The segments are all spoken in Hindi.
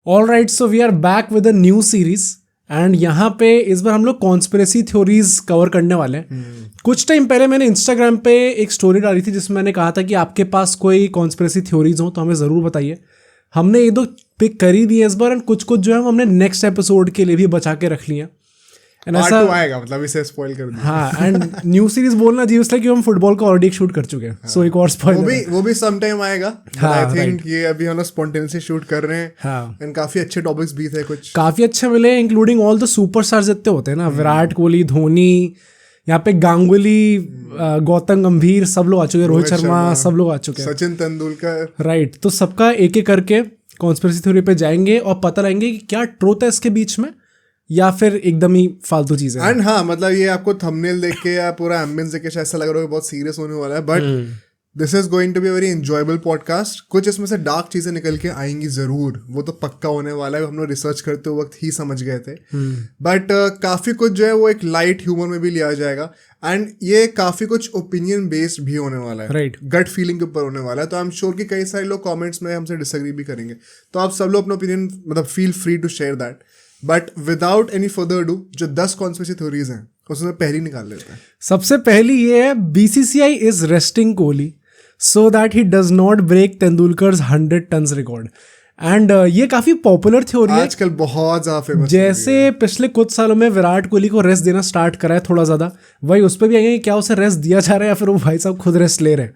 All right, so we are back with a new series and यहाँ पे इस बार हम लोग कॉन्स्पिरेसी थ्योरीज कवर करने वाले हैं। कुछ टाइम पहले मैंने इंस्टाग्राम पे एक स्टोरी डाली थी जिसमें मैंने कहा था कि आपके पास कोई कॉन्स्पिरेसी थ्योरीज हो तो हमें ज़रूर बताइए। हमने ये दो पिक करी दी है इस बार एंड कुछ कुछ जो है हमने नेक्स्ट एपिसोड के लिए भी बचा के रख लिया। पार्ट 2 आएगा, मतलब इसे स्पॉइल कर दिया। हाँ, एंड न्यू सीरीज बोलना जी उसलिए कि हम फुटबॉल का ऑलरेडी शूट कर चुके हैं, सो एक और स्पॉइलर वो भी सम टाइम आएगा। आई थिंक ये अभी हम लोग स्पॉन्टेनियसली शूट कर रहे हैं। हाँ, एंड काफी अच्छे टॉपिक्स भी थे, कुछ काफी अच्छे मिले, इंक्लूडिंग ऑल द सुपरस्टार्स जितने होते हैं ना, विराट कोहली, धोनी, यहाँ पे गांगुली, गौतम गंभीर, सब लोग आ चुके हैं, रोहित शर्मा, सब लोग आ चुके हैं, सचिन तेंदुलकर, राइट। तो सबका एक एक करके कॉन्स्पिरेसी थ्योरी पे जाएंगे और पता लगाएंगे कि क्या ट्रूथ है इसके बीच में या फिर एकदम ही फालतू चीजें। एंड हाँ, मतलब ये आपको थंबनेल देख के या पूरा एम्बियंस देख के शायद ऐसा लग रहा है कि बहुत सीरियस होने वाला है, but this is going to be a very enjoyable podcast. कुछ इसमें से डार्क चीजें निकल के आएंगी जरूर, वो तो पक्का होने वाला है, हम लोग रिसर्च करते वक्त ही समझ गए थे। बट काफी कुछ जो है वो एक लाइट ह्यूमर में भी लिया जाएगा एंड ये काफी कुछ ओपिनियन बेस्ड भी होने वाला है, राइट, गट फीलिंग के ऊपर होने वाला है। तो आई एम श्योर कि कई सारे लोग कमेंट्स में हमसे डिसएग्री भी करेंगे, तो आप सब लोग अपना ओपिनियन मतलब feel free to share that. But without any further do, जो 10 कॉन्स्पिरेसी थ्योरीज हैं उसमें पहली निकाल लेते हैं। सबसे पहली ये है, BCCI is resting Kohli so that he does not break Tendulkar's 100 tons record. And ये काफी पॉपुलर थ्योरी है, आजकल बहुत ज्यादा फेमस। जैसे पिछले कुछ सालों में विराट कोहली को रेस्ट देना स्टार्ट करा है थोड़ा ज्यादा, वही उस पर भी आएंगे कि क्या उसे रेस्ट दिया जा रहा है या फिर वो भाई साहब खुद रेस्ट ले रहे हैं।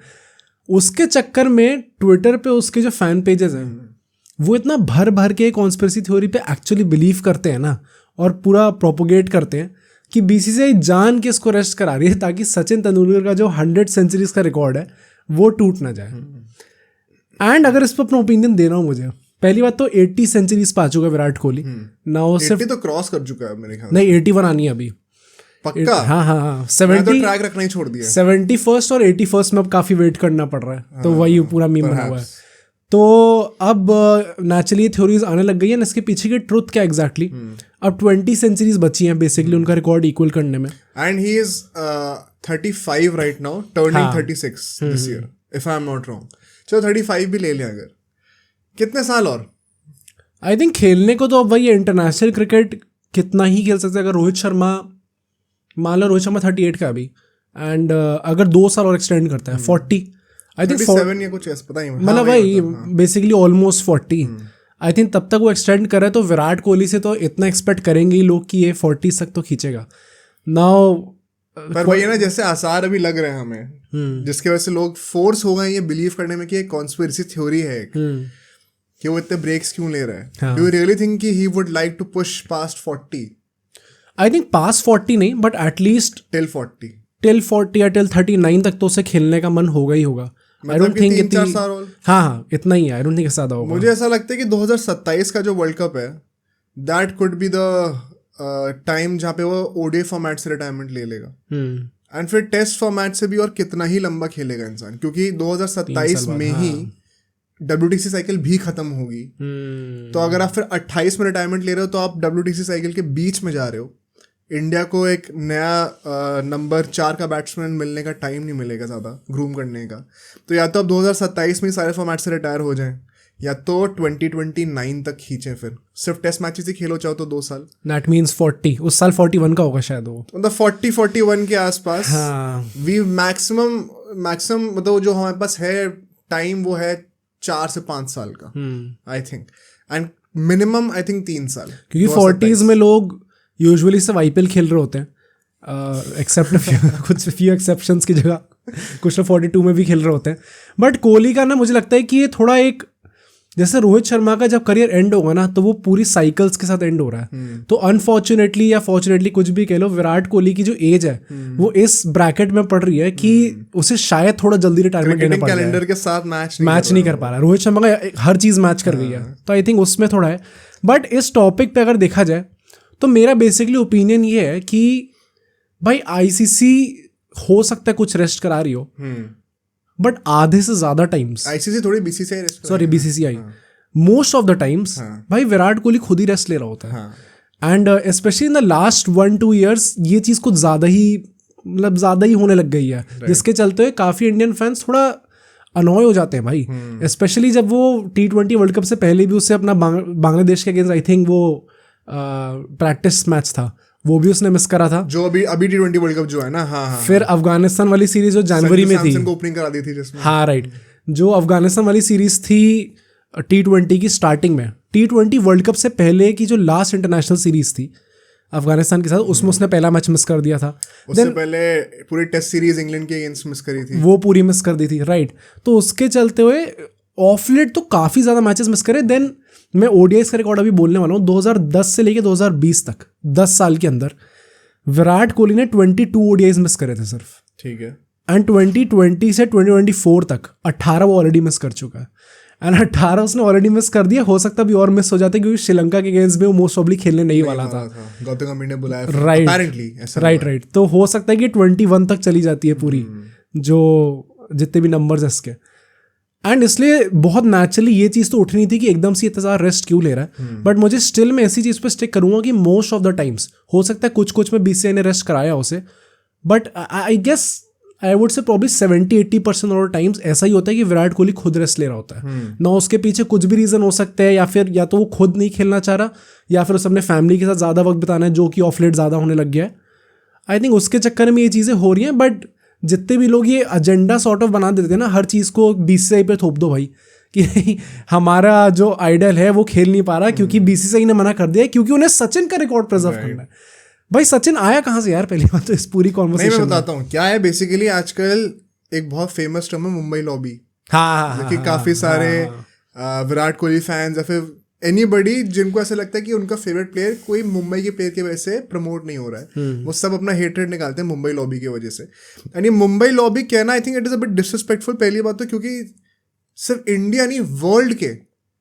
उसके चक्कर में ट्विटर पे उसके जो फैन पेजेस हैं वो इतना भर भर के कॉन्स्पिरेसी थ्योरी पे एक्चुअली बिलीव करते हैं ना, और पूरा प्रोपोगेट करते हैं कि बीसीसीआई जान के इसको रेस्ट करा रही है ताकि सचिन तेंदुलकर का जो 100 सेंचुरीज का रिकॉर्ड है वो टूट ना जाए। एंड अगर इस पर अपना ओपिनियन देना हो मुझे, पहली बात तो 80 सेंचुरीज पा चुका है विराट कोहली ना, वो सिर्फ तो क्रॉस कर चुका है मेरे ख्याल नहीं, 81 आनी है अभी पक्का। हाँ, 70 तो ट्रैक रखना ही छोड़ दिया। 71st और 81st में अब काफी वेट करना पड़ रहा है, तो वही पूरा मीम बना हुआ है। तो अब नेचुरली थ्योरीज आने लग गई है, इसके पीछे की ट्रुथ क्या एग्जैक्टली। अब 20 सेंचुरीज बची हैं बेसिकली उनका रिकॉर्ड इक्वल करने में। And he is 35 right now, turning 36 this year if I am not wrong. चलो 35 भी ले लें, अगर कितने साल और आई थिंक खेलने को तो अब वही इंटरनेशनल क्रिकेट कितना ही खेल सकते हैं। अगर रोहित शर्मा, मान लो रोहित शर्मा 38 का अभी, एंड अगर 2 साल और एक्सटेंड करता है 40, आई थिंक 7 या कुछ ऐसा, पता ही मतलब भाई बेसिकली ऑलमोस्ट 40। आई थिंक तब तक वो एक्सटेंड कर रहा है, तो विराट कोहली से तो इतना एक्सपेक्ट करेंगे ही लोग कि ये 40 तक तो खींचेगा। नाउ पर वही है ना, जैसे आसार अभी लग रहे हैं हमें, जिसकी वजह से लोग फोर्स हो गए ये बिलीव करने में कि एक कॉन्स्पिरेसी थ्योरी है कि वो इतने ब्रेक्स क्यों ले रहा है। डू यू रियली थिंक कि he would like to push past 40? I think past 40 नहीं, बट एटलीस्ट टिल 40 या टिल 39 तक तो उसे खेलने का मन होगा ही होगा। आई डोंट थिंक 3-4 साल। हाँ, इतना ही है। आई डोंट थिंक ज्यादा होगा। मुझे ऐसा लगता है कि 2027 का जो वर्ल्ड कप है, that could be the time जहाँ पे वो ओडीआई फॉर्मेट से रिटायरमेंट ले लेगा। एंड फिर टेस्ट फॉर्मेट से भी और कितना ही लंबा खेलेगा इंसान, क्योंकि 2027 में ही WTC साइकिल भी खत्म होगी। तो अगर आप फिर 28 में रिटायरमेंट ले रहे हो तो आप WTC साइकिल के बीच में जा रहे हो। इंडिया को एक नया नंबर 4 का बैट्समैन मिलने का टाइम नहीं मिलेगा ज़्यादा ग्रूम करने का। तो या तो अब 2027 में सारे फॉर्मेट से रिटायर हो जाएं, या तो 2029 तक खींचें, फिर सिर्फ टेस्ट मैचेस ही खेलो चाहो तो 2 साल। दैट मीन्स 40, उस साल 41 का होगा शायद वो, मतलब 40-41 के आसपास। हाँ। वी मैक्सिमम मतलब जो हमारे पास है टाइम वो है 4 से 5 साल का, I think. And minimum I think 3 साल, क्योंकि 40s में लोग यूजुअली सब IPL खेल रहे होते हैं, एक्सेप्ट कुछ फ्यू एक्सेप्शंस की जगह कुछ तो 42 में भी खेल रहे होते हैं। बट कोहली का ना मुझे लगता है कि ये थोड़ा एक, जैसे रोहित शर्मा का जब करियर एंड होगा ना तो वो पूरी साइकिल्स के साथ एंड हो रहा है। तो अनफॉर्चुनेटली या फॉर्चुनेटली कुछ भी कह लो, विराट कोहली की जो एज है वो इस ब्रैकेट में पड़ रही है कि उसे शायद थोड़ा जल्दी रिटायरमेंट लेना पड़ रहा है। कैलेंडर के साथ मैच नहीं कर पा रहा। रोहित शर्मा का हर चीज मैच कर गई है, तो आई थिंक उसमें थोड़ा है। बट इस टॉपिक पे अगर देखा जाए तो मेरा बेसिकली ओपिनियन ये है कि भाई ICC हो सकता है कुछ रेस्ट करा रही हो, बट आधे से ज्यादा टाइम्स ICC थोड़ी BCCI most of the times भाई विराट कोहली खुद ही रेस्ट ले रहा होता है। And specially in the last 1-2 years ये चीज़ कुछ ज़्यादा ही होने लग गई है, जिसके चलते हुए काफ़ी इंडियन फैंस थोड़ा अनॉय हो जाते हैं भाई, स्पेशली जब वो T20 वर्ल्ड कप से पहले भी उससे अपना बांग्लादेश के अगेंस्ट आई थिंक वो प्रैक्टिस मैच था, वो भी उसने मिस करा था, जो अभी T20 वर्ल्ड कप जो है ना। हाँ, फिर अफगानिस्तान वाली सीरीज जो जनवरी में थी, ओपनिंग करा दी थी जिसमें, हाँ राइट, जो अफगानिस्तान वाली सीरीज थी T20 की स्टार्टिंग में, T20 वर्ल्ड कप से पहले की जो लास्ट इंटरनेशनल सीरीज थी अफगानिस्तान के साथ, उसमें उसने पहला मैच मिस कर दिया था। उससे पहले पूरी टेस्ट सीरीज इंग्लैंड के अगेंस्ट मिस करी थी, वो पूरी मिस कर दी थी, राइट। तो उसके चलते हुए ऑफ लेट तो काफ़ी ज़्यादा मैचेस मिस करे। देन मैं ओडीआईस का रिकॉर्ड अभी बोलने वाला हूँ, 2010 से लेके 2020 तक 10 साल के अंदर विराट कोहली ने 22 ओडीआईस मिस करे थे सिर्फ, ठीक है। एंड 2020 से 2024 तक 18 वो ऑलरेडी मिस कर चुका है, एंड 18 उसने ऑलरेडी मिस कर दिया। हो सकता भी और मिस हो जाते क्योंकि श्रीलंका के अगेंस्ट में वो मोस्ट प्रॉब्ली खेलने नहीं वाला था, गौतम गंभीर ने बुलाया, राइट। तो हो सकता है कि 21 तक चली जाती है पूरी, जो जितने भी नंबर्स है इसके, एंड इसलिए बहुत नेचुरली ये चीज़ तो उठनी थी कि एकदम से इतना ज़्यादा रेस्ट क्यों ले रहा है। बट मुझे स्टिल मैं ऐसी चीज़ पे स्टिक करूँगा कि मोस्ट ऑफ द टाइम्स हो सकता है कुछ में बीसीसीआई ने रेस्ट कराया उसे, but I guess I would say probably 70-80% of times ऐसा ही होता है कि विराट कोहली खुद रेस्ट ले रहा होता है ना, उसके पीछे कुछ भी रीज़न हो सकते हैं, या तो वो खुद नहीं खेलना चाह रहा, या फिर उसे अपने फैमिली के साथ ज़्यादा वक्त बिताना है, जो कि ऑफ लेट ज़्यादा होने लग गया है। आई थिंक उसके चक्कर में ये चीज़ें हो रही हैं। बट जितने भी लोग ये एजेंडा सॉर्ट ऑफ बना देते हैं ना, हर चीज़ को बीसीसीआई पे थोप दो भाई कि हमारा जो आइडल है वो खेल नहीं पा रहा क्योंकि बीसीसीआई ने मना कर दिया, क्योंकि उन्हें सचिन का रिकॉर्ड प्रिजर्व करना है। भाई सचिन आया कहाँ से यार, पहली बात तो इस पूरी कॉन्वर्सेशन मैं बताता हूँ क्या है। बेसिकली आजकल एक बहुत फेमस टर्म है मुंबई लॉबी, कि काफी सारे विराट कोहली फैंस या फिर एनीबडी जिनको ऐसा लगता है कि उनका फेवरेट प्लेयर कोई मुंबई के प्लेयर की वजह से प्रमोट नहीं हो रहा है, वो सब अपना हेटरेड निकालते हैं मुंबई लॉबी की वजह से। यानी मुंबई लॉबी कहना आई think it is a bit disrespectful, पहली बात तो क्योंकि सिर्फ इंडिया नहीं वर्ल्ड के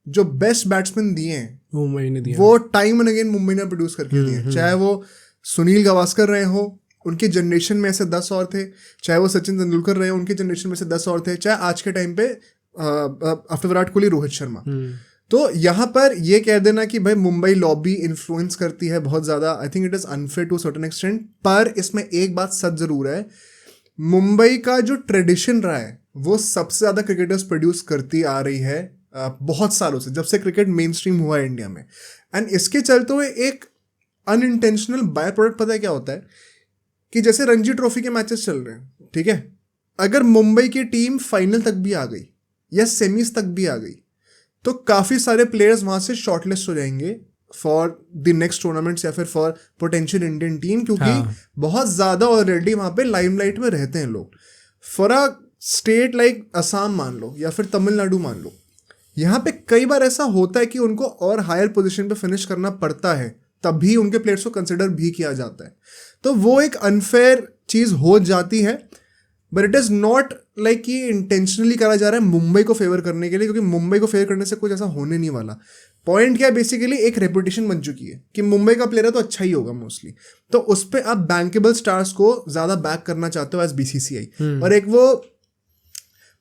जो बेस्ट बैट्समैन दिए हैं मुंबई ने दिया, वो टाइम एंड अगेन मुंबई ने प्रोड्यूस करके दिए, चाहे वो सुनील गावस्कर रहे हो, उनके जनरेशन में ऐसे 10 और थे, चाहे वो सचिन तेंदुलकर रहे, उनके जनरेशन में से 10 और थे, चाहे आज के टाइम पे आफ्टर विराट कोहली रोहित शर्मा। तो यहाँ पर ये कह देना कि भाई मुंबई लॉबी इन्फ्लुएंस करती है बहुत ज़्यादा, I think it is unfair to certain extent. पर इसमें एक बात सच ज़रूर है, मुंबई का जो ट्रेडिशन रहा है वो सबसे ज़्यादा क्रिकेटर्स प्रोड्यूस करती आ रही है बहुत सालों से, जब से क्रिकेट मेन स्ट्रीम हुआ है इंडिया में। एंड इसके चलते हुए एक अनइंटेंशनल बाय प्रोडक्ट पता है क्या होता है, कि जैसे रणजी ट्रॉफी के मैचेस चल रहे हैं, ठीक है, अगर मुंबई की टीम फाइनल तक भी आ गई या सेमीज तक भी आ गई तो काफ़ी सारे प्लेयर्स वहाँ से शॉर्टलिस्ट हो जाएंगे फॉर द नेक्स्ट टूर्नामेंट्स या फिर फॉर पोटेंशियल इंडियन टीम, क्योंकि बहुत ज़्यादा ऑलरेडी वहाँ पे लाइमलाइट में रहते हैं लोग। For a state like Assam मान लो या फिर तमिलनाडु मान लो, यहाँ पे कई बार ऐसा होता है कि उनको और हायर पोजीशन पे फिनिश करना पड़ता है, तभी उनके प्लेयर्स को कंसिडर भी किया जाता है। तो वो एक अनफेयर चीज़ हो जाती है, but it is not like कि इंटेंशनली करा जा रहा है मुंबई को फेवर करने के लिए, क्योंकि मुंबई को फेवर करने से कुछ ऐसा होने नहीं वाला। पॉइंट क्या है, बेसिकली एक रेपुटेशन बन चुकी है कि मुंबई का प्लेयर है तो अच्छा ही होगा मोस्टली, तो उस पर आप बैंकेबल स्टार्स को ज़्यादा बैक करना चाहते हो एज बीसीसीआई। और एक वो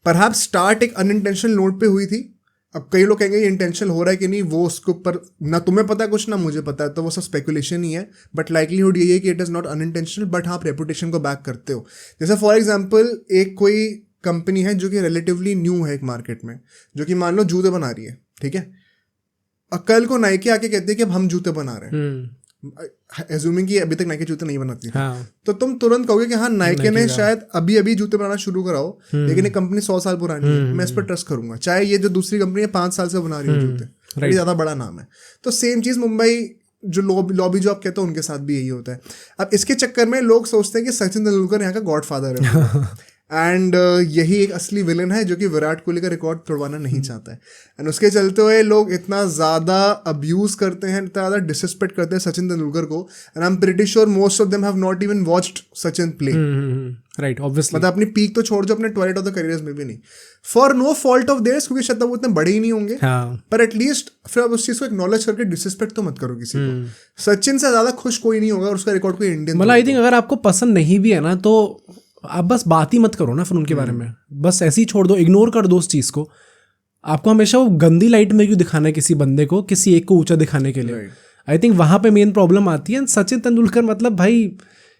परहैप्स स्टार्ट एक अनइंटेंशनल नोट पे हुई थी। अब कई लोग कहेंगे ये इंटेंशनल हो रहा है कि नहीं, वो उसके ऊपर ना तुम्हें पता है कुछ ना मुझे पता है, तो वो सब स्पेकुलेशन ही है। बट लाइकलीहुड ये है कि it is not unintentional, but आप रेपुटेशन को बैक करते हो। जैसे फॉर एग्जांपल एक कोई कंपनी है जो कि रिलेटिवली न्यू है एक मार्केट में, जो कि मान लो जूते बना रही है, ठीक है, और कल को नाइकी आके कहती है कि अब हम जूते बना रहे हैं, एज्यूमिंग कि अभी तक नाइकी जूते नहीं बनाती थी, तो तुम तुरंत कहोगे कि हाँ नाइकी ने शायद अभी अभी जूते बनाना शुरू कराओ, लेकिन ये कंपनी 100 साल पुरानी है, मैं इस पर ट्रस्ट करूंगा, चाहे ये जो दूसरी कंपनी है 5 साल से बना रही है जूते, ये ज़्यादा बड़ा नाम है। तो सेम चीज़ मुंबई जो लॉबी जो आप कहते हो उनके साथ भी यही होता है। अब इसके चक्कर में लोग सोचते हैं कि सचिन तेंदुलकर यहाँ का गॉडफादर है एंड यही एक असली विलन है जो कि विराट कोहली का रिकॉर्ड तोड़वाना नहीं चाहता है। एंड उसके चलते हुए लोग इतना ज़्यादा अब्यूज़ करते हैं, इतना ज़्यादा डिसरिस्पेक्ट करते हैं सचिन तेंदुलकर को, and I am pretty sure most of them have not even watched Sachin play. Right, obviously, मतलब अपनी पीक तो छोड़ जो, अपने ट्वेलिट ऑफ द करियर्स में भी नहीं, for no fault of theirs, क्योंकि शायद वो इतने बड़े ही नहीं होंगे, पर एटलीस्ट फिर आप उस चीज़ को एक्नॉलेज करके डिसरिस्पेक्ट तो मत करो किसी को। सचिन से ज़्यादा खुश कोई नहीं होगा और उसका रिकॉर्ड कोई इंडियन, मतलब आई थिंक अगर आपको पसंद नहीं भी है ना तो आप बस बात ही मत करो ना फिर उनके बारे में, बस ऐसे ही छोड़ दो, इग्नोर कर दो उस चीज़ को। आपको हमेशा वो गंदी लाइट में क्यों दिखाना है किसी बंदे को, किसी एक को ऊंचा दिखाने के लिए? आई थिंक वहाँ पे मेन प्रॉब्लम आती है। सचिन तेंदुलकर मतलब भाई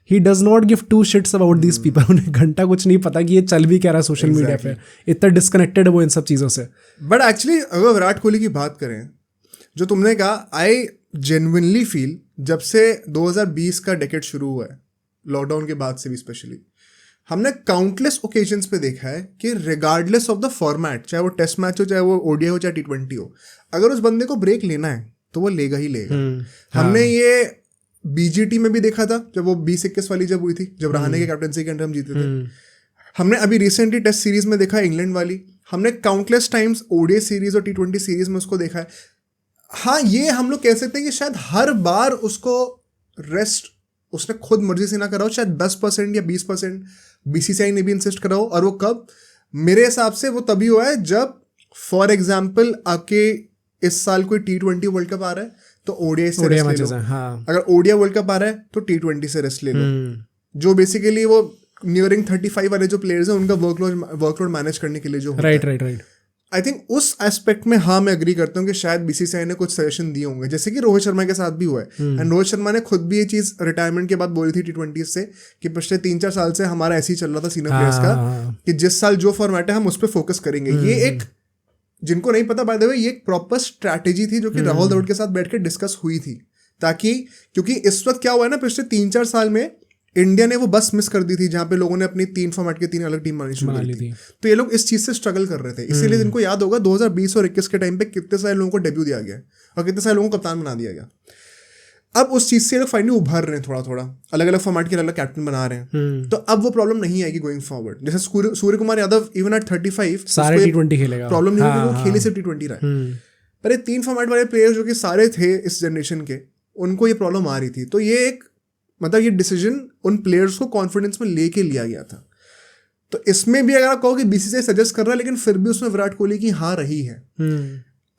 he does not give two shits about these people. उन्हें घंटा कुछ नहीं पता कि ये चल भी क्या रहा है सोशल मीडिया पे. इतना डिस्कनेक्टेड है वो इन सब चीज़ों से. बट एक्चुअली अगर विराट कोहली की बात करें, जो तुमने कहा, आई जेन्युइनली फील जब से 2020 का डेकेड शुरू हुआ है, लॉकडाउन के बाद से भी स्पेशली, हमने काउंटलेस ओकेजन्स पे देखा है कि रिगार्डलेस ऑफ द फॉर्मेट, चाहे वो टेस्ट मैच हो, चाहे वो ओडीआई हो, चाहे T20 हो, अगर उस बंदे को ब्रेक लेना है तो वो लेगा ही लेगा. हमने ये बीजीटी में भी देखा था जब वो 20-21 वाली जब हुई थी, जब रहाणे के कैप्टनसी के अंडर हम जीते थे. हमने अभी रिसेंटली टेस्ट सीरीज में देखा इंग्लैंड वाली. हमने काउंटलेस टाइम्स ओडीआई सीरीज और T20 सीरीज में उसको देखा है. हाँ, ये हम लोग कह सकते हैं कि शायद हर बार उसको रेस्ट उसने खुद मर्जी से ना करा हो, शायद 10% या 20% बीसीसीआई ने भी इंसिस्ट करा हो. और वो कब, मेरे हिसाब से वो तभी हुआ है जब फॉर एग्जाम्पल आपके इस साल कोई T20 वर्ल्ड कप आ रहा है तो ओडीआई से रेस्ट ले लो. हाँ. अगर ओडीआई वर्ल्ड कप आ रहा है तो T20 से रेस्ट ले लो. जो बेसिकली वो नियरिंग 35 वाले जो प्लेयर्स हैं उनका वर्कलोड मैनेज करने के लिए जो राइट. आई थिंक उस एस्पेक्ट में हाँ मैं एग्री करता हूँ कि शायद बीसीसीआई ने कुछ सजेशन दिए होंगे, जैसे कि रोहित शर्मा के साथ भी हुआ है. एंड रोहित शर्मा ने खुद भी ये चीज़ रिटायरमेंट के बाद बोली थी T20 से कि पिछले 3-4 साल से हमारा ऐसे ही चल रहा था सीनियर प्लेयर्स का कि जिस साल जो फॉर्मेट है हम उस पर फोकस करेंगे. ये एक, जिनको नहीं पता बाय द वे, ये एक प्रॉपर स्ट्रैटेजी थी जो कि राहुल द्रविड़ के साथ बैठ के डिस्कस हुई थी, ताकि क्योंकि इस वक्त क्या हुआ है ना, पिछले 3-4 साल में इंडिया ने वो बस मिस कर दी थी जहाँ पे लोगों ने अपनी 3 फॉर्मेट की 3 अलग टीम बनानी शुरू कर दी थी. तो ये लोग इस चीज़ से स्ट्रगल कर रहे थे. इसीलिए इनको याद होगा 2020 और 21 के टाइम पे कितने सारे लोगों को डेब्यू दिया गया और कितने सारे लोगों को कप्तान बना दिया गया. अब उस चीज़ से लोग फाइनली उभर रहे हैं, थोड़ा थोड़ा अलग अलग फॉर्मेट के अलग कैप्टन बना रहे हैं. तो अब वो प्रॉब्लम नहीं आएगी गोइंग फॉरवर्ड. जैसे सूर्य कुमार यादव इवन एट 35 सारे T20 खेलेगा, प्रॉब्लम नहीं होगी, वो खेले सिर्फ T20 रहा है. पर ये 3 फॉर्मेट वाले प्लेयर्स जो कि सारे थे इस जनरेशन के, उनको ये प्रॉब्लम आ रही थी. तो ये एक मतलब ये डिसीजन उन प्लेयर्स को कॉन्फिडेंस में लेके लिया गया था. तो इसमें भी अगर आप कहो कि बीसीसीआई सजेस्ट कर रहा है, लेकिन फिर भी उसमें विराट कोहली की हाँ रही है.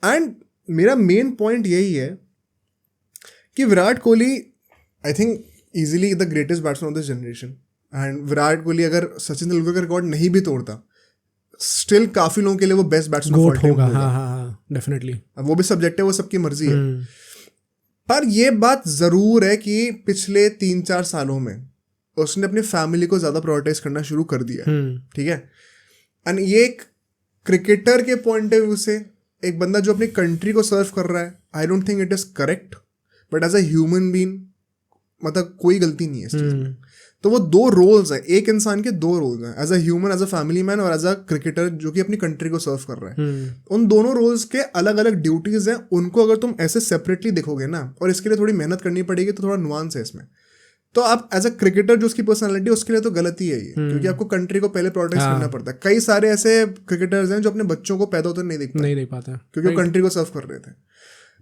एंड मेरा मेन पॉइंट यही है कि Virat Kohli I think easily the greatest batsman of this generation. And Virat Kohli अगर सचिन तेंदुलकर का रिकॉर्ड नहीं भी तोड़ता, स्टिल काफी लोगों के लिए वो बेस्ट बैट्समैन होगा. हाँ, डेफिनेटली. अब वो भी सब्जेक्ट है, वो सबकी मर्जी है. पर ये बात ज़रूर है कि पिछले 3-4 सालों में उसने अपनी फैमिली को ज़्यादा प्रायोरिटाइज करना शुरू कर दिया. ठीक है. एंड ये एक क्रिकेटर के पॉइंट ऑफ व्यू से, एक बंदा जो अपनी कंट्री को सर्व कर रहा है, I don't think it is correct. But as a human being मतलब कोई गलती नहीं है इस चीज़ में. तो वो 2 रोल्स हैं, एक इंसान के 2 रोल्स हैं, as a human, as a family man और एज अ क्रिकेटर जो कि अपनी कंट्री को सर्व कर रहा है. उन दोनों रोल्स के अलग अलग ड्यूटीज हैं. उनको अगर तुम ऐसे सेपरेटली देखोगे ना, और इसके लिए थोड़ी मेहनत करनी पड़ेगी, तो थोड़ा नुआंस है इसमें. तो आप एज अ क्रिकेटर जो उसकी पर्सनैलिटी, उसके लिए तो गलत ही है ये, क्योंकि आपको कंट्री को पहले प्रायोरिटाइज करना पड़ता है. कई सारे ऐसे क्रिकेटर्स हैं जो अपने बच्चों को पैदा होते नहीं देख पाते क्योंकि वो कंट्री को सर्व कर रहे थे.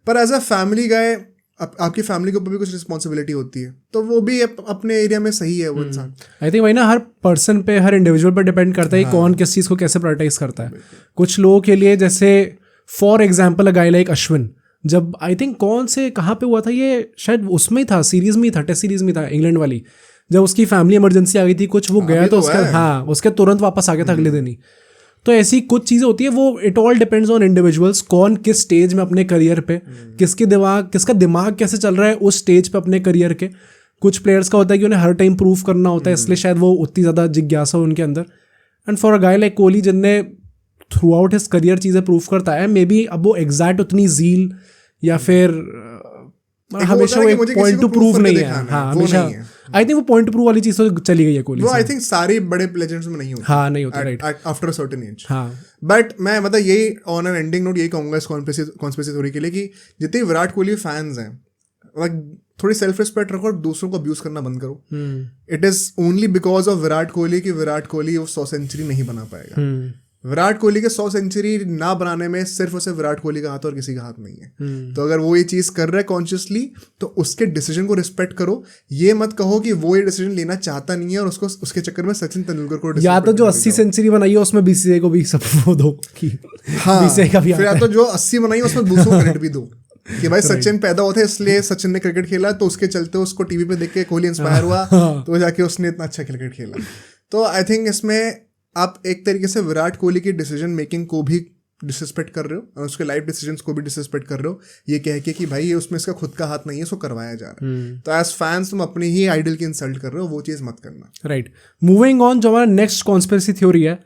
पर एज अ फैमिली गाय आपकी फैमिली के ऊपर भी कुछ रिस्पॉन्सिबिलिटी होती है, तो वो भी अपने एरिया में सही है वो इंसान. आई थिंक वही ना, हर पर्सन पे, हर इंडिविजुअल पर डिपेंड करता है कौन किस चीज़ को कैसे प्रायोरिटाइज करता है. कुछ लोगों के लिए, जैसे for example a guy like Ashwin, जब आई थिंक कौन से कहाँ पे हुआ था ये, शायद उसमें ही था, सीरीज में ही था, टेस्ट सीरीज में था इंग्लैंड वाली, जब उसकी फैमिली इमरजेंसी आ गई थी कुछ, वो गया तो उसके तुरंत वापस आ गया था अगले दिन ही. तो ऐसी कुछ चीज़ें होती है, वो it all depends on individuals, कौन किस स्टेज में अपने करियर पे, किसका दिमाग कैसे चल रहा है उस स्टेज पे अपने करियर के. कुछ प्लेयर्स का होता है कि उन्हें हर टाइम प्रूव करना होता है, इसलिए शायद वो उतनी ज़्यादा जिज्ञासा हो उनके अंदर. And for a guy like Kohli जिनने थ्रू आउट हिज करियर चीज़ें प्रूव करता है, मे बी अब वो एग्जैक्ट उतनी जील या फिर हमेशा वो एक पॉइंट टू प्रूव नहीं है. हाँ, हमेशा आई थिंक वो पॉइंट टू प्रूव वाली चीज तो चली गई है कोहली. वो आई थिंक सारे बड़े लेजेंड्स में नहीं होती. हाँ, नहीं होती, right, after a certain age. हाँ. बट मैं मतलब यही ऑन एन एंडिंग नोट यही कहूंगा इस कॉन्स्पिरेसी थ्योरी के लिए कि जितने विराट कोहली फैंस हैं, थोड़ी सेल्फ रिस्पेक्ट रखो और दूसरों को अब्यूज करना बंद करो. It is only because of Virat Kohli कि विराट कोहली वो 100 सेंचुरी नहीं बना पाएगा. विराट कोहली के 100 सेंचुरी ना बनाने में सिर्फ उसे विराट कोहली का हाथ और किसी का हाथ नहीं है. तो अगर वो ये चीज कर रहा है कॉन्शियसली, तो उसके डिसीजन को रिस्पेक्ट करो. ये मत कहो कि वो ये डिसीजन लेना चाहता नहीं है और उसको उसके चक्कर में सचिन तेंदुलकर को, या तो जो 80 सेंचुरी बनाई है उसमें बीसीसीआई को भी सब वो दो कि बीसीसीआई का भी, या तो जो 80 बनाई है उसमें दूसरों क्रेडिट भी दो कि भाई सचिन पैदा होते इसलिए सचिन ने क्रिकेट खेला, तो उसके चलते उसको टीवी पे देख के कोहली इंस्पायर हुआ, तो जाके उसने इतना अच्छा क्रिकेट खेला. तो आई थिंक इसमें आप एक तरीके से विराट कोहली की डिसीजन मेकिंग को भी डिसरिस्पेक्ट कर रहे हो और उसके लाइफ डिसीजंस को भी डिसरिस्पेक्ट कर रहे हो, ये कह के कि भाई ये उसमें इसका खुद का हाथ नहीं है, इसको करवाया जा रहा है। तो एज फैंस तुम अपनी ही आइडल की इंसल्ट कर रहे हो, वो चीज़ मत करना। राइट, मूविंग ऑन, जो हमारा नेक्स्ट कॉन्स्पिरेसी थ्योरी है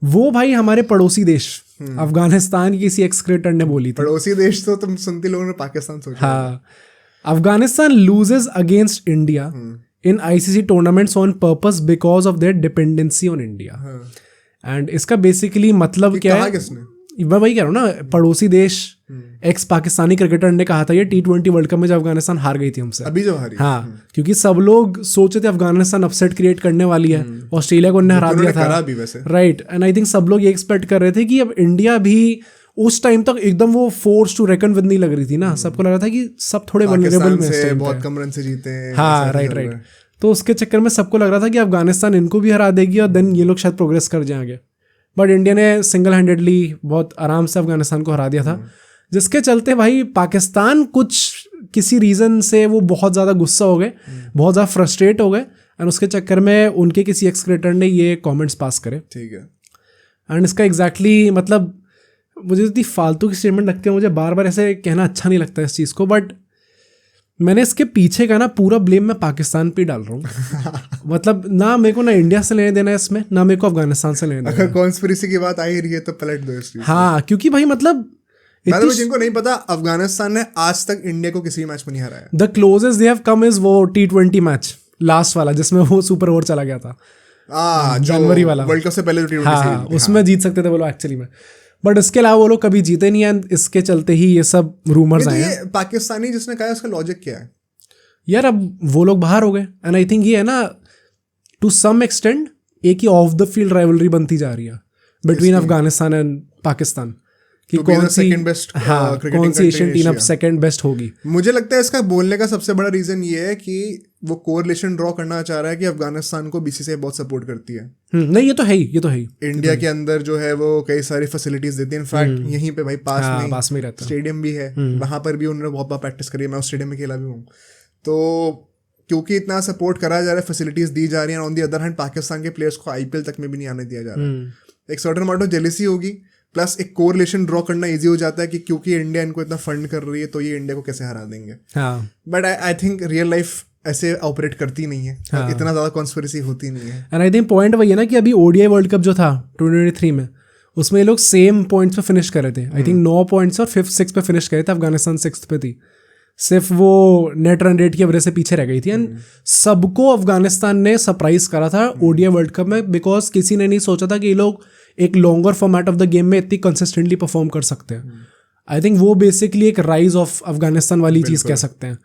वो भाई हमारे पड़ोसी देश अफगानिस्तान की किसी एक्स क्रिकेटर ने बोली थी। पड़ोसी देश तो तुम सुनते लोगों ने पाकिस्तान सोचा। हाँ, Afghanistan loses against India in ICC tournaments on purpose because of their dependency on India. And इसका बेसिकली मतलब क्या है, मैं वही कह रहा हूँ ना, पड़ोसी देश एक्स पाकिस्तानी क्रिकेटर ने कहा था ये T20 वर्ल्ड कप में जब अफगानिस्तान हार गई थी हमसे, अभी जो हारी। हाँ, क्योंकि सब लोग सोचे थे अफगानिस्तान अपसेट क्रिएट करने वाली है, ऑस्ट्रेलिया को उन्हें हरा दिया था, राइट। एंड आई थिंक सब लोग ये एक्सपेक्ट कर रहे थे कि अब इंडिया भी उस टाइम तक एकदम वो फोर्स टू रेकन विद नहीं लग रही थी ना, सबको लग रहा था कि सब थोड़े वल्नरेबल में, बहुत कम रन से जीते हैं। हाँ, राइट। तो उसके चक्कर में सबको लग रहा था कि अफगानिस्तान इनको भी हरा देगी और देन ये लोग शायद प्रोग्रेस कर जाएंगे। बट इंडिया ने सिंगल हैंडेडली बहुत आराम से अफगानिस्तान को हरा दिया था, जिसके चलते भाई पाकिस्तान कुछ किसी रीज़न से वो बहुत ज़्यादा गुस्सा हो गए, बहुत ज़्यादा फ्रस्ट्रेट हो गए, एंड उसके चक्कर में उनके किसी एक्स क्रिकेटर ने ये कमेंट्स पास करे। ठीक है। एंड इसका एग्जैक्टली मतलब मुझे इतनी फालतू की स्टेटमेंट लगती है, मुझे बार बार ऐसे कहना अच्छा नहीं लगता इस चीज़ को, बट मैंने इसके पीछे का ना पूरा ब्लेम मैं पाकिस्तान पे डाल रहा हूँ। मतलब ना मेरे को ना इंडिया से लेने देना है इसमें, ना मेरे को अफगानिस्तान से लेने देना। अगर कॉन्स्पिरेसी की बात आ ही रही है तो पलट दो इस चीज़। हाँ, क्योंकि भाई मतलब जिनको नहीं पता, अफगानिस्तान ने आज तक इंडिया को किसी मैच में नहीं हराया। The closest they have come is वो T20 मैच लास्ट वाला, जिसमें वो सुपर ओवर चला गया था, जनवरी वाला, वर्ल्ड कप से पहले जो हाँ, उसमें जीत सकते थे वो लोग एक्चुअली में, बट इसके अलावा वो लोग कभी जीते नहीं हैं। इसके चलते ही ये सब रूमर्स आए हैं। पाकिस्तानी जिसने कहा उसका लॉजिक क्या है यार? अब वो लोग बाहर हो गए, एंड आई थिंक ये है ना टू सम एक्सटेंड एक ही ऑफ द फील्ड राइवलरी बनती जा रही है बिटवीन अफगानिस्तान एंड पाकिस्तान कि कौन सी कौन सी एशियन टीम अब सेकंड बेस्ट होगी। मुझे लगता है इसका बोलने का सबसे बड़ा रीजन ये है कि वो कोरिलेशन ड्रॉ करना चाह रहा है कि अफगानिस्तान को बीसीसीआई बहुत सपोर्ट करती है। नहीं, ये तो है ही, इंडिया के अंदर जो है वो कई सारी फैसिलिटीज देती है। इनफैक्ट यहीं पे भाई पास में रहता है, स्टेडियम भी है, वहां पर भी उन्होंने बहुत बार प्रैक्टिस करी है, मैं उस स्टेडियम में खेला भी हूँ। तो क्योंकि इतना सपोर्ट करा जा रहा है, फैसिलिटीज दी जा रही है, on the other hand Pakistan के प्लेयर्स को आईपीएल तक में भी नहीं आने दिया जा रहा है। एक सर्टेन अमाउंट ऑफ जेलेसी होगी, प्लस एक कोरिलेशन ड्रॉ करना इजी हो जाता है कि क्योंकि इंडिया इनको इतना फंड कर रही है तो ये इंडिया को कैसे हरा देंगे। But I think real life ऐसे ऑपरेट करती नहीं है, इतना ज्यादा कॉन्स्पिरेसी होती नहीं है। एंड आई थिंक पॉइंट वही है ना कि अभी ओडीआई वर्ल्ड कप जो था 2023 में, उसमें ये लोग सेम पॉइंट्स पे फिनिश कर रहे थे। आई थिंक 9 पॉइंट्स और 5th 6th पे फिनिश करे थे, अफगानिस्तान 6th पे थी, सिर्फ वो नेट रन रेट की वजह से पीछे रह गई थी। एंड सबको अफगानिस्तान ने सरप्राइज करा था ओडीआई वर्ल्ड कप में, बिकॉज किसी ने नहीं सोचा था कि ये लोग एक longer format of the game में इतनी कंसिस्टेंटली परफॉर्म कर सकते हैं। आई थिंक वो बेसिकली एक राइज ऑफ अफगानिस्तान वाली चीज़ कह सकते हैं।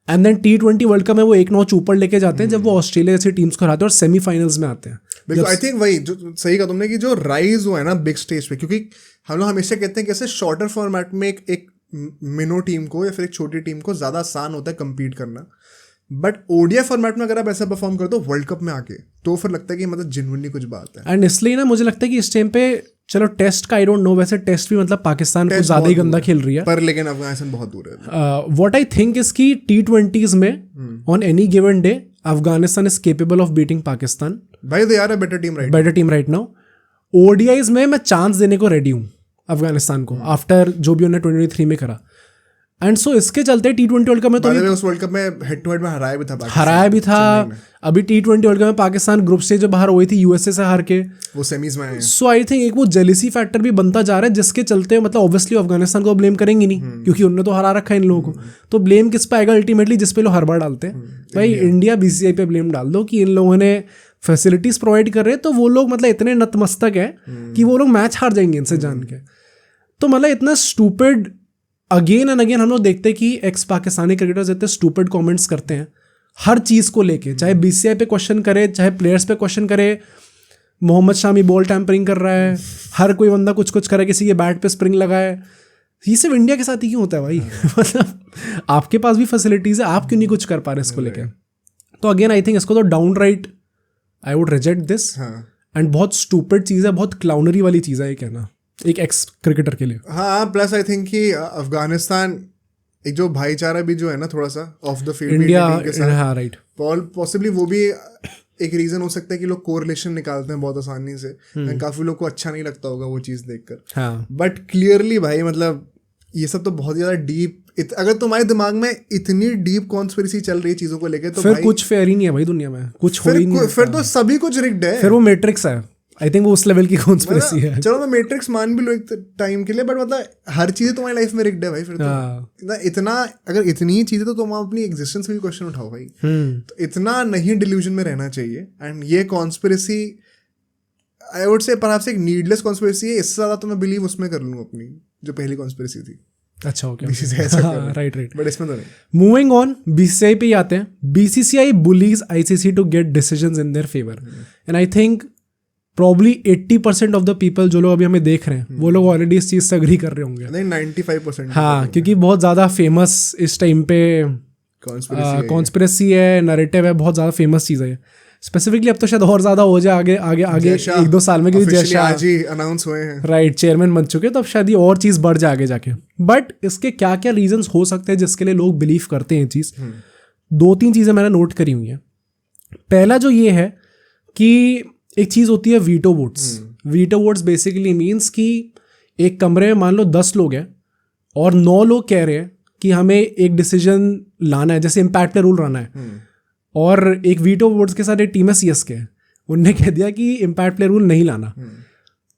And then T20 world cup में वो एक नॉच ऊपर लेके जाते हैं जब वो ऑस्ट्रेलिया जैसी टीम्स को हराते हैं और सेमीफाइनल्स में आते हैं। आई थिंक वही जो सही कहा तुमने कि जो राइज हुआ है ना बिग स्टेज पे, क्योंकि हम लोग हमेशा कहते हैं कि ऐसे शॉर्टर फॉर्मेट में एक मिनो टीम को या फिर एक छोटी टीम को ज़्यादा आसान होता है कम्पीट करना, बट ओडीआई फॉर्मेट में अगर आप ऐसा परफॉर्म कर दो वर्ल्ड कप में आके, तो फिर लगता है कि मतलब जेन्युइनली कुछ बात है। एंड इसलिए ना मुझे लगता है कि इस टाइम पे, चलो टेस्ट का आई डोंट नो, वैसे टेस्ट भी मतलब पाकिस्तान को ज़्यादा ही गंदा खेल रही है, पर लेकिन अफगानिस्तान बहुत दूर है। व्हाट आई थिंक इज की T20s में on any given day Afghanistan is capable of beating Pakistan. भाई they are a better team right now. ODIs में मैं चांस देने को रेडी हूँ अफगानिस्तान को, आफ्टर जो भी उन्होंने 2023 में करा। एंड सो इसके चलते T20 वर्ल्ड कप में तो उस वर्ल्ड कप में हेड टू हेड में हराया भी था अभी T20 वर्ल्ड कप में पाकिस्तान ग्रुप स्टेज जो बाहर हुई थी यूएसए से हार के, वो सेमीज में आए। सो आई थिंक एक वो जेलिसी फैक्टर भी बनता जा रहा है, जिसके चलते मतलब ऑब्वियसली अफगानिस्तान को ब्लेम करेंगे नहीं, क्योंकि उन्होंने तो हरा रखा है इन लोगों को। तो ब्लेम किस पे आएगा अल्टीमेटली? जिस पे लोग हर बार डालते हैं, भाई इंडिया बीसीसीआई पे ब्लेम डाल दो कि इन लोगों ने फैसिलिटीज प्रोवाइड कर रहे हैं, तो वो लोग मतलब इतने नतमस्तक है कि वो लोग मैच हार जाएंगे इनसे जान के। तो मतलब इतना स्टूपिड अगेन एंड अगेन हम लोग देखते हैं कि एक्स पाकिस्तानी क्रिकेटर्स इतने स्टूपिड कमेंट्स करते हैं हर चीज़ को लेके, चाहे बीसीसीआई पे क्वेश्चन करे, चाहे प्लेयर्स पे क्वेश्चन करे। मोहम्मद शामी बॉल टैम्परिंग कर रहा है, हर कोई बंदा कुछ कुछ करे, किसी के बैट पे स्प्रिंग लगाए। ये सिर्फ इंडिया के साथ ही क्यों होता है भाई? मतलब आपके पास भी फैसिलिटीज़ है, आप क्यों नहीं कुछ कर पा रहे इसको लेके? तो अगेन आई थिंक इसको तो down right I would reject this. And बहुत स्टूपिड चीज़ है, बहुत क्लाउनरी वाली चीज़ है ये कहना एक एक्स क्रिकेटर के लिए। हाँ, प्लस आई थिंक कि अफगानिस्तान एक जो भाईचारा भी जो है ना थोड़ा सा ऑफ द फील्ड इंडिया, हाँ राइट, पॉसिबली वो भी एक रीजन हो सकता है कि लोग कोरिलेशन निकालते हैं बहुत आसानी से, and काफी लोग को अच्छा नहीं लगता होगा वो चीज देखकर। हाँ बट क्लियरली भाई मतलब ये सब तो बहुत ज्यादा डीप, अगर तुम्हारे दिमाग में इतनी डीप कॉन्स्पिरेसी चल रही है चीजों को लेकर तो फिर भाई कुछ फेयर ही नहीं है भाई दुनिया में, कुछ हो ही नहीं फिर तो सभी कुछ रिग्ड है। फिर वो मैट्रिक्स है, आई थिंक वो उस लेवल की कॉन्स्पिरेसी है। चलो मैं मैट्रिक्स मान भी लूं एक टाइम के लिए, बट मतलब हर चीज तुम्हारी लाइफ में रिग्ड है भाई। फिर तो इतना अगर इतनी ही चीजें तो तुम अपनी एग्जिस्टेंस में भी क्वेश्चन उठाओ भाई। तो इतना नहीं डिल्यूजन में रहना चाहिए। एंड ये कॉन्स्पिरेसी आई वुड से परहैप्स एक नीडलेस कॉन्स्पिरेसी है। इससे ज्यादा तो मैं बिलीव उसमें कर लूँ अपनी जो पहली कॉन्स्पिरेसी थी। अच्छा ओके राइट बट इसमें तो नहीं। मूविंग ऑन, बीसीसीआई पे आते हैं। BCCI bullies ICC to get decisions in their favour, and I think probably 80% of the people जो लोग अभी हमें देख रहे हैं वो लोग ऑलरेडी इस चीज से अग्री कर रहे होंगे। नहीं 95%। हाँ, क्योंकि बहुत ज्यादा फेमस इस टाइम पे कॉन्स्पिरेसी है, नैरेटिव है, बहुत ज्यादा फेमस चीज है। स्पेसिफिकली अब तो शायद और ज्यादा हो जाए आगे आगे आगे 1-2 साल में, क्योंकि जैसा आज ही अनाउंस हुए हैं, राइट, चेयरमैन बन चुके, तो अब शायद ये और चीज बढ़ जाए आगे जाके। बट इसके क्या क्या रीजंस हो सकते हैं जिसके लिए लोग बिलीव करते हैं ये चीज? 2-3 चीजें मैंने नोट करी हुई हैं। पहला जो ये है कि एक चीज होती है veto votes. Veto votes basically means कि एक कमरे में मान लो 10 लोग हैं और 9 लोग कह रहे हैं कि हमें एक डिसीजन लाना है, जैसे इम्पैक्ट पे रूल लाना है, और एक वीटो वोट्स के साथ एक टीम है सीएसके, उनने कह दिया कि इम्पैक्ट प्ले रूल नहीं लाना।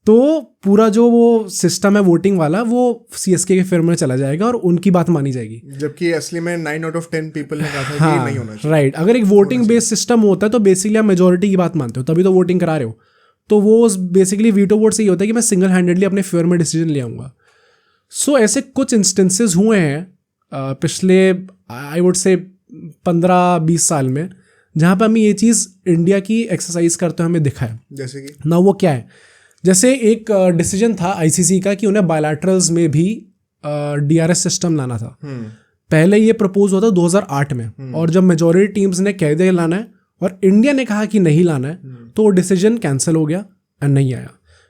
तो पूरा जो वो सिस्टम है वोटिंग वाला वो सीएसके के फेवर में चला जाएगा और उनकी बात मानी जाएगी, जबकि असली में 9 out of 10 पीपल ने कहा था कि नहीं होना चाहिए। राइट, अगर एक वोटिंग बेस्ड सिस्टम होता है तो बेसिकली आप मेजोरिटी की बात मानते हो, तभी तो वोटिंग करा रहे हो। तो वो बेसिकली वीटो वोट से ये होता है कि मैं सिंगल हैंडेडली अपने फेवर में डिसीजन ले आऊँगा। सो ऐसे कुछ इंस्टेंसेस हुए हैं पिछले आई वुड से 15-20 साल में, जहाँ पे हमें ये चीज़ इंडिया की एक्सरसाइज करते हुए हमें दिखा है। जैसे कि ना वो क्या है, जैसे एक डिसीजन था आईसीसी का कि उन्हें बायलैटरल्स में भी डीआरएस सिस्टम लाना था। पहले ये प्रपोज हुआ था 2008 में, और जब मेजॉरिटी टीम्स ने कह दिया लाना है और इंडिया ने कहा कि नहीं लाना है, तो वो डिसीजन कैंसिल हो गया एंड नहीं आया।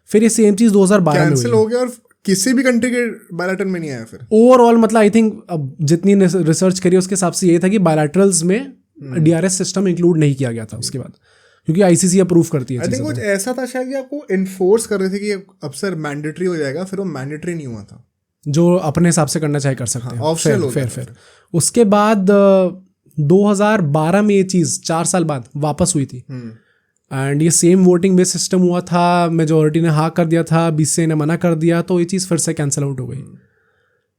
फिर ये सेम चीज़ 2012 में कैंसिल हो गया और किसी भी कंट्री के बायलैटरल में नहीं आया। फिर ओवरऑल मतलब आई थिंक अब जितनी रिसर्च करी उसके हिसाब से ये था कि बायलैटरल्स में डीआरएस सिस्टम इंक्लूड नहीं किया गया था उसके बाद, क्योंकि आईसीसी अप्रूव करती है। आई थिंक कुछ ऐसा था शायद कि आपको इन्फोर्स कर रहे थे कि अब सर मैंडेटरी हो जाएगा, फिर वो मैंडेटरी नहीं हुआ था, जो अपने हिसाब से करना चाहे कर सकते हैं, ऑप्शनल हो गया। फिर उसके बाद 2012 में ये चीज़ 4 साल बाद वापस हुई थी, एंड ये सेम वोटिंग बेस्ड सिस्टम हुआ था, मेजोरिटी ने हाँ कर दिया था, बीसीसीआई ने मना कर दिया, तो ये चीज़ फिर से कैंसिल आउट हो गई।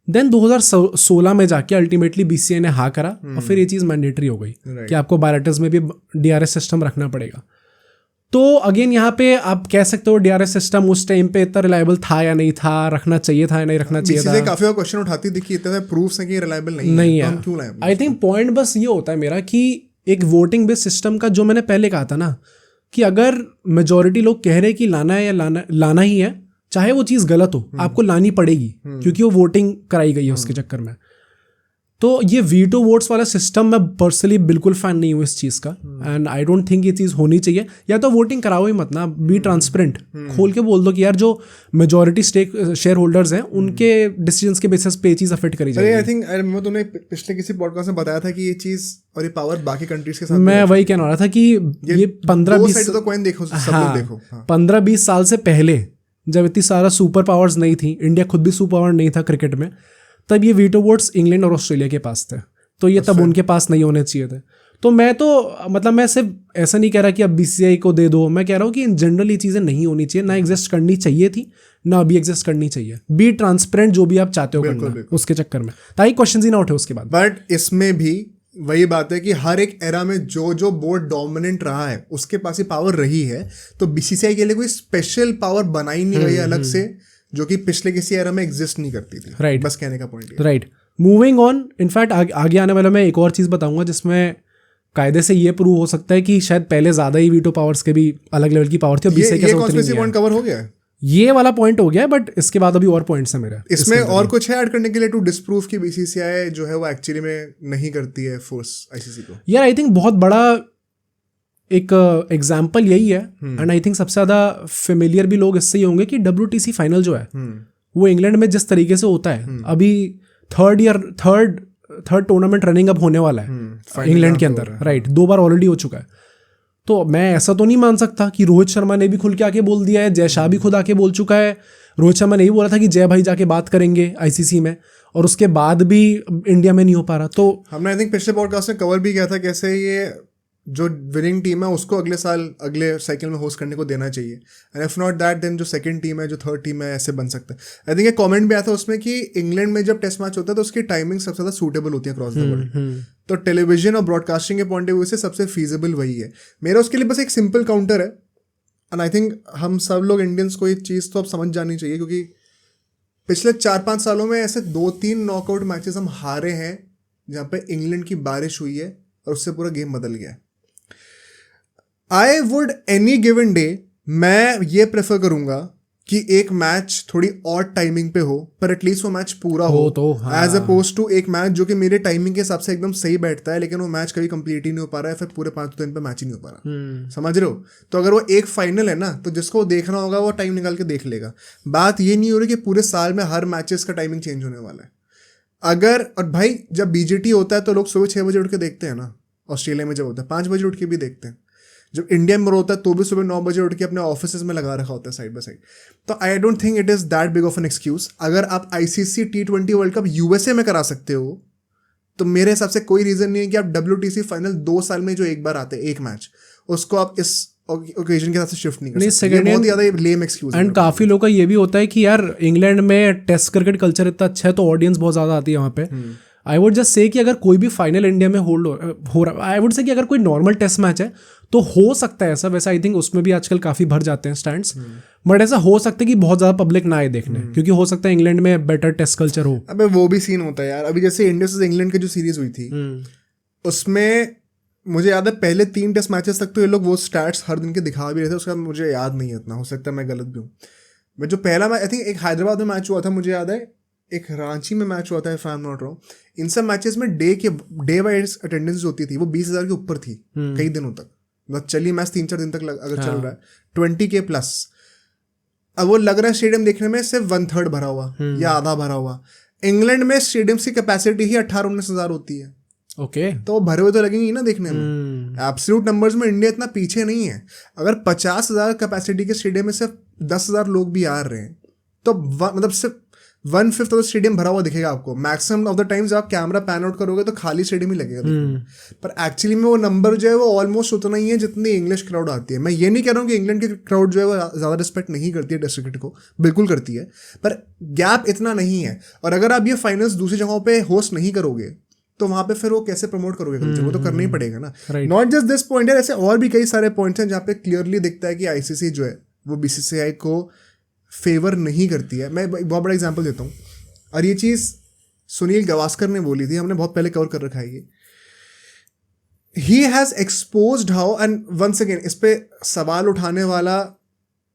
देन 2016 में जाके अल्टीमेटली बीसीसीआई ने हाँ करा और फिर ये चीज़ मैंडेटरी हो गई कि आपको बायलैटरल्स में भी डीआरएस सिस्टम रखना पड़ेगा। तो अगेन यहाँ पे आप कह सकते हो डीआरएस सिस्टम उस टाइम पे इतना रिलायबल था या नहीं था, रखना चाहिए था या नहीं रखना चाहिए था। काफी बार क्वेश्चन उठाती दिखी, इतने प्रूफ्स हैं कि रिलायबल नहीं है, हम क्यों लाएं? आई थिंक पॉइंट बस ये होता है मेरा कि एक वोटिंग बेस्ड सिस्टम का, जो मैंने पहले कहा था ना, कि अगर मेजॉरिटी लोग कह रहे हैं कि लाना है या लाना ही है, चाहे वो चीज़ गलत हो, आपको लानी पड़ेगी क्योंकि वो वोटिंग कराई गई है उसके चक्कर में। तो ये वीटो वोट्स वाला सिस्टम मैं पर्सनली बिल्कुल फैन नहीं हूँ इस चीज़ का, एंड आई डोंट थिंक ये चीज़ होनी चाहिए। या तो वोटिंग कराओ ही मत ना, बी ट्रांसपेरेंट, खोल के बोल दो कि यार जो मेजॉरिटी स्टेक शेयर होल्डर्स हैं उनके डिसीजंस के बेसिस पे ये चीज़ अफेक्ट करी जाएगी। आई थिंक मैं तुमने पिछले किसी पॉडकास्ट में बताया था कि ये चीज़ और ये पावर बाकी कंट्रीज के साथ, मैं वही कहना रहा था कि ये 15-20 साल से पहले जब इतनी सारा सुपर पावर्स नहीं थी, इंडिया खुद भी सुपर पावर नहीं था क्रिकेट में, तब ये वीटो वोट्स इंग्लैंड और ऑस्ट्रेलिया के पास थे, तो ये तब उनके पास नहीं होने चाहिए थे। तो मैं तो मतलब मैं सिर्फ ऐसा नहीं कह रहा कि अब बीसीसीआई को दे दो, मैं कह रहा हूँ कि इन जनरल ये चीज़ें नहीं होनी चाहिए, ना एग्जिस्ट करनी चाहिए थी, ना अभी एग्जिस्ट करनी चाहिए। बी ट्रांसपेरेंट, जो भी आप चाहते हो करना उसके चक्कर में, ताकि क्वेश्चन ही ना उठे उसके बाद। बट इसमें भी वही बात है कि हर एक एरा में जो जो बोर्ड डोमिनेंट रहा है उसके पास ही पावर रही है, तो बीसीसीआई के लिए कोई स्पेशल पावर बनाई नहीं गई अलग से, जो कि पिछले किसी एरा में एग्जिस्ट नहीं करती थी। राइट, बस कहने का point. Right, moving on, in fact आगे आने वाला मैं एक और चीज़ बताऊंगा जिसमें कायदे से ये प्रूव हो सकता है कि शायद पहले ज़्यादा ही वीटो पावर्स के भी अलग लेवल की पावर थी और बीसीसीआई का पॉइंट कवर हो गया है। ये वाला पॉइंट हो गया, बट इसके बाद अभी और पॉइंट्स हैं मेरे इसमें और कुछ है ऐड करने के लिए टू डिस्प्रूव कि बीसीसीआई जो है वो एक्चुअली में नहीं करती है फोर्स आईसीसी को? यार आई थिंक बहुत बड़ा एक एग्जाम्पल यही है, एंड आई थिंक सबसे ज़्यादा फेमिलियर भी लोग इससे ही होंगे कि WTC फाइनल जो है वो इंग्लैंड में जिस तरीके से होता है, अभी थर्ड टूर्नामेंट रनिंग अप होने वाला है इंग्लैंड के अंदर, राइट, 2 बार ऑलरेडी हो चुका है। तो मैं ऐसा तो नहीं मान सकता कि रोहित शर्मा ने भी खुल के आके बोल दिया है, जय शाह भी खुद आके बोल चुका है। रोहित शर्मा ने ही बोला था कि जय भाई जाके बात करेंगे आईसीसी में, और उसके बाद भी इंडिया में नहीं हो पा रहा। तो हमने आई थिंक पिछले पॉडकास्ट में कवर भी किया था कैसे ये जो विनिंग टीम है उसको अगले साल अगले साइकिल में होस्ट करने को देना चाहिए, and if not that then जो सेकंड टीम है, जो थर्ड टीम है, ऐसे बन सकता है। आई थिंक एक कमेंट भी आया था उसमें कि इंग्लैंड में जब टेस्ट मैच होता है तो उसकी टाइमिंग सबसे ज़्यादा सूटेबल होती है अक्रॉस द वर्ल्ड, तो टेलीविजन और ब्रॉडकास्टिंग के पॉइंट ऑफ व्यू से सबसे फीजिबल वही है। मेरा उसके लिए बस एक सिंपल काउंटर है, एंड आई थिंक हम सब लोग इंडियंस को ये चीज़ तो अब समझ जानी चाहिए, क्योंकि पिछले 4-5 सालों में ऐसे 2-3 नॉकआउट मैचेस हम हारे हैं जहाँ पे इंग्लैंड की बारिश हुई है और उससे पूरा गेम बदल गया है। I would any given day मैं ये प्रेफर करूंगा कि एक मैच थोड़ी और टाइमिंग पे हो, पर एटलीस्ट वो मैच पूरा हो तो एज अपोज टू एक मैच जो कि मेरे टाइमिंग के हिसाब से एकदम सही बैठता है, लेकिन वो मैच कभी कंप्लीट ही नहीं हो पा रहा है, फिर पूरे 5 दिन पे मैच ही नहीं हो पा रहा। समझ रहे हो? तो अगर वो एक फाइनल है ना, तो जिसको देखना होगा वो टाइम निकाल के देख लेगा। बात ये नहीं हो रही कि पूरे साल में हर मैचेस का टाइमिंग चेंज होने वाला है। अगर, और भाई जब बीजीटी होता है तो लोग सुबह 6 बजे उठ के देखते हैं ना, ऑस्ट्रेलिया में जब होता है 5 बजे उठ के भी देखते हैं, जब इंडिया में होता है तो भी सुबह 9 बजे उठ के अपने ऑफिस में लगा रखा होता है साइड बाय साइड। तो I don't think it is that big of an excuse. अगर आप ICC T20 world cup USA में करा सकते हो तो मेरे हिसाब से कोई रीज़न नहीं है कि आप WTC फाइनल 2 साल में जो एक बार आते हैं एक मैच, उसको आप इस ओकेजन के साथ से शिफ्ट नहीं कर सकते। ये बहुत ज़्यादा लेम एक्सक्यूज है। एंड काफ़ी लोगों का ये भी होता है कि यार इंग्लैंड में टेस्ट क्रिकेट कल्चर इतना अच्छा है तो ऑडियंस बहुत ज़्यादा आती है वहाँ पे। आई वुड जस्ट से कि अगर कोई भी फाइनल इंडिया में होल्ड हो रहा, आई वुड से कि अगर कोई नॉर्मल टेस्ट मैच है तो हो सकता है ऐसा, वैसे आई थिंक उसमें भी आजकल काफ़ी भर जाते हैं स्टैंड्स, बट ऐसा हो सकता है कि बहुत ज़्यादा पब्लिक ना आए देखने, क्योंकि हो सकता है इंग्लैंड में बेटर टेस्ट कल्चर हो। अबे वो भी सीन होता है यार। अभी जैसे इंडिया से इंग्लैंड की जो सीरीज हुई थी उसमें मुझे याद है पहले 3 टेस्ट मैचेस तक तो ये लोग वो स्टैट्स हर दिन के दिखा भी रहे थे, उसका मुझे याद नहीं है इतना, हो सकता है मैं गलत भी हूँ। मैं जो पहला मैच आई थिंक एक हैदराबाद में मैच हुआ था, मुझे याद है एक रांची में मैच हुआ था if I am not wrong. इन सब मैचेस में डे वाइज अटेंडेंस होती थी वो 20,000 के ऊपर थी कई दिनों तक, मतलब चली मैच 3-4 दिन तक अगर चल रहा है 20K प्लस। अब वो लग रहा है स्टेडियम देखने में सिर्फ 1/3 भरा हुआ या आधा भरा हुआ। इंग्लैंड में स्टेडियम की कैपेसिटी ही 18-19 हज़ार होती है। ओके तो भरे हुए तो लगेंगे ही ना देखने में। एब्सोल्यूट नंबर्स में इंडिया इतना पीछे नहीं है। अगर 50,000 कैपेसिटी के स्टेडियम में सिर्फ 10,000 लोग भी आ रहे हैं तो मतलब सिर्फ 1/5 ऑफ द स्टेडियम भरा हुआ दिखेगा आपको। मैक्सिमम ऑफ द टाइम्स जब आप कैमरा पैन आउट करोगे तो खाली स्टेडियम ही लगेगा पर एक्चुअली में वो नंबर जो है वो ऑलमोस्ट उतना ही है जितनी इंग्लिश क्राउड आती है। मैं ये नहीं कह रहा हूँ कि इंग्लैंड की क्राउड जो है वो ज़्यादा रिस्पेक्ट नहीं करती है टेस्ट क्रिकेट को, बिल्कुल करती है, पर गैप इतना नहीं है। और अगर आप ये फाइनल्स दूसरी जगहों पे होस्ट नहीं करोगे तो वहाँ पे फिर वो कैसे प्रमोट करोगे कल्चर? वो तो करना ही पड़ेगा ना। नॉट जस्ट दिस पॉइंट है, ऐसे और भी कई सारे पॉइंट्स हैं जहाँ पे क्लियरली दिखता है कि ICC जो है वो BCCI को फेवर नहीं करती है। मैं बहुत बड़ा एग्जांपल देता हूँ, और ये चीज़ सुनील गावस्कर ने बोली थी, हमने बहुत पहले कवर कर रखा है ये। He has exposed how, and once again इस पे सवाल उठाने वाला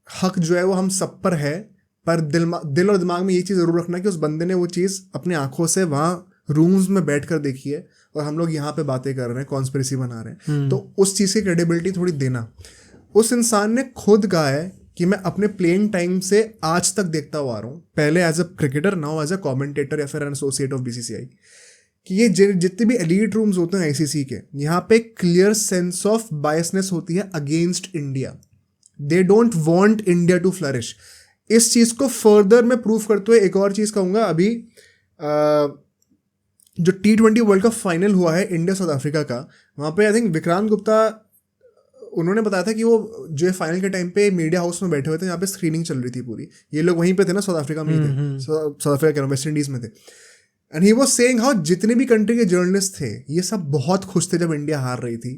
हक जो है वो हम सब पर है, पर दिल और दिमाग में ये चीज़ ज़रूर रखना कि उस बंदे ने वो चीज़ अपने आंखों से वहाँ रूम्स में बैठ कर देखी है और हम लोग यहाँ पे बातें कर रहे हैं, कॉन्स्पिरेसी बना रहे हैं। तो उस चीज़ की क्रेडिबिलिटी थोड़ी देना। उस इंसान ने खुद कहा है कि मैं अपने प्लेइंग टाइम से आज तक देखता हुआ आ रहा हूँ, पहले as a cricketer, now as a commentator या फिर एन एसोसिएट ऑफ BCCI, कि ये जितने भी एलीट रूम्स होते हैं ICC के, यहाँ पे क्लियर सेंस ऑफ बायसनेस होती है against India. They don't want India to flourish. इस चीज़ को फर्दर मैं प्रूव करते हुए एक और चीज़ कहूँगा। अभी जो T20 वर्ल्ड कप फाइनल हुआ है इंडिया साउथ अफ्रीका का, वहाँ पे आई थिंक विक्रांत गुप्ता उन्होंने बताया था कि वो जो फाइनल के टाइम पे मीडिया हाउस में बैठे हुए थे, यहाँ पे स्क्रीनिंग चल रही थी पूरी। ये लोग वहीं पे थे ना, साउथ अफ्रीका में ही थे, साउथ अफ्रीका कह रहा हूँ, वेस्ट इंडीज़ में थे। And he was saying how जितने भी कंट्री के जर्नलिस्ट थे ये सब बहुत खुश थे जब इंडिया हार रही थी,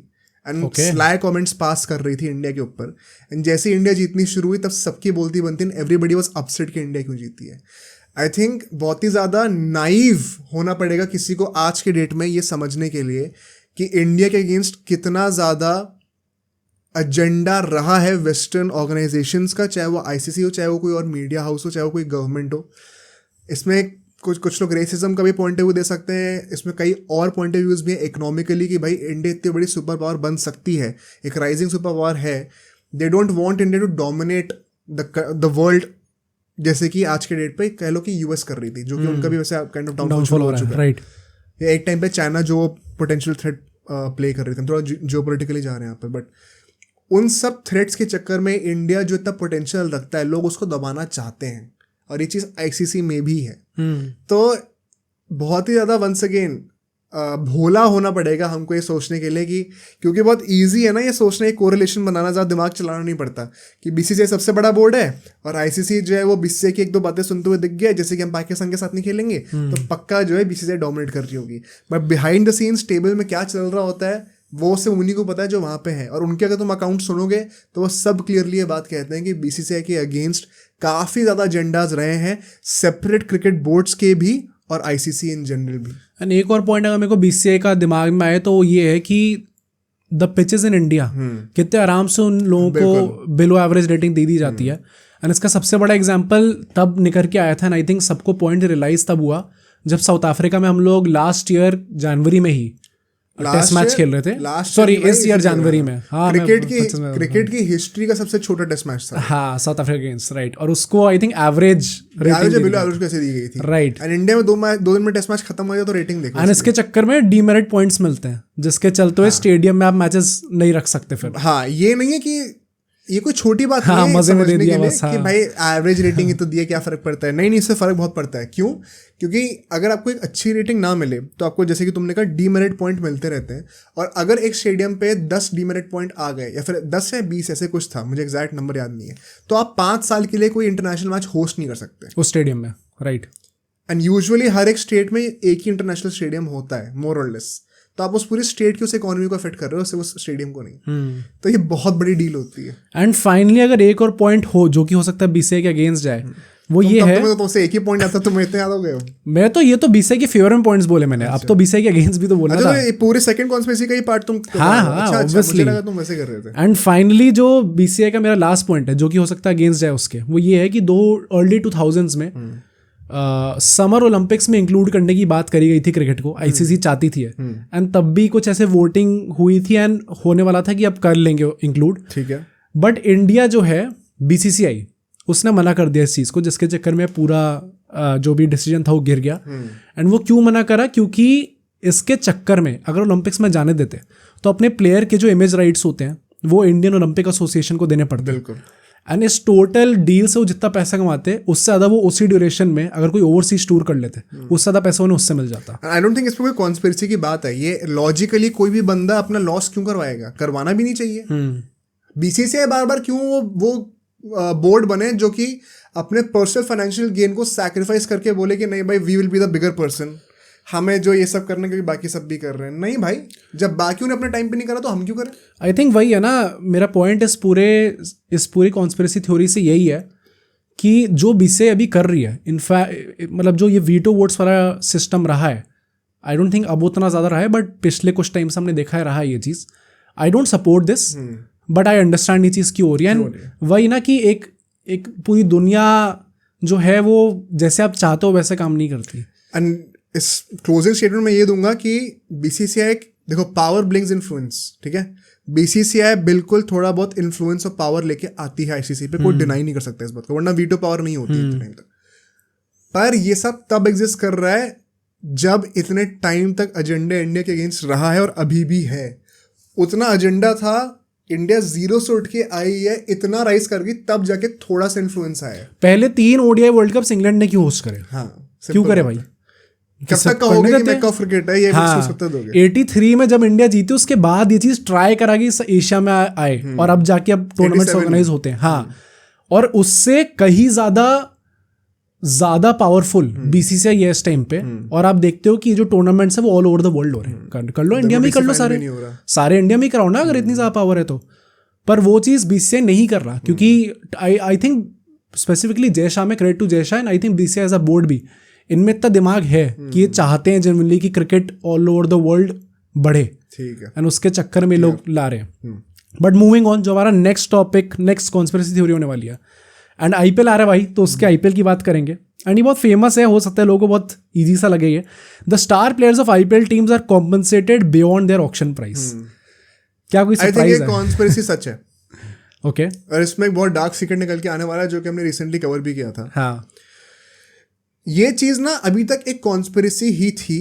एंड स्लाई कमेंट्स पास कर रही थी इंडिया के ऊपर। एंड जैसे इंडिया जीतनी शुरू हुई तब सबकी बोलती बनती, एवरीबडी वाज अपसेट कि इंडिया क्यों जीती है। आई थिंक बहुत ही ज़्यादा नाइव होना पड़ेगा किसी को आज के डेट में ये समझने के लिए कि इंडिया के अगेंस्ट कितना ज़्यादा एजेंडा रहा है वेस्टर्न ऑर्गेनाइजेशंस का, चाहे वो ICC हो, चाहे वो कोई और मीडिया हाउस हो, चाहे वो कोई गवर्नमेंट हो। इसमें कुछ लोग रेसिज्म का भी पॉइंट ऑफ व्यू दे सकते हैं, इसमें कई और पॉइंट ऑफ व्यूज़ भी हैं इकोनॉमिकली कि भाई इंडिया इतनी बड़ी सुपर पावर बन सकती है, एक राइजिंग सुपर पावर है। They don't want India to dominate the world, जैसे कि आज के डेट पे कह लो कि US कर रही थी, जो कि उनका भी वैसे काइंड ऑफ डाउनफॉल हो चुका है। राइट, एक टाइम पे चाइना जो पोटेंशियल थ्रेट प्ले कर रहे थे, थोड़ा जियोपॉलिटिकली जा रहे हैं यहाँ पर, बट उन सब थ्रेट्स के चक्कर में इंडिया जो इतना पोटेंशियल रखता है, लोग उसको दबाना चाहते हैं, और ये चीज़ आईसीसी में भी है। तो बहुत ही ज़्यादा वंस अगेन भोला होना पड़ेगा हमको ये सोचने के लिए कि, क्योंकि बहुत इजी है ना ये सोचना, एक कोरिलेशन बनाना, ज़्यादा दिमाग चलाना नहीं पड़ता कि बीसीसीआई सबसे बड़ा बोर्ड है और आईसीसी जो है वो बीसीसीआई की एक दो बातें सुनते हुए दिख गया, जैसे कि हम पाकिस्तान के साथ नहीं खेलेंगे तो पक्का जो है बीसीसीआई डोमिनेट कर रही होगी। But behind the scenes table में क्या चल रहा होता है वो सिर्फ उन्हीं को पता है जो वहाँ पे है, और उनके अगर तुम अकाउंट सुनोगे तो वो सब क्लियरली ये बात कहते हैं कि बीसीसीआई के अगेंस्ट काफ़ी ज़्यादा एजेंडाज रहे हैं, सेपरेट क्रिकेट बोर्ड्स के भी और आईसीसी इन जनरल भी। एंड एक और पॉइंट अगर मेरे को बीसीसीआई का दिमाग में आए तो ये है कि द पिचेस इन इंडिया कितने आराम से उन लोगों को बिलो एवरेज रेटिंग दे दी जाती है। एंड इसका सबसे बड़ा एग्जांपल तब निकल के आया था, एंड आई थिंक सबको पॉइंट रियलाइज तब हुआ जब साउथ अफ्रीका में हम लोग लास्ट ईयर जनवरी में ही टेस्ट मैच खेल रहे थे। सॉरी, इस ईयर जनवरी में। हाँ, क्रिकेट की हिस्ट्री का सबसे छोटा टेस्ट मैच था। हाँ, साउथ अफ्रीका अगेंस्ट, राइट। और उसको आई थिंक एवरेज रेटिंग कैसे दी गई थी, राइट। एंड इंडिया में दो दिन में टेस्ट मैच खत्म हो गया तो रेटिंग देखो। एंड इसके चक्कर में डीमेरिट पॉइंट्स मिलते हैं जिसके चलते हुए स्टेडियम में आप मैचेस नहीं रख सकते फिर। हाँ, ये नहीं है कि ये कोई छोटी बात नहीं है मजे में दे दिया बस, कि भाई एवरेज रेटिंग ही तो दिए, क्या फर्क पड़ता है। नहीं, इससे फर्क बहुत पड़ता है। क्यों? क्योंकि अगर आपको एक अच्छी रेटिंग ना मिले तो आपको, जैसे कि तुमने कहा, डीमेरिट पॉइंट मिलते रहते हैं, और अगर एक स्टेडियम पे 10 डीमेरिट पॉइंट आ गए या फिर 10 या 20 ऐसे कुछ था, मुझे एग्जैक्ट नंबर याद नहीं है, तो आप 5 साल के लिए कोई इंटरनेशनल मैच होस्ट नहीं कर सकते उस स्टेडियम में, राइट। एंड यूजुअली हर एक स्टेट में एक ही इंटरनेशनल स्टेडियम होता है, मोर और लेस। तो आप उस पूरी स्टेट की उस इकोनॉमी को अफेक्ट कर रहे हो, सिर्फ उस स्टेडियम को नहीं। तो ये बहुत बड़ी डील होती है। एंड फाइनली अगर एक और पॉइंट हो जो कि हो सकता है बीसीसीआई के अगेंस्ट जाए, वो ये है, तो तुमसे एक ही पॉइंट आता, तुम इतने याद हो गए हो। मैं तो ये तो बीसीसीआई के फेवर में पॉइंट्स बोले मैंने, अब तो बीसीसीआई के अगेंस्ट भी तो बोला था। तो पूरे सेकंड कॉन्स्पिरेसी का ही पार्ट तुम। हाँ, ऑब्वियसली तुम वैसे कर रहे थे। एंड फाइनली जो बीसीसीआई का मेरा लास्ट पॉइंट है जो कि हो सकता है अगेंस्ट जाए उसके, वो ये है कि अर्ली 2000s में समर ओलंपिक्स में इंक्लूड करने की बात करी गई थी क्रिकेट को, आईसीसी चाहती थी, एंड तब भी कुछ ऐसे वोटिंग हुई थी एंड होने वाला था कि अब कर लेंगे इंक्लूड, ठीक है। बट इंडिया जो है, बीसीसीआई उसने मना कर दिया इस चीज़ को, जिसके चक्कर में पूरा जो भी डिसीजन था वो गिर गया। एंड वो क्यों मना करा? क्योंकि इसके चक्कर में अगर ओलंपिक्स में जाने देते तो अपने प्लेयर के जो इमेज राइट्स होते हैं वो इंडियन ओलंपिक एसोसिएशन को देने पड़ते। बिल्कुल। एंड इस टोटल डील से वो जितना पैसा कमाते उससे ज़्यादा वो उसी ड्यूरेशन में अगर कोई ओवरसीज टूर कर लेते उससे ज़्यादा पैसा उन्हें उससे मिल जाता। आई डोंट थिंक इस पर कोई कॉन्स्पिरेसी की बात है। ये लॉजिकली कोई भी बंदा अपना लॉस क्यों करवाएगा? करवाना भी नहीं चाहिए। बीसीसीआई बार बार क्यों वो बोर्ड बने जो कि अपने पर्सनल फाइनेंशियल गेन को सैक्रिफाइस करके बोले कि नहीं भाई, we will be the bigger person, हमें जो ये सब करना क्योंकि बाकी सब भी कर रहे हैं। नहीं भाई, जब बाकी ने अपने टाइम पे नहीं करा तो हम क्यों करें? आई थिंक वही है ना, मेरा पॉइंट इस पूरी कॉन्स्पिरेसी थ्योरी से यही है कि जो बीसीसीआई अभी कर रही है, इनफैक्ट मतलब जो ये वीटो वोट्स वाला सिस्टम रहा है, आई डोंट थिंक अब उतना ज़्यादा रहा है, बट पिछले कुछ टाइम से हमने देखा है रहा है ये चीज़। I don't support this, but I understand ये चीज़ क्यों हो रही है। एंड वही ना कि एक पूरी दुनिया जो है वो जैसे आप चाहते हो वैसे काम नहीं करती। एंड इस क्लोजिंग स्टेटमेंट में ये दूंगा कि बीसीसीआई, देखो, पावर ब्रिंग्स इन्फ्लुएंस, ठीक है। बीसीसीआई बिल्कुल थोड़ा बहुत इन्फ्लुएंस और पावर लेके आती है आईसीसी पे, कोई डिनाई नहीं कर सकता इस बात को, वरना वीटो पावर नहीं होती इतने टाइम तक। पर ये सब तब एग्जिस्ट कर रहा है जब इतने टाइम तक एजेंडा इंडिया के अगेंस्ट रहा है, और अभी भी है। उतना एजेंडा था, इंडिया 0 से उठ के आई है, इतना राइज कर गई, तब जाके थोड़ा सा इन्फ्लुएंस आया। पहले 3 ओडीआई वर्ल्ड कप्स इंग्लैंड ने क्यों होस्ट करे? हाँ, क्यों करे भाई? कब तक कहोगे कि मैक ऑफ क्रिकेट है ये? हाँ, 83 में जब इंडिया जीती उसके बाद ये चीज ट्राई करा कि एशिया में आए, और अब जाके अब टूर्नामेंट्स ऑर्गेनाइज होते हैं। हाँ, और उससे कहीं ज्यादा पावरफुल बीसीसीआई है इस टाइम पे। और आप देखते हो कि जो टूर्नामेंट्स है वो ऑल ओवर द वर्ल्ड हो रहे हैं। कर लो इंडिया में ही कर लो, सारे इंडिया में ही कराओ ना अगर इतनी ज्यादा पावर है तो। पर वो चीज बीसीसीआई नहीं कर रहा, क्योंकि I think specifically Jay Shah में, credit to Jay Shah, and I think BCCI as a board भी, इनमें इतना दिमाग है कि ये चाहते हैं जनरली कि cricket all over the world बढ़े, ठीक है। एंड उसके चक्कर में लोग ला रहे हैं। बट मूविंग ऑन, जो हमारा next topic, next conspiracy theory होने वाली है, एंड आईपीएल आ रहा है भाई, तो उसके आईपीएल की बात करेंगे। एंड ये बहुत फेमस है, हो सकता है लोगों को बहुत ईजी सा लगे ये। The star players of IPL teams are compensated beyond their auction price. क्या कोई सरप्राइज है? कॉन्स्पिरेसी सच है। ओके। और इसमें एक बहुत डार्क सीक्रेट निकल के आने वाला है जो कि हमने रिसेंटली कवर भी किया था। हाँ, ये चीज ना अभी तक एक कॉन्स्पिरेसी ही थी,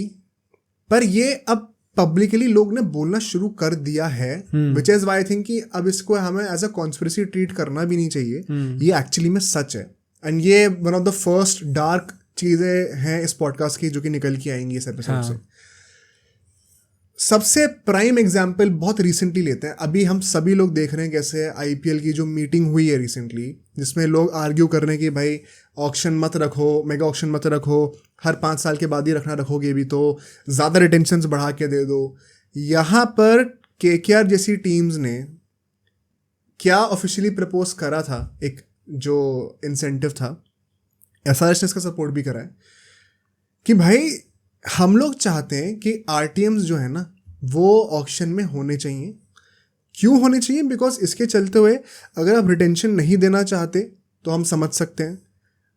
पर ये अब पब्लिकली लोग ने बोलना शुरू कर दिया है, which is why I think कि अब इसको हमें एज अ कॉन्स्पिरेसी ट्रीट करना भी नहीं चाहिए, ये एक्चुअली में सच है। एंड ये one of the first dark चीजें हैं इस पॉडकास्ट की जो कि निकल के आएंगी इस एपिसोड से। सबसे प्राइम एग्जाम्पल बहुत रिसेंटली लेते हैं, अभी हम सभी लोग देख रहे हैं कैसे आईपीएल की जो मीटिंग हुई है रिसेंटली, जिसमें लोग आर्ग्यू कर रहे हैं कि भाई ऑक्शन मत रखो, मेगा ऑक्शन मत रखो, हर 5 साल के बाद ही रखना, रखोगे भी तो ज़्यादा रिटेंशंस बढ़ा के दे दो। यहाँ पर केकेआर जैसी टीम्स ने क्या ऑफिशियली प्रपोज करा था, एक जो इंसेंटिव था, एसआरएच ने इसका सपोर्ट भी करा है कि भाई हम लोग चाहते हैं कि आरटीएम्स जो है ना वो ऑक्शन में होने चाहिए। क्यों होने चाहिए? बिकॉज इसके चलते हुए अगर आप रिटेंशन नहीं देना चाहते तो हम समझ सकते हैं,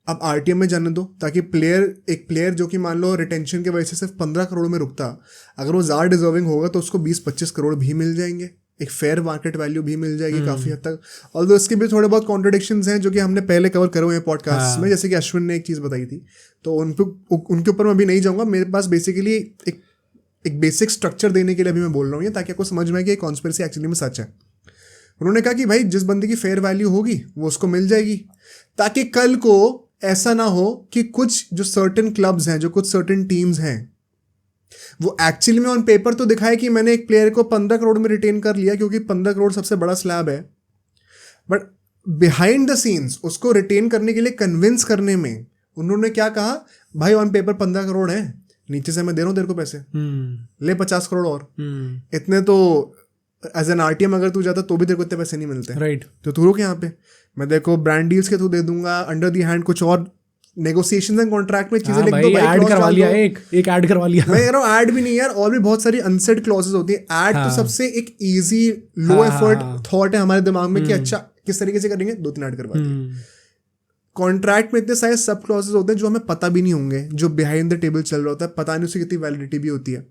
आप आरटीएम में जाने दो, ताकि एक प्लेयर जो कि मान लो रिटेंशन की वजह से सिर्फ 15 करोड़ में रुकता, अगर वो ज़्यादा डिजर्विंग होगा तो उसको 20-25 करोड़ भी मिल जाएंगे, एक फेयर मार्केट वैल्यू भी मिल जाएगी काफ़ी हद तक। ऑल्दो इसके भी थोड़े बहुत कॉन्ट्रडिक्शंस हैं जो कि हमने पहले कवर करे हुए हैं पॉडकास्ट में, जैसे कि अश्विन ने एक चीज़ बताई थी, तो उनके ऊपर मैं अभी नहीं जाऊँगा। मेरे पास बेसिकली एक बेसिक स्ट्रक्चर देने के लिए अभी मैं बोल रहा हूँ ये, ताकि आपको समझ में आए कि कॉन्स्पिरेसी एक्चुअली में सच है। उन्होंने कहा कि भाई जिस बंदे की फेयर वैल्यू होगी वो उसको मिल जाएगी, ताकि कल को ऐसा ना हो कि कुछ जो सर्टेन क्लब्स हैं, जो कुछ सर्टेन टीम्स हैं, वो एक्चुअली में ऑन पेपर तो दिखाए कि मैंने एक प्लेयर को 15 करोड़ में रिटेन कर लिया क्योंकि 15 करोड़ सबसे बड़ा स्लैब है, बट बिहाइंड द सीन्स उसको रिटेन करने के लिए कन्विंस करने में उन्होंने क्या कहा, भाई ऑन पेपर 15 करोड़ है, नीचे से मैं दे रहा हूँ तेरे को पैसे, ले 50 करोड़ और इतने तो एज एन आरटीएम अगर तू जाता तो भी तेरे को इतने पैसे नहीं मिलते, राइट? तो तू रुक यहाँ पे, मैं देखो ब्रांड डील्स के थ्रू दे दूंगा, अंडर दी हैंड कुछ और नेगोशिएशंस एंड कॉन्ट्रैक्ट में चीजें लिख दो, भाई ऐड करवा लिया, एक ऐड करवा लिया। मैं कह रहा हूँ ऐड भी नहीं यार, और भी बहुत सारी अनसेड क्लॉजेस होती है। ऐड तो सबसे एक इजी लो एफर्ट थॉट है हमारे दिमाग में कि अच्छा किस तरीके से करेंगे, 2-3 ऐड करवा दिए। कॉन्ट्रैक्ट में इतने सारे सब क्लॉजेस होते हैं जो हमें पता भी नहीं होंगे, जो बिहाइंड द टेबल चल रहा होता है, पता नहीं उसकी कितनी वैलिडिटी भी होती है।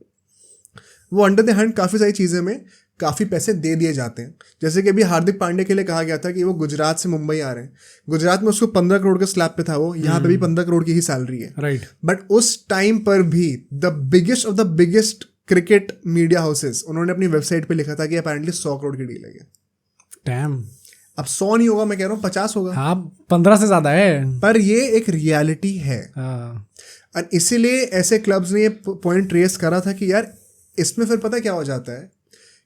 वो अंडर द हैंड काफ़ी सारी चीज़ें में काफ़ी पैसे दे दिए जाते हैं। जैसे कि अभी हार्दिक पांड्या के लिए कहा गया था कि वो गुजरात से मुंबई आ रहे हैं, गुजरात में उसको 15 करोड़ के स्लैब पे था, वो यहाँ पे भी 15 करोड़ की ही सैलरी है, राइट? बट उस टाइम पर भी the biggest of the biggest cricket media houses उन्होंने अपनी वेबसाइट पे लिखा था कि अपेरेंटली 100 करोड़ की डील है। डैम, अब 100 नहीं होगा, मैं कह रहा हूँ 50 होगा, हाँ 15 से ज़्यादा है, पर ये एक रियलिटी है। और इसीलिए ऐसे क्लब्स ने ये पॉइंट रेस करा था कि यार इसमें फिर पता क्या हो जाता है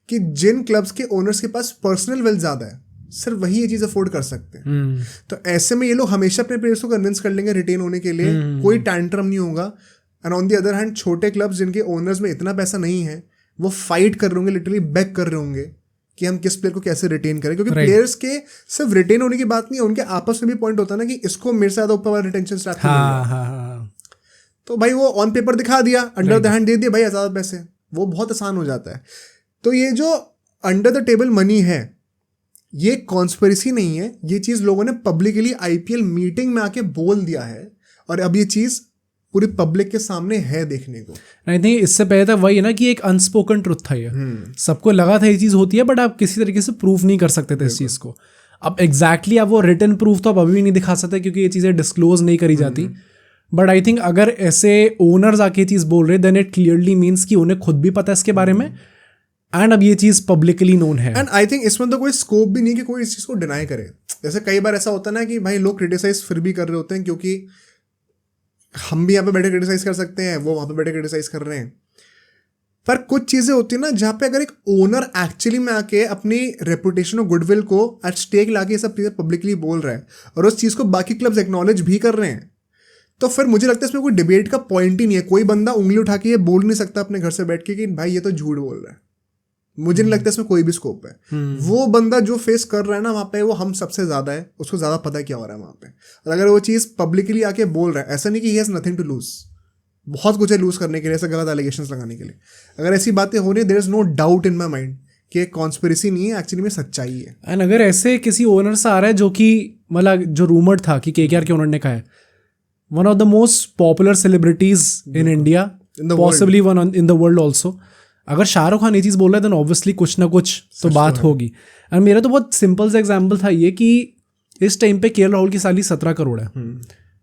कि जिन क्लब्स के ओनर्स के पास पर्सनल वेल्थ ज़्यादा है, सिर्फ वही ये चीज़ अफोर्ड कर सकते हैं। तो ऐसे में ये लोग हमेशा अपने प्लेयर्स को कन्विंस कर लेंगे रिटेन होने के लिए, कोई टैंट्रम नहीं होगा। And on the other hand छोटे क्लब्स जिनके ओनर्स में इतना पैसा नहीं है, वो फाइट कर रहे होंगे, लिटरली बैक कर रहे होंगे कि हम किस प्लेयर को कैसे रिटेन करें, क्योंकि प्लेयर्स के सिर्फ रिटेन होने की बात नहीं है, उनके आपस में भी पॉइंट होता है ना कि इसको मेरे से ज़्यादा ऊपर वाला रिटेंशन स्ट्रैप मिल गया। तो भाई वो ऑन पेपर दिखा दिया, अंडर द हैंड दे दिया, भाई ज़्यादा पैसे, वो बहुत आसान हो जाता है। तो ये जो अंडर द टेबल मनी है, ये कॉन्स्पिरेसी नहीं है, ये चीज़ लोगों ने पब्लिकली आईपीएल मीटिंग में आके बोल दिया है, और अब ये चीज़ पूरी पब्लिक के सामने है देखने को। आई थिंक इससे पहले तक वही है ना कि एक अनस्पोकन ट्रुथ था ये, सबको लगा था ये चीज़ होती है, बट आप किसी तरीके से प्रूफ नहीं कर सकते थे इस चीज़ को। अब एग्जैक्टली आप वो रिटन प्रूफ तो आप अभी भी नहीं दिखा सकते क्योंकि ये चीज़ें डिस्क्लोज नहीं करी जाती। बट आई थिंक अगर ऐसे ओनर्स आके ये चीज़ बोल रहे देन इट क्लियरली मीन्स कि उन्हें खुद भी पता है इसके बारे में, एंड अब ये चीज़ पब्लिकली नोन है। एंड आई थिंक इसमें तो कोई स्कोप भी नहीं कि कोई इस चीज़ को डिनाई करे। जैसे कई बार ऐसा होता है ना कि भाई लोग क्रिटिसाइज फिर भी कर रहे होते हैं, क्योंकि हम भी यहाँ पे बैठे क्रिटिसाइज कर सकते हैं, वो वहाँ पे बैठे क्रिटिसाइज कर रहे हैं, पर कुछ चीज़ें होती है ना जहाँ पे अगर एक ओनर एक्चुअली में आके अपनी रेपुटेशन और गुडविल को एट स्टेक लाके ये सब चीज़ें पब्लिकली बोल रहा है और उस चीज़ को बाकी क्लब्स एक्नॉलेज भी कर रहे हैं, तो फिर मुझे लगता है इसमें कोई डिबेट का पॉइंट ही नहीं है। कोई बंदा उंगली उठा के ये बोल नहीं सकता अपने घर से बैठ के कि भाई ये तो झूठ बोल रहा है। मुझे नहीं लगता इसमें कोई भी स्कोप है। वो बंदा जो फेस कर रहा है ना वहाँ पे, वो हम सबसे ज़्यादा है, उसको ज़्यादा पता है क्या हो रहा है वहाँ पे। और अगर वो चीज़ पब्लिकली आके बोल रहा है, ऐसा नहीं कि he has nothing to lose, बहुत कुछ है लूज करने के लिए, ऐसे गलत एलिगेशंस लगाने के लिए। अगर ऐसी बातें हो रही है, there is no doubt in my mind कि एक कॉन्स्पिरेसी नहीं है, एक्चुअली में सच्चाई है। एंड अगर ऐसे किसी ओनर से आ रहा है जो कि मतलब जो रूमर था कि केकेआर के ओनर ने कहा है one of the most popular celebrities in India, possibly one in the world also, अगर शाहरुख खान ये चीज़ बोल रहा है देन ऑब्वियसली कुछ ना कुछ तो बात होगी। एंड मेरा तो बहुत सिंपल सा एग्जाम्पल था ये कि इस टाइम पे केएल राहुल की सैलरी 17 करोड़ है,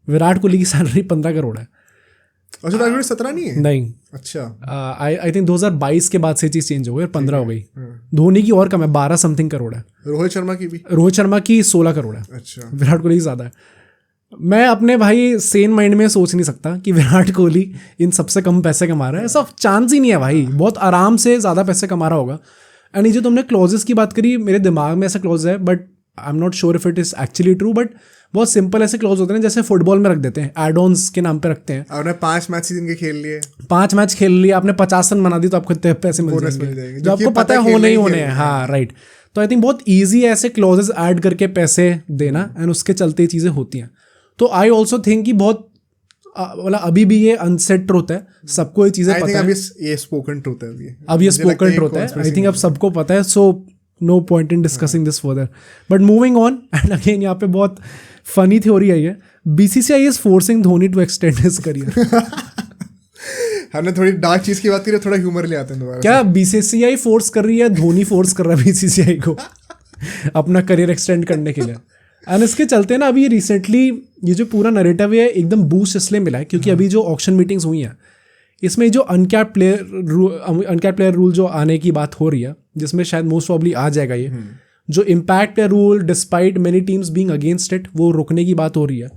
विराट कोहली की सैलरी 15 करोड़ है। अच्छा 2017 नहीं है? नहीं, अच्छा आई थिंक 2022 के बाद से चीज़ चेंज हो गई और 15 हो गई। धोनी की और कम है, 12 समथिंग करोड़ है। रोहित शर्मा की भी? रोहित शर्मा की 16 करोड़ है। अच्छा विराट कोहली की ज़्यादा है। मैं अपने भाई सेन माइंड में सोच नहीं सकता कि विराट कोहली इन सबसे कम पैसे कमा रहा है, ऐसा चांस ही नहीं है भाई। बहुत आराम से ज़्यादा पैसे कमा रहा होगा। एंड ये जो तुमने क्लॉजेस की बात करी, मेरे दिमाग में ऐसा क्लॉज है, but I am not sure if it is actually true, but बहुत सिंपल ऐसे क्लॉज होते हैं जैसे फुटबॉल में रख देते हैं, एड ऑन्स के नाम पे रखते हैं। आपने 5 मैच सीजन के खेल लिए, 5 मैच खेल लिए, आपने 50 रन बना दी तो आपको इतने पैसे मिल बोनस मिल जाएंगे जाएंगे, जो आपको पता है होने ही होने हैं। हाँ राइट। तो आई थिंक बहुत ईजी है ऐसे क्लॉजेस ऐड करके पैसे देना, एंड उसके चलते चीज़ें होती हैं। तो आई ऑल्सो थिंक कि बहुत मतलब अभी भी ये अनसेट ट्रुथ है, सबको ये चीज़ें पता है। ये स्पोकन ट्रुथ है अब ये स्पोकन ट्रुथ है, आई थिंक अब सबको पता है। So no point in discussing this further, but moving on. And again यहाँ पे बहुत फनी थ्योरी आई है, BCCI is forcing Dhoni to extend his career. हमने थोड़ी डार्क चीज की बात की, थोड़ा ह्यूमर ले आते हैं दोबारा। क्या बीसीसीआई फोर्स कर रही है, धोनी फोर्स कर रहा है बीसीसीआई को अपना करियर एक्सटेंड करने के लिए? एंड इसके चलते ना अभी रिसेंटली ये जो पूरा नरेटिव है एकदम बूस्ट इसलिए मिला है क्योंकि अभी जो ऑक्शन मीटिंग्स हुई हैं इसमें जो अनकैप्ड प्लेयर रूल जो आने की बात हो रही है, जिसमें शायद मोस्ट प्रॉब्ली आ जाएगा ये जो impact player rule despite many teams being against it, वो रुकने की बात हो रही है।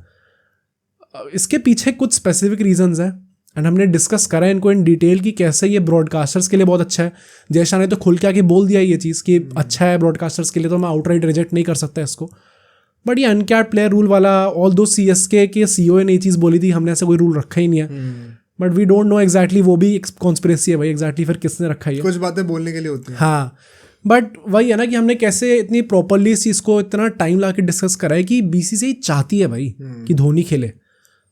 इसके पीछे कुछ स्पेसिफिक रीजंस हैं एंड हमने डिस्कस करा है इनको इन डिटेल कि कैसे ये ब्रॉडकास्टर्स के लिए बहुत अच्छा है। जयशाह ने तो खुल के आके बोल दिया ये चीज़ कि अच्छा है ब्रॉडकास्टर्स के लिए, तो मैं आउटराइट रिजेक्ट नहीं कर सकता इसको। बट ये अनकैप्ड प्लेयर रूल वाला, ऑल दो CSK के CEO ने ये चीज़ बोली थी, हमने ऐसा कोई रूल रखा ही नहीं है, but we don't know exactly, वो भी एक कॉन्स्पिरेसी है भाई, एग्जैक्टली फिर किसने रखा है। कुछ बातें बोलने के लिए होती हैं। हाँ, बट वही है ना कि हमने कैसे इतनी प्रॉपरली इस चीज़ को इतना टाइम ला के डिस्कस करा है कि BCCI चाहती है भाई कि धोनी खेले,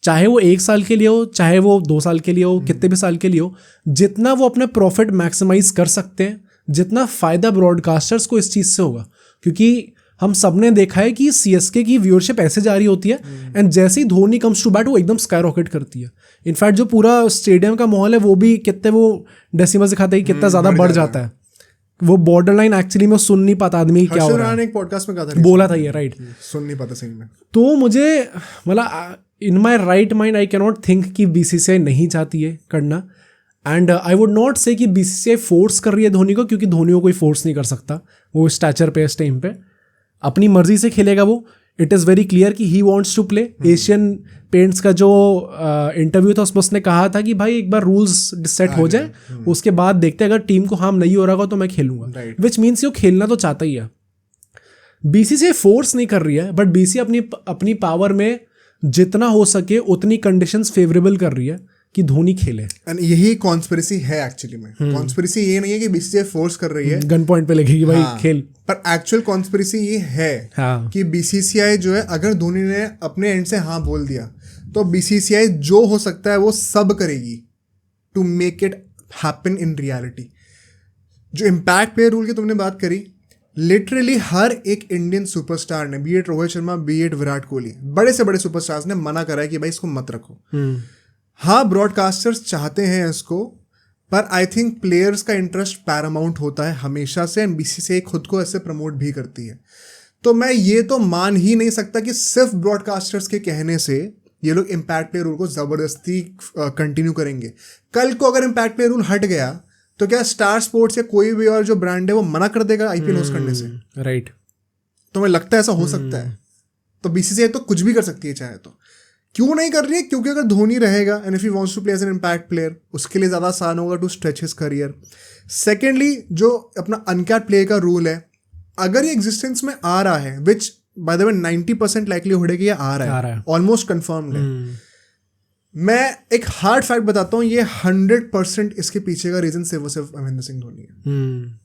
चाहे वो 1 साल के लिए हो, चाहे वो 2 साल के लिए हो, कितने भी साल के लिए हो, जितना वो अपना प्रॉफिट मैक्सिमाइज कर सकते हैं, जितना फ़ायदा ब्रॉडकास्टर्स को इस चीज़ से होगा। क्योंकि हम सब ने देखा है कि CSK की व्यूअरशिप ऐसे जा रही होती है एंड जैसे ही धोनी कम्स टू बैट वो एकदम स्काई रॉकेट करती है। इनफैक्ट जो पूरा स्टेडियम का माहौल है वो भी कितने वो डेसिमल दिखाता है कि कितना ज़्यादा बढ़ जाता है। वो बॉर्डर लाइन एक्चुअली में सुन नहीं पाता आदमी क्या हो रहा है। एक पॉडकास्ट में कहा था, बोला था ये, राइट, सुन नहीं पाता सही में। तो मुझे मतलब in my right mind I can not think कि BCCI नहीं चाहती है करना, एंड आई वुड नॉट से कि BCCI फोर्स कर रही है धोनी को, क्योंकि धोनी को कोई फोर्स नहीं कर सकता, वो स्टैचर पे इस टाइम पे अपनी मर्जी से खेलेगा वो। इट इज़ वेरी क्लियर कि he wants to play. Asian Paints का जो इंटरव्यू था उसमें उसने कहा था कि भाई एक बार रूल्स सेट हो जाए उसके बाद देखते हैं, अगर टीम को हार्म नहीं हो रहा होगा तो मैं खेलूंगा, विच मीन्स वो खेलना तो चाहता ही है। BCCI फोर्स नहीं कर रही है, बट BCCI अपनी पावर में जितना हो सके उतनी कंडीशंस फेवरेबल कर रही है कि धोनी खेले। एंड यही कॉन्स्पिरेसी है एक्चुअली में। कॉन्स्पिरेसी ये नहीं है कि BCCI फोर्स कर रही है, गन पॉइंट पे लगेगी भाई खेल, पर एक्चुअल कॉन्स्पिरेसी ये है कि BCCI जो है, अगर धोनी ने अपने एंड से हाँ बोल दिया तो BCCI जो हो सकता है वो सब करेगी to make it happen in reality. जो इम्पैक्ट प्लेयर रूल की तुमने बात करी, लिटरली हर एक इंडियन सुपरस्टार ने, be it Rohit Sharma, be it Virat Kohli, बड़े से बड़े सुपरस्टार्स ने मना करा है कि भाई इसको मत रखो। हाँ, ब्रॉडकास्टर्स चाहते हैं इसको, पर आई थिंक प्लेयर्स का इंटरेस्ट पैरामाउंट होता है हमेशा से, एंड BCCI खुद को ऐसे प्रमोट भी करती है। तो मैं ये तो मान ही नहीं सकता कि सिर्फ ब्रॉडकास्टर्स के कहने से ये लोग इम्पैक्ट प्लेयर रूल को ज़बरदस्ती कंटिन्यू करेंगे। कल को अगर इम्पैक्ट प्लेयर रूल हट गया तो क्या स्टार स्पोर्ट्स या कोई भी और जो ब्रांड है वो मना कर देगा IPL होस्ट करने से? राइट। तो मुझे लगता है ऐसा हो सकता है। तो BCCI तो कुछ भी कर सकती है चाहे तो। क्यों नहीं कर रही है? क्योंकि अगर धोनी रहेगा and if he wants to play as an impact player, उसके लिए ज़्यादा आसान होगा to stretch his career. Secondly, जो अपना अनकैप्ड प्ले का रूल है, अगर ये एग्जिस्टेंस में आ रहा है, विच बाय द वे 90% लाइकलीहुड है कि ये आ रहा है, ऑलमोस्ट कन्फर्म्ड है। मैं एक हार्ड फैक्ट बताता हूँ, ये 100% इसके पीछे का रीजन सिर्फ महेंद्र सिंह धोनी है।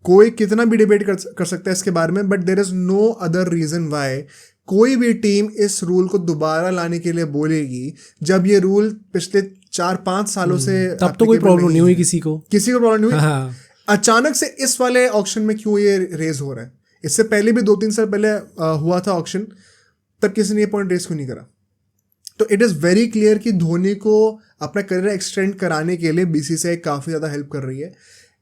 कोई कितना भी डिबेट कर सकता है इसके बारे में, but there is no other reason why कोई भी टीम इस रूल को दोबारा लाने के लिए बोलेगी, जब ये रूल पिछले 4-5 सालों से तब तो कोई प्रॉब्लम नहीं हुई किसी को प्रॉब्लम नहीं हुई। अचानक से इस वाले ऑक्शन में क्यों ये रेज हो रहा है? इससे पहले भी 2-3 साल पहले हुआ था ऑक्शन, तब किसी ने ये पॉइंट रेज क्यों नहीं करा? तो इट इज़ वेरी क्लियर कि धोनी को अपना करियर एक्सटेंड कराने के लिए BCCI काफ़ी ज़्यादा हेल्प कर रही है।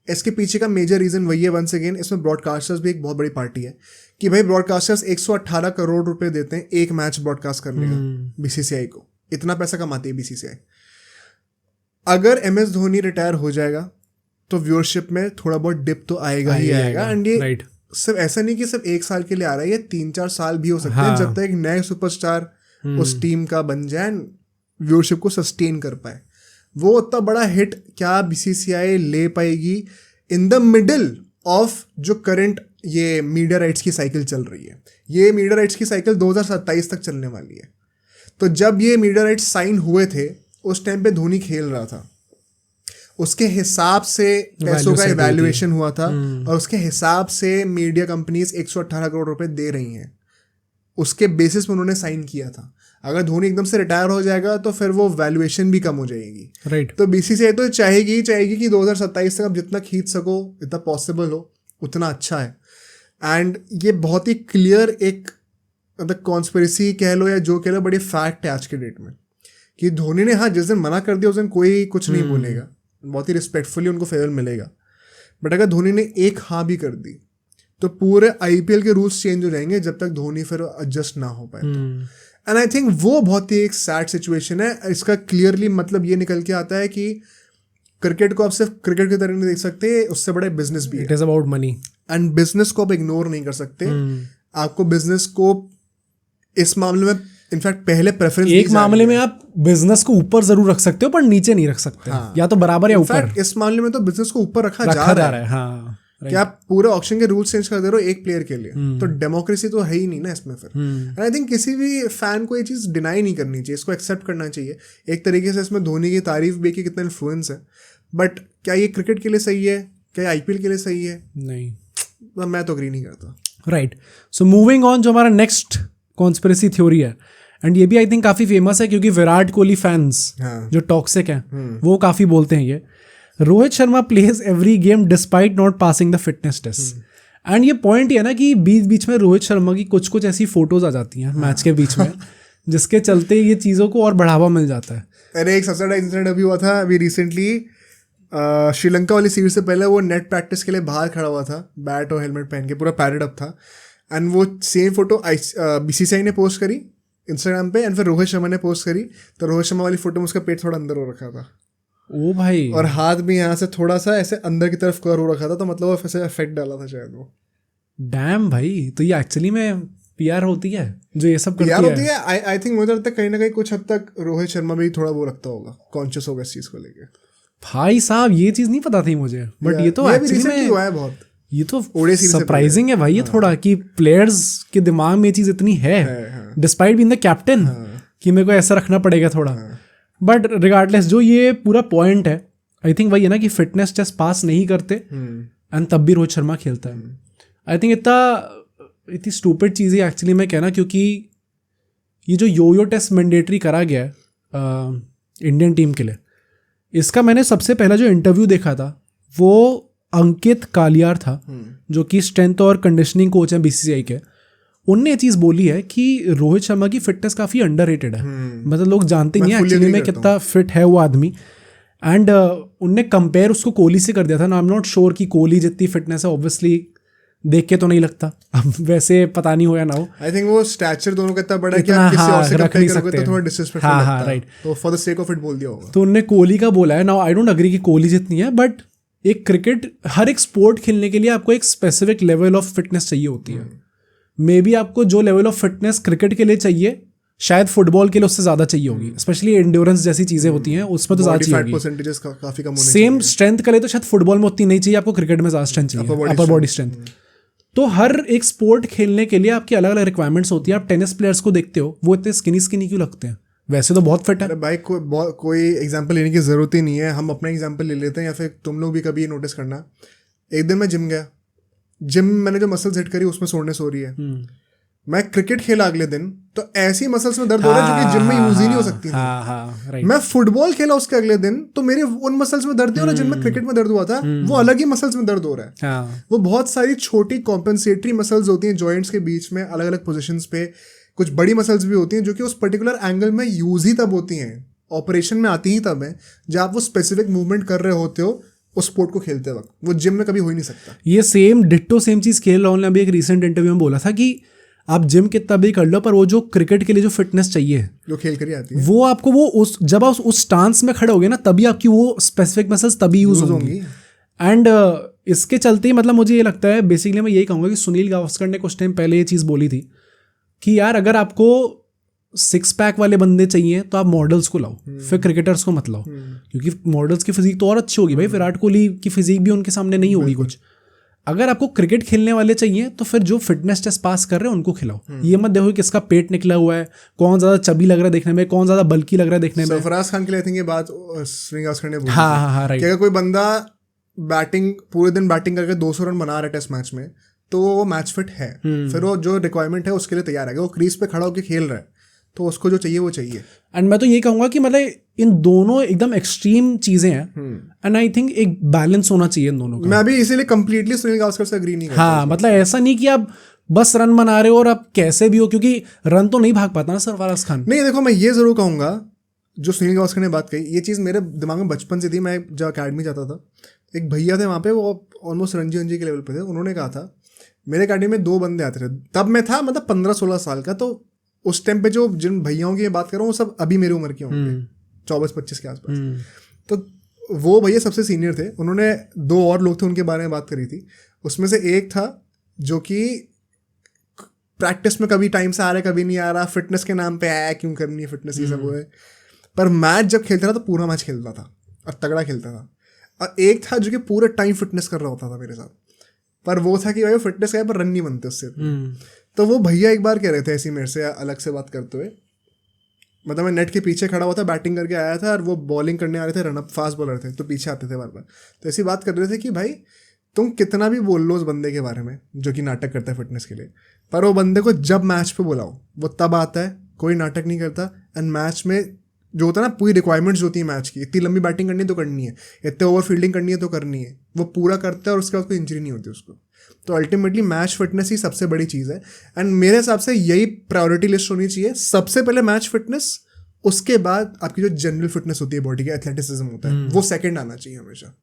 इसके पीछे का मेजर रीज़न वही है, वंस अगेन इसमें ब्रॉडकास्टर्स भी एक बहुत बड़ी पार्टी है कि भाई ब्रॉडकास्टर्स 118 करोड़ रुपए देते हैं एक मैच ब्रॉडकास्ट करने का BCCI को। इतना पैसा कमाती है BCCI। अगर MS धोनी रिटायर हो जाएगा तो व्यूअरशिप में थोड़ा बहुत डिप तो आएगा ही आएगा। एंड ये राइट, सिर्फ ऐसा नहीं कि सिर्फ 1 साल के लिए आ रहा है, ये 3-4 साल भी हो सकते हैं, जब तक एक नए सुपरस्टार उस टीम का बन जाए एंड व्यूअरशिप को सस्टेन कर पाए। वो उतना बड़ा हिट क्या BCCI ले पाएगी इन द मिडल ऑफ जो करंट ये मीडिया राइट्स की साइकिल चल रही है। ये मीडिया राइट्स की साइकिल 2027 तक चलने वाली है। तो जब ये मीडिया राइट्स साइन हुए थे उस टाइम पे धोनी खेल रहा था, उसके हिसाब से पैसों का इवैल्यूएशन हुआ था और उसके हिसाब से मीडिया कंपनीज 118 करोड़ रुपए दे रही हैं, उसके बेसिस पे उन्होंने साइन किया था। अगर धोनी एकदम से रिटायर हो जाएगा तो फिर वो वैल्यूएशन भी कम हो जाएगी। राइट। तो BCCI तो चाहेगी कि 2027 तक आप जितना खींच सको, जितना पॉसिबल हो उतना अच्छा है। एंड ये बहुत ही क्लियर एक मतलब कॉन्स्पिरेसी कह लो या जो कह लो, बड़ी फैक्ट है आज के डेट में कि धोनी ने, हाँ, जिस दिन मना कर दिया उस दिन कोई कुछ नहीं बोलेगा, बहुत ही रिस्पेक्टफुली उनको फेवरल मिलेगा। बट अगर धोनी ने एक हाँ भी कर दी तो पूरे IPL के रूल्स चेंज हो जाएंगे जब तक धोनी फिर एडजस्ट ना हो पाए। एंड आई थिंक वो बहुत ही एक सैड सिचुएशन है। इसका क्लियरली मतलब ये निकल के आता है कि क्रिकेट को आप सिर्फ क्रिकेट की तरह नहीं देख सकते, उससे बड़े बिजनेस भी है। It is about money and business को आप इग्नोर नहीं कर सकते। आपको बिजनेस को इस मामले में इनफैक्ट पहले प्रेफरेंस, एक मामले में आप बिजनेस को ऊपर जरूर रख सकते हो पर नीचे नहीं रख सकते। हाँ। या तो बराबर या ऊपर। इस मामले में तो बिजनेस को ऊपर रखा जा रहा है। हाँ, कि आप पूरे ऑक्शन के रूल्स चेंज कर दे रहे हो एक प्लेयर के लिए, तो डेमोक्रेसी तो है ही नहीं ना इसमें फिर। एंड आई थिंक किसी भी फैन को ये चीज़ डिनाई नहीं करनी चाहिए, इसको एक्सेप्ट करना चाहिए। एक तरीके से इसमें धोनी की तारीफ भी कि कितना इन्फ्लुएंस है, बट क्या ये क्रिकेट के लिए सही है, क्या ये IPL के लिए सही है? नहीं, मैं तो अग्री नहीं करता। राइट। सो मूविंग ऑन, जो हमारा नेक्स्ट कॉन्स्पिरेसी थ्योरी है, एंड ये भी आई थिंक काफ़ी फेमस है क्योंकि विराट कोहली फैंस जो टॉक्सिक हैं वो काफ़ी बोलते हैं ये। Rohit Sharma plays every game despite not passing the fitness test. And ये पॉइंट ही है ना कि बीच बीच में रोहित शर्मा की कुछ ऐसी फोटोज आ जाती हैं मैच के बीच में जिसके चलते ये चीज़ों को और बढ़ावा मिल जाता है। अरे एक सबसे बड़ा इंसिडेंट अभी हुआ था, अभी रिसेंटली श्रीलंका वाली सीरीज से पहले वो नेट प्रैक्टिस के लिए बाहर खड़ा हुआ था, बैट और हेलमेट पहन के, पूरा पैडेड अप था। एंड वो सेम फोटो BCCI ने पोस्ट करी इंस्टाग्राम पे, एंड फिर रोहित शर्मा ने पोस्ट करी, तो रोहित शर्मा वाली फोटो में उसका पेट थोड़ा अंदर हो रखा था। ओ भाई। और हाथ भी यहाँ से थोड़ा सा ऐसे अंदर की तरफ कवर हो रखा था, तो मतलब वो ऐसे इफेक्ट डाला था शायद वो। डैम भाई, तो ये एक्चुअली में PR होती है जो ये सब करती होती है। आई थिंक मुझे लगता है कहीं ना कहीं कुछ हद तक रोहित शर्मा भी थोड़ा वो रखता होगा, कॉन्शियस होगा इस चीज को लेके। भाई साहब ये चीज नहीं पता थी मुझे, बट ये तो एक्चुअली में हुआ है बहुत। ये तो सरप्राइजिंग है भाई। ये थोड़ा कि प्लेयर्स के दिमाग में ये चीज इतनी है, डिस्पाइट बीइंग द कैप्टन, कि मेरे को ऐसा रखना पड़ेगा थोड़ा। बट रिगार्डलेस, जो ये पूरा पॉइंट है, आई थिंक वही है ना कि फिटनेस टेस्ट पास नहीं करते एंड तब भी रोहित शर्मा खेलता है। आई थिंक इतनी स्टूपिड चीज़ है एक्चुअली मैं कहना, क्योंकि ये जो यो टेस्ट मैंडेटरी करा गया है इंडियन टीम के लिए, इसका मैंने सबसे पहला जो इंटरव्यू देखा था वो अंकित कालियार था, जो कि स्ट्रेंथ और कंडीशनिंग कोच हैं BCCI के। उनने ये चीज़ बोली है कि रोहित शर्मा की फिटनेस काफ़ी अंडररेटेड है। मतलब लोग जानते नहीं है एक्चुअली में कितना फिट है वो आदमी। एंड उनने कंपेयर उसको कोहली से कर दिया था ना। आई एम नॉट श्योर कि कोहली जितनी फिटनेस है, ऑब्वियसली देख के तो नहीं लगता, अब वैसे पता नहीं हो या ना हो। आई थिंक वो स्टैचर दोनों का इतना बड़ा है कि आप किसी और से कंपेयर करोगे तो थोड़ा डिसरिस्पेक्टफुल लगता है। राइट, तो for the sake of it बोल दिया होगा। तो उनने कोहली का बोला है। नाउ आई डोंट एग्री कि कोहली जितनी है, बट एक क्रिकेट, हर एक स्पोर्ट खेलने के लिए आपको एक स्पेसिफिक लेवल ऑफ फिटनेस चाहिए होती है। मे बी आपको जो लेवल ऑफ फिटनेस क्रिकेट के लिए चाहिए, शायद फुटबॉल के लिए उससे ज़्यादा चाहिए होगी। स्पेशली एंड्योरेंस जैसी चीज़ें होती हैं उसमें तो ज़्यादा चाहिए होगी। सेम स्ट्रेंथ के लिए तो शायद फुटबॉल में उतनी नहीं चाहिए, आपको क्रिकेट में ज़्यादा स्ट्रेंथ चाहिए, अपर बॉडी स्ट्रेंथ। तो हर एक स्पोर्ट खेलने के लिए आपकी अलग अलग रिक्वायरमेंट्स होती है। आप टेनिस प्लेयर्स को देखते हो, वो इतने स्किनी क्यों लगते हैं? वैसे तो बहुत फिट है। अरे भाई कोई एग्जांपल लेने की ज़रूरत ही नहीं है, हम अपना एग्जांपल ले लेते हैं, या फिर तुम लोग भी कभी नोटिस करना। एक दिन मैं जिम गया, जिम मैंने जो मसल्स हिट करी उसमें सोरनेस हो रही है। मैं क्रिकेट खेला अगले दिन तो ऐसी मसल्स में दर्द हो रहा है जो कि जिम में यूज ही नहीं हो सकती थी। मैं फुटबॉल खेला उसके अगले दिन तो मेरे उन मसल्स में दर्द नहीं हो रहा जिनमें क्रिकेट में दर्द हुआ था, वो अलग ही मसल्स में दर्द हो रहा है। वो बहुत सारी छोटी कॉम्पेंसेटरी मसल्स होती हैं जॉइंट्स के बीच में, अलग अलग पोजिशंस पे। कुछ बड़ी मसल्स भी होती हैं जो कि उस पर्टिकुलर एंगल में यूज ही तब होती हैं, ऑपरेशन में आती ही तब है जब आप वो स्पेसिफिक मूवमेंट कर रहे होते हो उस स्पोर्ट को खेलते वक्त। वो जिम में कभी हो ही नहीं सकता। ये सेम डिट्टो सेम चीज़ KL राहुल ने अभी एक रिसेंट इंटरव्यू में बोला था कि आप जिम कितना भी कर लो, पर वो जो क्रिकेट के लिए जो फिटनेस चाहिए जो खेल कर ही आती है वो आपको वो उस जब आप उस स्टांस में खड़े होगे ना तभी आपकी वो स्पेसिफिक मसल्स तभी यूज होंगी। एंड इसके चलते ही मतलब मुझे ये लगता है, बेसिकली मैं यही कहूँगा कि सुनील गावस्कर ने कुछ टाइम पहले ये चीज़ बोली थी कि यार अगर आपको 6 पैक वाले बंदे चाहिए तो आप मॉडल्स को लाओ, फिर क्रिकेटर्स को मत लाओ, क्योंकि मॉडल्स की फिजिक तो और अच्छी होगी भाई, विराट कोहली की फिजिक भी उनके सामने नहीं होगी कुछ। अगर आपको क्रिकेट खेलने वाले चाहिए तो फिर जो फिटनेस टेस्ट पास कर रहे हैं उनको खिलाओ। ये मत देखो किसका पेट निकला हुआ है, कौन ज़्यादा चबी लग रहा है देखने में, कौन ज़्यादा बल्कि लग रहा है देखने में। सरफराज खान के लिए आई थिंक ये बात सुनील गावस्कर ने बोली हाँ राइट। कि अगर कोई बंदा बैटिंग पूरे दिन बैटिंग करके 200 रन बना रहा है टेस्ट मैच में तो वो मैच फिट है, फिर वो जो रिक्वायरमेंट है उसके लिए तैयार है। वो क्रीज पे खड़ा होकर खेल रहा है तो उसको जो चाहिए वो चाहिए। एंड मैं तो ये कहूँगा कि मतलब इन दोनों एकदम एक्सट्रीम चीज़ें हैं, एंड आई थिंक एक बैलेंस होना चाहिए इन दोनों का। मैं भी इसीलिए कंप्लीटली सुनील गावस्कर से एग्री नहीं करता। हाँ मतलब ऐसा नहीं कि आप बस रन बना रहे हो और आप कैसे भी हो, क्योंकि रन तो नहीं भाग पाता ना सरफराज खान। नहीं देखो, मैं ये जरूर कहूँगा जो सुनील गावस्कर ने बात कही, ये चीज़ मेरे दिमाग में बचपन से थी। मैं जब अकेडमी जाता था, एक भैया थे वहाँ पे, वो ऑलमोस्ट रणजी के लेवल पे थे। उन्होंने कहा था मेरे अकेडमी में 2 बंदे आते थे, तब मैं था मतलब 15-16 साल का। तो उस टाइम पे जो जिन भैयाओं की बात कर रहा हूँ वो सब अभी मेरी उम्र के होंगे, 24-25 के आसपास। तो वो भैया सबसे सीनियर थे। उन्होंने 2 और लोग थे उनके बारे में बात करी थी। उसमें से एक था जो कि प्रैक्टिस में कभी टाइम से आ रहा है कभी नहीं आ रहा, फिटनेस के नाम पे आया क्यों करनी है फिटनेस, ये सब वो है। पर मैच जब खेलता था तो पूरा मैच खेलता था और तगड़ा खेलता था। और एक था जो कि पूरे टाइम फिटनेस कर रहा होता था मेरे साथ, पर वो था कि भाई फिटनेस का पर रन नहीं बनते उससे। तो वो भैया एक बार कह रहे थे ऐसी मेरे से अलग से बात करते हुए, मतलब मैं नेट के पीछे खड़ा हुआ था, बैटिंग करके आया था और वो बॉलिंग करने आ रहे थे, रनअप फास्ट बॉलर थे तो पीछे आते थे बार बार। तो ऐसी बात कर रहे थे कि भाई तुम कितना भी बोल लो उस बंदे के बारे में जो कि नाटक करता है फिटनेस के लिए, पर वो बंदे को जब मैच पे बुलाओ वो तब आता है, कोई नाटक नहीं करता। एंड मैच में जो होता है ना, पूरी रिक्वायरमेंट्स होती है मैच की, इतनी लंबी बैटिंग करनी है तो करनी है, इतने ओवर फील्डिंग करनी है तो करनी है, वो पूरा करता है और उसके बाद कोई इंजरी नहीं होती उसको। तो अल्टीमेटली मैच फिटनेस ही सबसे बड़ी चीज़ है। एंड मेरे हिसाब से यही प्रायोरिटी लिस्ट होनी चाहिए, सबसे पहले मैच फिटनेस, उसके बाद आपकी जो जनरल फिटनेस होती है बॉडी का, एथलेटिसिज्म होता है, वो सेकंड आना चाहिए हमेशा।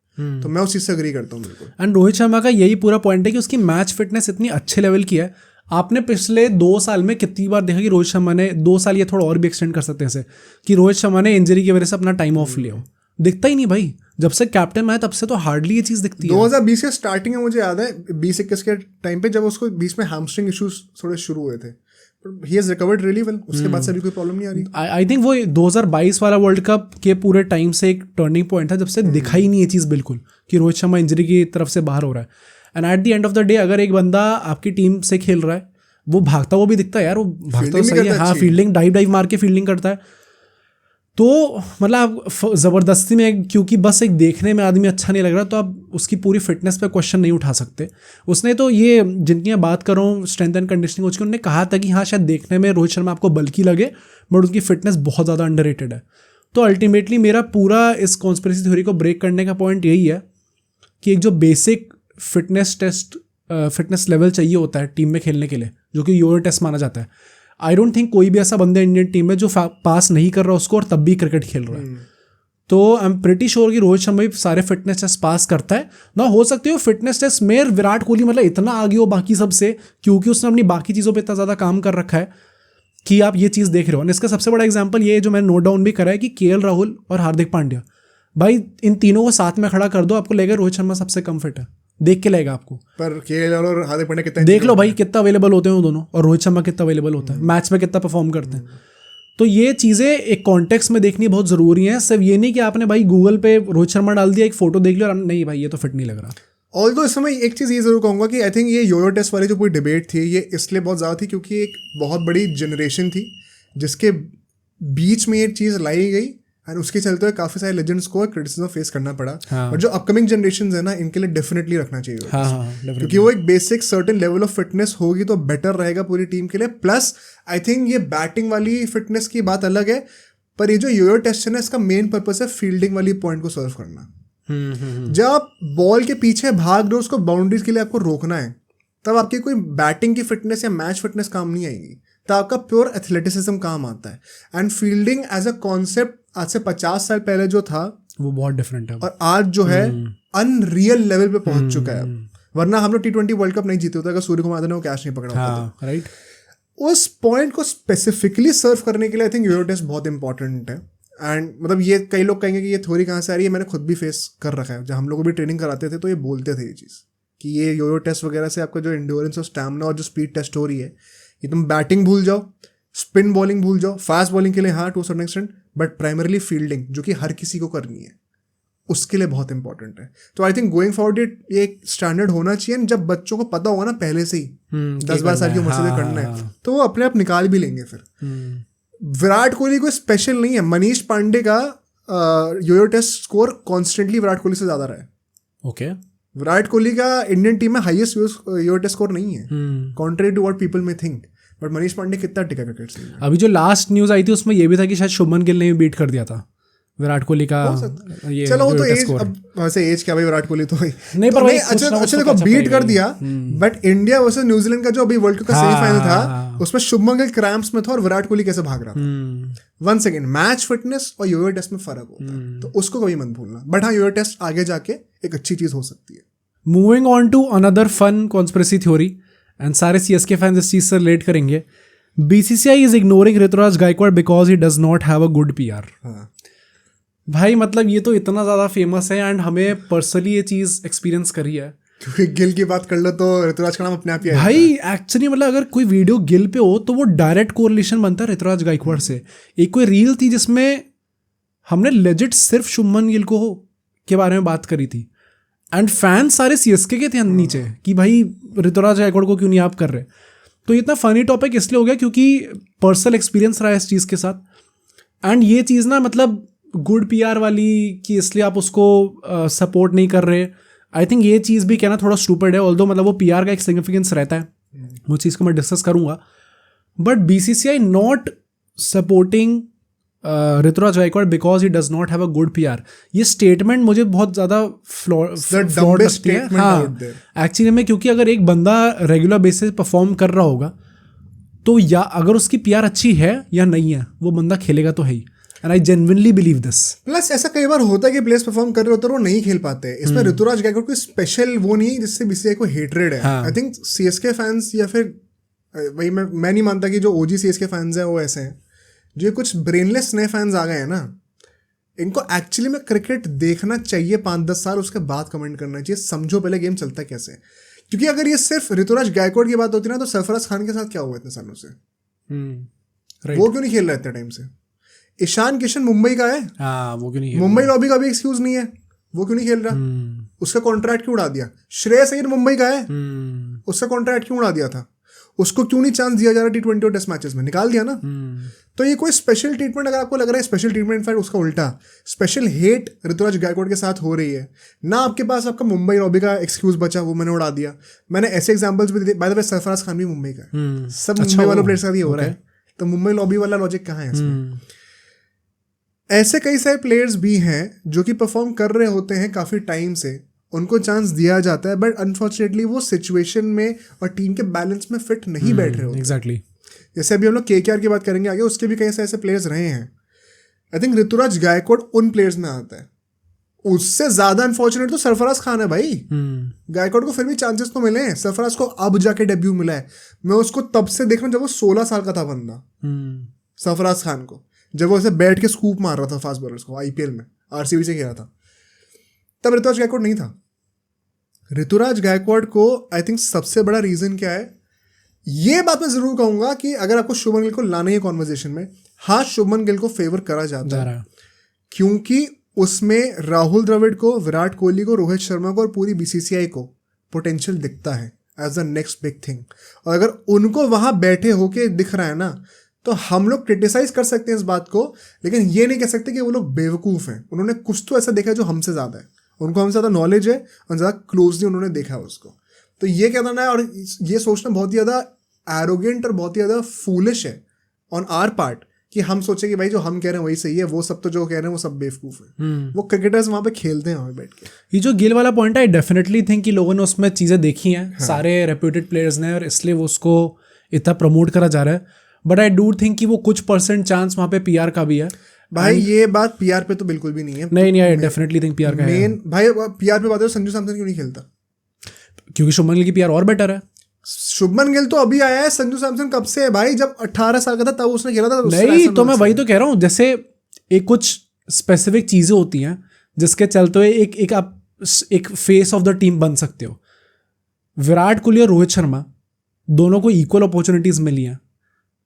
तो मैं उस चीज़ से एग्री करता हूँ बिल्कुल। एंड रोहित शर्मा का यही पूरा पॉइंट है कि उसकी मैच फिटनेस इतनी अच्छे लेवल की है। आपने पिछले 2 साल में कितनी बार देखा कि रोहित शर्मा ने 2 साल, ये थोड़ा और भी एक्सटेंड कर सकते हैं इसे, कि रोहित शर्मा ने इंजरी की वजह से अपना टाइम ऑफ लिया हो, दिखता ही नहीं भाई। जब से कैप्टन में आया तब से तो हार्डली ये चीज़ दिखती है। 2020 के स्टार्टिंग में मुझे याद है 20-21 के टाइम पे जब उसको बीच में हैमस्ट्रिंग इश्यूज थोड़े शुरू हुए थे, he has recovered really well. उसके बाद से भी कोई प्रॉब्लम नहीं आ रही। आई थिंक वो 2022 वाला वर्ल्ड कप के पूरे टाइम से एक टर्निंग पॉइंट था जब से दिखा ही नहीं ये चीज़ बिल्कुल कि रोहित शर्मा इंजरी की तरफ से बाहर हो रहा है। And at the end of the day अगर एक बंदा आपकी टीम से खेल रहा है, वो भागता हुआ भी दिखता है यार, वो भागता सही है, हाँ फील्डिंग डाइव मार के फील्डिंग करता है, तो मतलब ज़बरदस्ती में, क्योंकि बस एक देखने में आदमी अच्छा नहीं लग रहा तो आप उसकी पूरी फिटनेस पे क्वेश्चन नहीं उठा सकते। उसने तो ये जिनकी मैं बात कर रहा हूँ स्ट्रेंथ एंड कंडीशनिंग कोच की, उन्होंने कहा था कि हाँ शायद देखने में रोहित शर्मा आपको बल्कि लगे बट उसकी फिटनेस बहुत ज़्यादा अंडररेटेड है। तो अल्टीमेटली मेरा पूरा इस कॉन्स्पिरेसी थ्योरी को ब्रेक करने का पॉइंट यही है कि एक जो बेसिक फिटनेस लेवल चाहिए होता है टीम में खेलने के लिए, जो कि योयो टेस्ट माना जाता है, आई डोंट थिंक कोई भी ऐसा बंदा इंडियन टीम में जो पास नहीं कर रहा उसको और तब भी क्रिकेट खेल रहा है। तो आई एम प्रिटी श्योर कि रोहित शर्मा भी सारे फिटनेस टेस्ट पास करता है ना। हो सकते हो फिटनेस टेस्ट में विराट कोहली मतलब इतना आगे हो बाकी सबसे, क्योंकि उसने अपनी बाकी चीज़ों पे इतना ज़्यादा काम कर रखा है कि आप ये चीज़ देख रहे हो। और इसका सबसे बड़ा एग्जाम्पल ये जो मैंने नोट डाउन भी करा है कि केएल राहुल और हार्दिक पांड्या, भाई इन तीनों को साथ में खड़ा कर दो, आपको लगेगा रोहित शर्मा सबसे कम फिट है, देख के लगेगा आपको। पर केएल और हार्दिक पांड्या कितना देख लो भाई कितना अवेलेबल होते हैं वो दोनों, और रोहित शर्मा कितना अवेलेबल होता है, मैच में कितना परफॉर्म करते हैं। तो ये चीज़ें एक कॉन्टेक्स्ट में देखनी बहुत ज़रूरी है। सिर्फ ये नहीं कि आपने भाई गूगल पे रोहित शर्मा डाल दिया, एक फोटो देख लिया और नहीं भाई ये तो फिट नहीं लग रहा। ऑल्दो इस समय एक चीज़ ये ज़रूर कहूँगा कि आई थिंक ये योयो टेस्ट वाली जो पूरी डिबेट थी ये इसलिए बहुत ज़्यादा थी क्योंकि एक बहुत बड़ी जनरेशन थी जिसके बीच में ये चीज़ लाई गई, एंड उसके चलते हुए काफ़ी सारे लेजेंड्स को क्रिटिसिज्म फेस करना पड़ा। और जो अपकमिंग जनरेशन है ना, इनके लिए डेफिनेटली रखना चाहिए, क्योंकि वो एक basic certain level of fitness होगी तो बेटर रहेगा पूरी टीम के लिए। प्लस आई थिंक ये बैटिंग वाली फिटनेस की बात अलग है, पर ये जो योयो टेस्ट है ना, इसका मेन पर्पस है फील्डिंग वाली पॉइंट को सर्व करना। जब आप बॉल के पीछे भाग रहे हो, उसको बाउंड्रीज के लिए आपको रोकना है, तब आपकी कोई बैटिंग की फिटनेस या मैच फिटनेस काम नहीं आएगी, तो आपका प्योर एथलेटिसिज्म काम आता है। And fielding as a concept आज से 50 साल पहले जो था वो बहुत डिफरेंट है, और आज जो है अनरियल लेवल पे पहुंच चुका है। वरना हम लोग T20 वर्ल्ड कप नहीं जीते होते अगर सूर्य कुमार यादव ने वो कैच नहीं पकड़ा होता। राइट। उस पॉइंट को स्पेसिफिकली सर्व करने के लिए आई थिंक योयो टेस्ट बहुत इंपॉर्टेंट है. एंड मतलब ये कई लोग कहेंगे कि ये थ्योरी कहाँ से आ रही है, मैंने खुद भी फेस कर रखा है. जब हम लोग को भी ट्रेनिंग कराते थे तो ये बोलते थे ये चीज़ कि ये योयो टेस्ट वगैरह से आपका जो एंड्योरेंस और स्टैमिना और जो स्पीड टेस्ट हो रही है, ये तुम बैटिंग भूल जाओ, स्पिन बॉलिंग भूल जाओ. फास्ट बॉलिंग के लिए हाँ to certain extent, but primarily fielding जो कि हर किसी को करनी है उसके लिए बहुत इंपॉर्टेंट है. तो आई थिंक गोइंग फॉरवर्ड ये एक स्टैंडर्ड होना चाहिए. जब बच्चों को पता होगा ना पहले से ही 10-12 साल की उम्र से करना है तो वो अपने आप निकाल भी लेंगे. फिर विराट कोहली कोई स्पेशल नहीं है. मनीष पांडे का yoyo test score constantly Virat Kohli से ज्यादा रहा है. ओके. विराट कोहली का इंडियन टीम में हाईएस्ट योयो टेस्ट स्कोर नहीं है, contrary to what people may think. But Manish Pandey कितना टिका क्रिकेट से. अभी जो लास्ट न्यूज आई थी उसमें ये भी था कि शायद शुभमन गिल ने भी बीट कर दिया था विराट कोहली का. ये चलो वो तो एज, अब वैसे एज क्या भाई, विराट कोहली तो नहीं पर अच्छा देखो बीट कर दिया. बट इंडिया वर्सेस न्यूजीलैंड का जो अभी वर्ल्ड कप का सेमीफाइनल था उसमें शुभमन गिल क्रैम्प्स में था और विराट कोहली कैसे भाग रहा था. 1 सेकंड, मैच फिटनेस और योयो टेस्ट में फर्क होता है, तो उसको कभी मत भूलना. बट हाँ योयो टेस्ट आगे जाके एक अच्छी चीज हो सकती है. Moving on to another fun conspiracy theory, and सारे सीएसके फैंस इस चीज से रिलेट करेंगे. BCCI is ignoring Ruturaj Gaikwad because he does not have a good PR. भाई मतलब ये तो इतना ज़्यादा फेमस है एंड हमें पर्सनली ये चीज़ एक्सपीरियंस करी है. क्योंकि गिल की बात कर लो तो ऋतुराज का नाम अपने आप ही आएगा. भाई एक्चुअली मतलब अगर कोई वीडियो गिल पे हो तो वो डायरेक्ट कोरिलेशन बनता है ऋतुराज गायकवाड़ से. एक कोई रील थी जिसमें हमने लेजिट सिर्फ शुभमन गिल को के बारे में बात करी थी एंड फैंस सारे सीएसके के थे नीचे कि भाई ऋतुराज गायकवाड़ को क्यों नहीं आप कर रहे. तो इतना फनी टॉपिक इसलिए हो गया क्योंकि पर्सनल एक्सपीरियंस रहा है इस चीज़ के साथ. एंड ये चीज़ ना मतलब गुड पीआर वाली कि इसलिए आप उसको सपोर्ट नहीं कर रहे, आई थिंक ये चीज़ भी कहना थोड़ा स्टूपिड है. ऑल्दो मतलब वो पीआर का एक सिग्निफिकेंस रहता है, वो चीज़ को मैं डिस्कस करूँगा. But BCCI not supporting Ruturaj Gaikwad because he does not have a good PR, ये स्टेटमेंट मुझे बहुत ज़्यादा फ्लॉड लगती है. हाँ एक्चुअली में, क्योंकि अगर एक बंदा रेगुलर बेसिस परफॉर्म कर रहा होगा तो या अगर उसकी पीआर अच्छी है या नहीं है वो बंदा खेलेगा तो है ही. And I genuinely believe this. Plus ऐसा कई बार होता है कि प्लेयर्स परफॉर्म कर रहे होते हैं और वो नहीं खेल पाते. इसमें ऋतुराज गायकवाड़ कोई स्पेशल वो नहीं है जिससे बीसीसीआई को हेटरेड है. आई थिंक सीएसके फैंस या फिर वही मैं नहीं मानता कि जो ओजी सीएसके फैंस हैं वो ऐसे हैं. जो कुछ ब्रेनलेस नए फैंस आ गए हैं ना, इनको एक्चुअली में क्रिकेट देखना चाहिए 5-10 साल, उसके बाद कमेंट करना चाहिए. समझो पहले गेम चलता है कैसे. क्योंकि अगर ये सिर्फ ऋतुराज गायकवाड़ की बात होती ना तो सरफराज खान के साथ क्या हुआ इतने सालों से. वो क्यों नहीं खेल रहा इतने टाइम से. ईशान किशन मुंबई का है, वो क्यों नहीं, मुंबई लॉबी का भी एक्सक्यूज नहीं है, वो क्यों नहीं खेल रहा. उसका कॉन्ट्रैक्ट क्यों उड़ा दिया. श्रेयस अय्यर मुंबई का है, उसका कॉन्ट्रैक्ट क्यों उड़ा दिया था. उसको क्यों नहीं चांस दिया जा रहा T20 और टेस्ट मैचेस में, निकाल दिया ना. तो ये कोई स्पेशल ट्रीटमेंट अगर आपको लग रहा है स्पेशल ट्रीटमेंट, इनफैक्ट उसका उल्टा स्पेशल हेट ऋतुराज गायकवाड़ के साथ हो रही है ना. आपके पास आपका मुंबई लॉबी का एक्सक्यूज बचा, वो मैंने उड़ा दिया. मैंने ऐसे एग्जांपल्स भी दिए. By the way Sarfaraz Khan भी मुंबई का है, सब मुंबई वालों प्लेयर्स का भी हो रहा है. तो मुंबई लॉबी वाला लॉजिक कहाँ है इसमें. ऐसे कई सारे प्लेयर्स भी हैं जो कि परफॉर्म कर रहे होते हैं काफ़ी टाइम से, उनको चांस दिया जाता है बट अनफॉर्चुनेटली वो सिचुएशन में और टीम के बैलेंस में फिट नहीं बैठ रहे होते. एग्जैक्टली. जैसे अभी हम लोग केकेआर की बात करेंगे आगे, उसके भी कई सारे ऐसे प्लेयर्स रहे हैं. आई थिंक ऋतुराज गायकवाड़ उन प्लेयर्स में आता है. उससे ज़्यादा अनफॉर्चुनेट तो सरफराज खान है भाई. गायकवाड़ को फिर भी चांसेस तो मिले हैं, सरफराज को अब जाके डेब्यू मिला है. मैं उसको तब से देख रहा हूँ जब वो 16 साल का था बंदा. सरफराज खान को जब वो ऐसे बैठ के स्कूप मार रहा था फास्ट बॉलर्स को आईपीएल में, आरसीबी से खेला था, तब ऋतुराज गायकवाड़ नहीं था. ऋतुराज गायकवाड़ को आई थिंक सबसे बड़ा रीजन क्या है, ये बात मैं जरूर कहूंगा कि अगर आपको शुभमन गिल को लाना है कॉन्वर्जेशन में, हाँ शुभमन गिल को फेवर करा जाता है क्योंकि उसमें राहुल द्रविड़ को, विराट कोहली को, रोहित शर्मा को और पूरी बीसीसीआई को पोटेंशियल दिखता है as the next big thing. और अगर उनको वहां बैठे होके दिख रहा है ना, तो हम लोग क्रिटिसाइज कर सकते हैं इस बात को, लेकिन ये नहीं कह सकते कि वो लोग बेवकूफ़ हैं. उन्होंने कुछ तो ऐसा देखा है जो हमसे ज़्यादा है, उनको हमसे ज़्यादा नॉलेज है और ज़्यादा क्लोजली उन्होंने देखा है उसको. तो ये कहना है और ये सोचना बहुत ही ज़्यादा एरोगेंट और बहुत ही ज़्यादा फूलिश है ऑन आवर पार्ट कि हम सोचे कि भाई जो हम कह रहे हैं वही सही है, वो सब तो जो कह रहे हैं वो सब बेवकूफ़ है. वो क्रिकेटर्स वहाँ पे खेलते हैं वहाँ बैठ के. ये जो गिल वाला पॉइंट है, आई डेफिनेटली थिंक कि लोगों ने उसमें चीज़ें देखी हैं, सारे रेप्यूटेड प्लेयर्स ने, और इसलिए वो उसको इतना प्रमोट करा जा रहा है. बट आई डू थिंक कि वो कुछ % चांस वहाँ पे पीआर का भी है. भाई ये बात पीआर पे तो बिल्कुल भी नहीं है. नहीं आई डेफिनेटली थिंक पीआर का है. मेन भाई पीआर पे बात है, संजू सैमसन क्यों नहीं खेलता. क्योंकि शुभमन गिल की पीआर और बेटर है. शुभमन गिल तो अभी आया है, संजू सैमसन कब से है भाई? जब 18 साल का था तब उसने खेला था। नहीं तो मैं वही तो कह रहा हूँ, जैसे एक कुछ स्पेसिफिक चीजें होती हैं जिसके चलते हुए एक आप एक फेस ऑफ द टीम बन सकते हो। विराट कोहली और रोहित शर्मा दोनों को इक्वल अपॉर्चुनिटीज मिली हैं,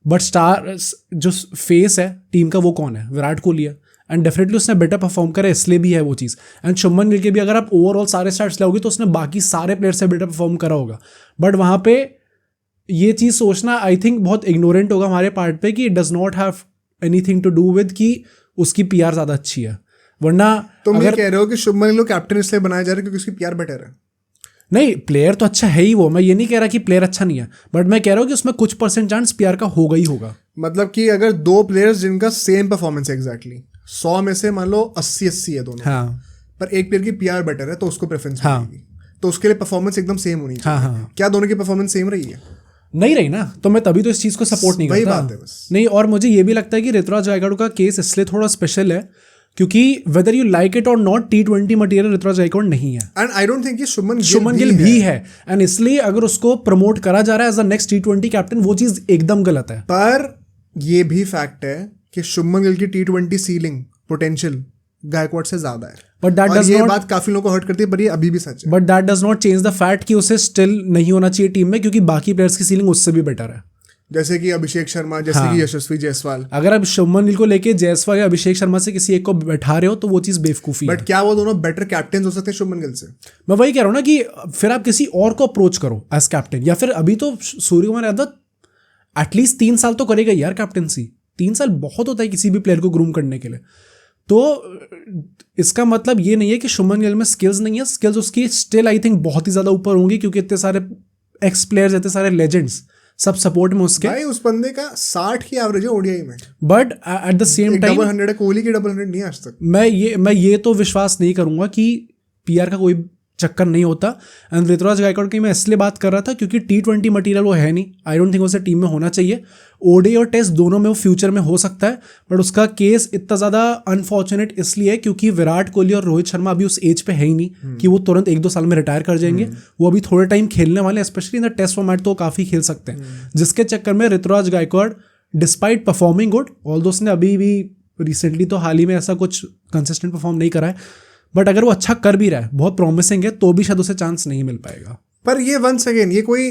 बट स्टार जो फेस है टीम का वो कौन है? विराट कोहली है, एंड डेफिनेटली उसने बेटर परफॉर्म करा, इसलिए भी है वो चीज़। एंड शुभमन गिल के भी अगर आप ओवरऑल सारे स्टार्ट्स लाओगे तो उसने बाकी सारे प्लेयर से बेटर परफॉर्म करा होगा, बट वहाँ पे ये चीज़ सोचना आई थिंक बहुत इग्नोरेंट होगा हमारे पार्ट पे कि it does not have anything to do with कि उसकी पीआर ज़्यादा अच्छी है। वरना तुम ये कह रहे हो कि शुभमन गिल को कैप्टन इसलिए बनाया जा रहा है क्योंकि उसकी पीआर बेटर है? नहीं, प्लेयर तो अच्छा है ही वो, मैं ये नहीं कह रहा कि प्लेयर अच्छा नहीं है, बट मैं कह रहा हूँ कि उसमें कुछ परसेंट चांस पीआर का होगा ही होगा। मतलब कि अगर दो प्लेयर्स जिनका सेम परफॉर्मेंस है एग्जैक्टली 100 में से मान लो 80-80 है दोनों, हाँ, पर एक प्लेयर की पीआर बेटर है तो उसको प्रेफरेंस हाँ, मिलेगी, तो उसके लिए परफॉर्मेंस एकदम सेम होनी चाहिए। हाँ, हाँ, क्या दोनों की परफॉर्मेंस सेम रही है? नहीं रही ना, तो मैं तभी तो इस चीज़ को सपोर्ट नहीं वही करता। बात है बस। नहीं, और मुझे ये भी लगता है कि ऋतुराज गायकवाड़ का केस इसलिए थोड़ा स्पेशल है क्योंकि वेदर यू लाइक इट और not, T20 material Ruturaj Gaikwad नहीं है, एंड आई डोंट थिंक कि शुभमन गिल भी है, एंड इसलिए अगर उसको प्रमोट करा जा रहा है as a next T20 captain, वो चीज़ एकदम गलत है। पर ये भी फैक्ट है कि शुभमन गिल की T20 सीलिंग पोटेंशियल गायकवाड़ से ज्यादा है, बट दैट डज ये नॉट, बात काफी लोगों को हर्ट करती है, पर ये अभी भी सच है। But that does not change the fact कि उसे स्टिल नहीं होना चाहिए टीम में, क्योंकि बाकी प्लेयर्स की सीलिंग उससे भी बेटर है। जैसे कि अभिषेक शर्मा, जैसे हाँ, कि यशस्वी जायसवाल। अगर आप शुभमन गिल को लेके जायसवाल या अभिषेक शर्मा से किसी एक को बैठा रहे हो तो वो चीज़ बेवकूफ़ी है। बट क्या वो दोनों बेटर कैप्टन हो सकते हैं शुभमन गिल से? मैं वही कह रहा हूँ ना कि फिर आप किसी और को अप्रोच करो एज कैप्टन, या फिर अभी तो सूर्य कुमार यादव एटलीस्ट 3 साल तो करेगा यार कैप्टनसी। 3 साल बहुत होता है किसी भी प्लेयर को ग्रूम करने के लिए। तो इसका मतलब ये नहीं है कि शुभमन गिल में स्किल्स नहीं है, स्किल्स उसकी स्टिल आई थिंक बहुत ही ज़्यादा ऊपर होंगी, क्योंकि इतने सारे एक्स प्लेयर्स, इतने सारे लेजेंड्स सब सपोर्ट में उसके। भाई उस बंदे का 60 की एवरेज है ओडीआई में, but at the same time double 100 है, कोहली की डबल 100 नहीं है आज तक। मैं ये तो विश्वास नहीं करूंगा कि पीआर का कोई चक्कर नहीं होता। एंड ऋतुराज गायकवाड़ की मैं इसलिए बात कर रहा था क्योंकि T20 मटीरियल वो है नहीं, आई डोंट थिंक उसे टीम में होना चाहिए। ओडी और टेस्ट दोनों में वो फ्यूचर में हो सकता है, बट उसका केस इतना ज़्यादा अनफॉर्चुनेट इसलिए क्योंकि विराट कोहली और रोहित शर्मा अभी उस एज पे है ही नहीं कि वो तुरंत 1-2 साल में रिटायर कर जाएंगे। वो अभी थोड़े टाइम खेलने वाले, specially in the test format तो काफ़ी खेल सकते हैं, जिसके चक्कर में Ruturaj Gaikwad despite performing good, although उसने अभी भी रिसेंटली तो हाल ही में ऐसा कुछ कंसिस्टेंट परफॉर्म नहीं करा है, बट अगर वो अच्छा कर भी रहा है, बहुत प्रॉमिसिंग है, तो भी शायद उसे चांस नहीं मिल पाएगा। पर ये वंस अगेन ये कोई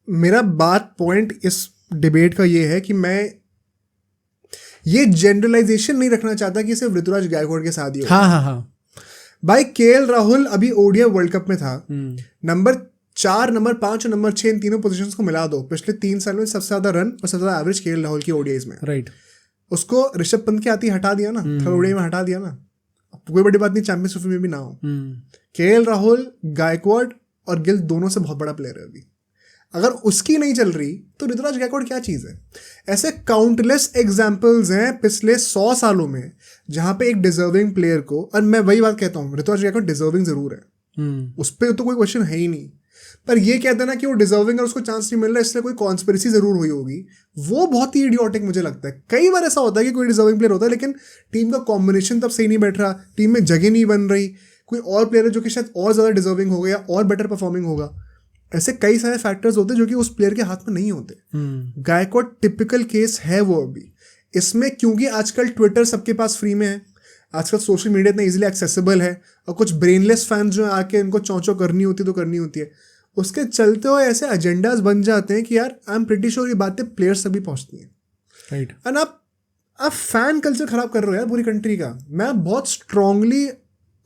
मेरा बात पॉइंट इस डिबेट का ये है कि मैं ये जनरलाइजेशन नहीं रखना चाहता कि सिर्फ ऋतुराज गायकवाड़ के साथ ही हो। हाँ। भाई केएल राहुल अभी ओडीआई वर्ल्ड कप में था, नंबर 4, नंबर 5 और नंबर 6 इन तीनों पोजीशंस को मिला दो, पिछले 3 साल में सबसे ज्यादा रन और सबसे ज्यादा एवरेज केएल राहुल की ओडीआईज में। राइट। उसको ऋषभ पंत के आती हटा दिया ना, थर्ड ओडीआई में हटा दिया ना, कोई बड़ी बात नहीं, चैंपियंस ट्रॉफी में भी ना हो। केएल राहुल, गायकवाड़ और गिल दोनों से बहुत बड़ा प्लेयर है अभी। अगर उसकी नहीं चल रही तो ऋतुराज गायकवाड़ क्या चीज़ है? ऐसे काउंटलेस एग्जाम्पल्स हैं पिछले 100 सालों में जहां पे एक डिजर्विंग प्लेयर को, और मैं वही बात कहता हूँ, ऋतुराज गायकवाड़ डिजर्विंग जरूर है, उस पर तो कोई क्वेश्चन है ही नहीं, पर ये कहते हैं ना कि वो डिजर्विंग और उसको चांस नहीं मिल रहा इसलिए कोई कॉन्स्पिरेसी जरूर हुई होगी, वो बहुत ही इडियोटिक मुझे लगता है। कई बार ऐसा होता है कि कोई डिजर्विंग प्लेयर होता है लेकिन टीम का कॉम्बिनेशन तब सही नहीं बैठ रहा, टीम में जगह नहीं बन रही, कोई और प्लेयर है जो कि शायद और ज़्यादा डिजर्विंग होगा या और बेटर परफॉर्मिंग होगा। ऐसे कई सारे फैक्टर्स होते हैं जो कि उस प्लेयर के हाथ में नहीं होते। गायकवाड़ टिपिकल केस है वो अभी इसमें, क्योंकि आजकल ट्विटर सबके पास फ्री में है, आजकल सोशल मीडिया इतना इजीली एक्सेसिबल है, और कुछ ब्रेनलेस फैंस जो आके इनको चौंचौ करनी होती तो करनी होती है, उसके चलते हुए ऐसे एजेंडाज बन जाते हैं कि यार आई एम प्रिटी श्योर ये बातें प्लेयर्स तक भी पहुंचती हैं। राइट। एंड आप फैन कल्चर खराब कर रहे हो यार पूरी कंट्री का। मैं बहुत स्ट्रांगली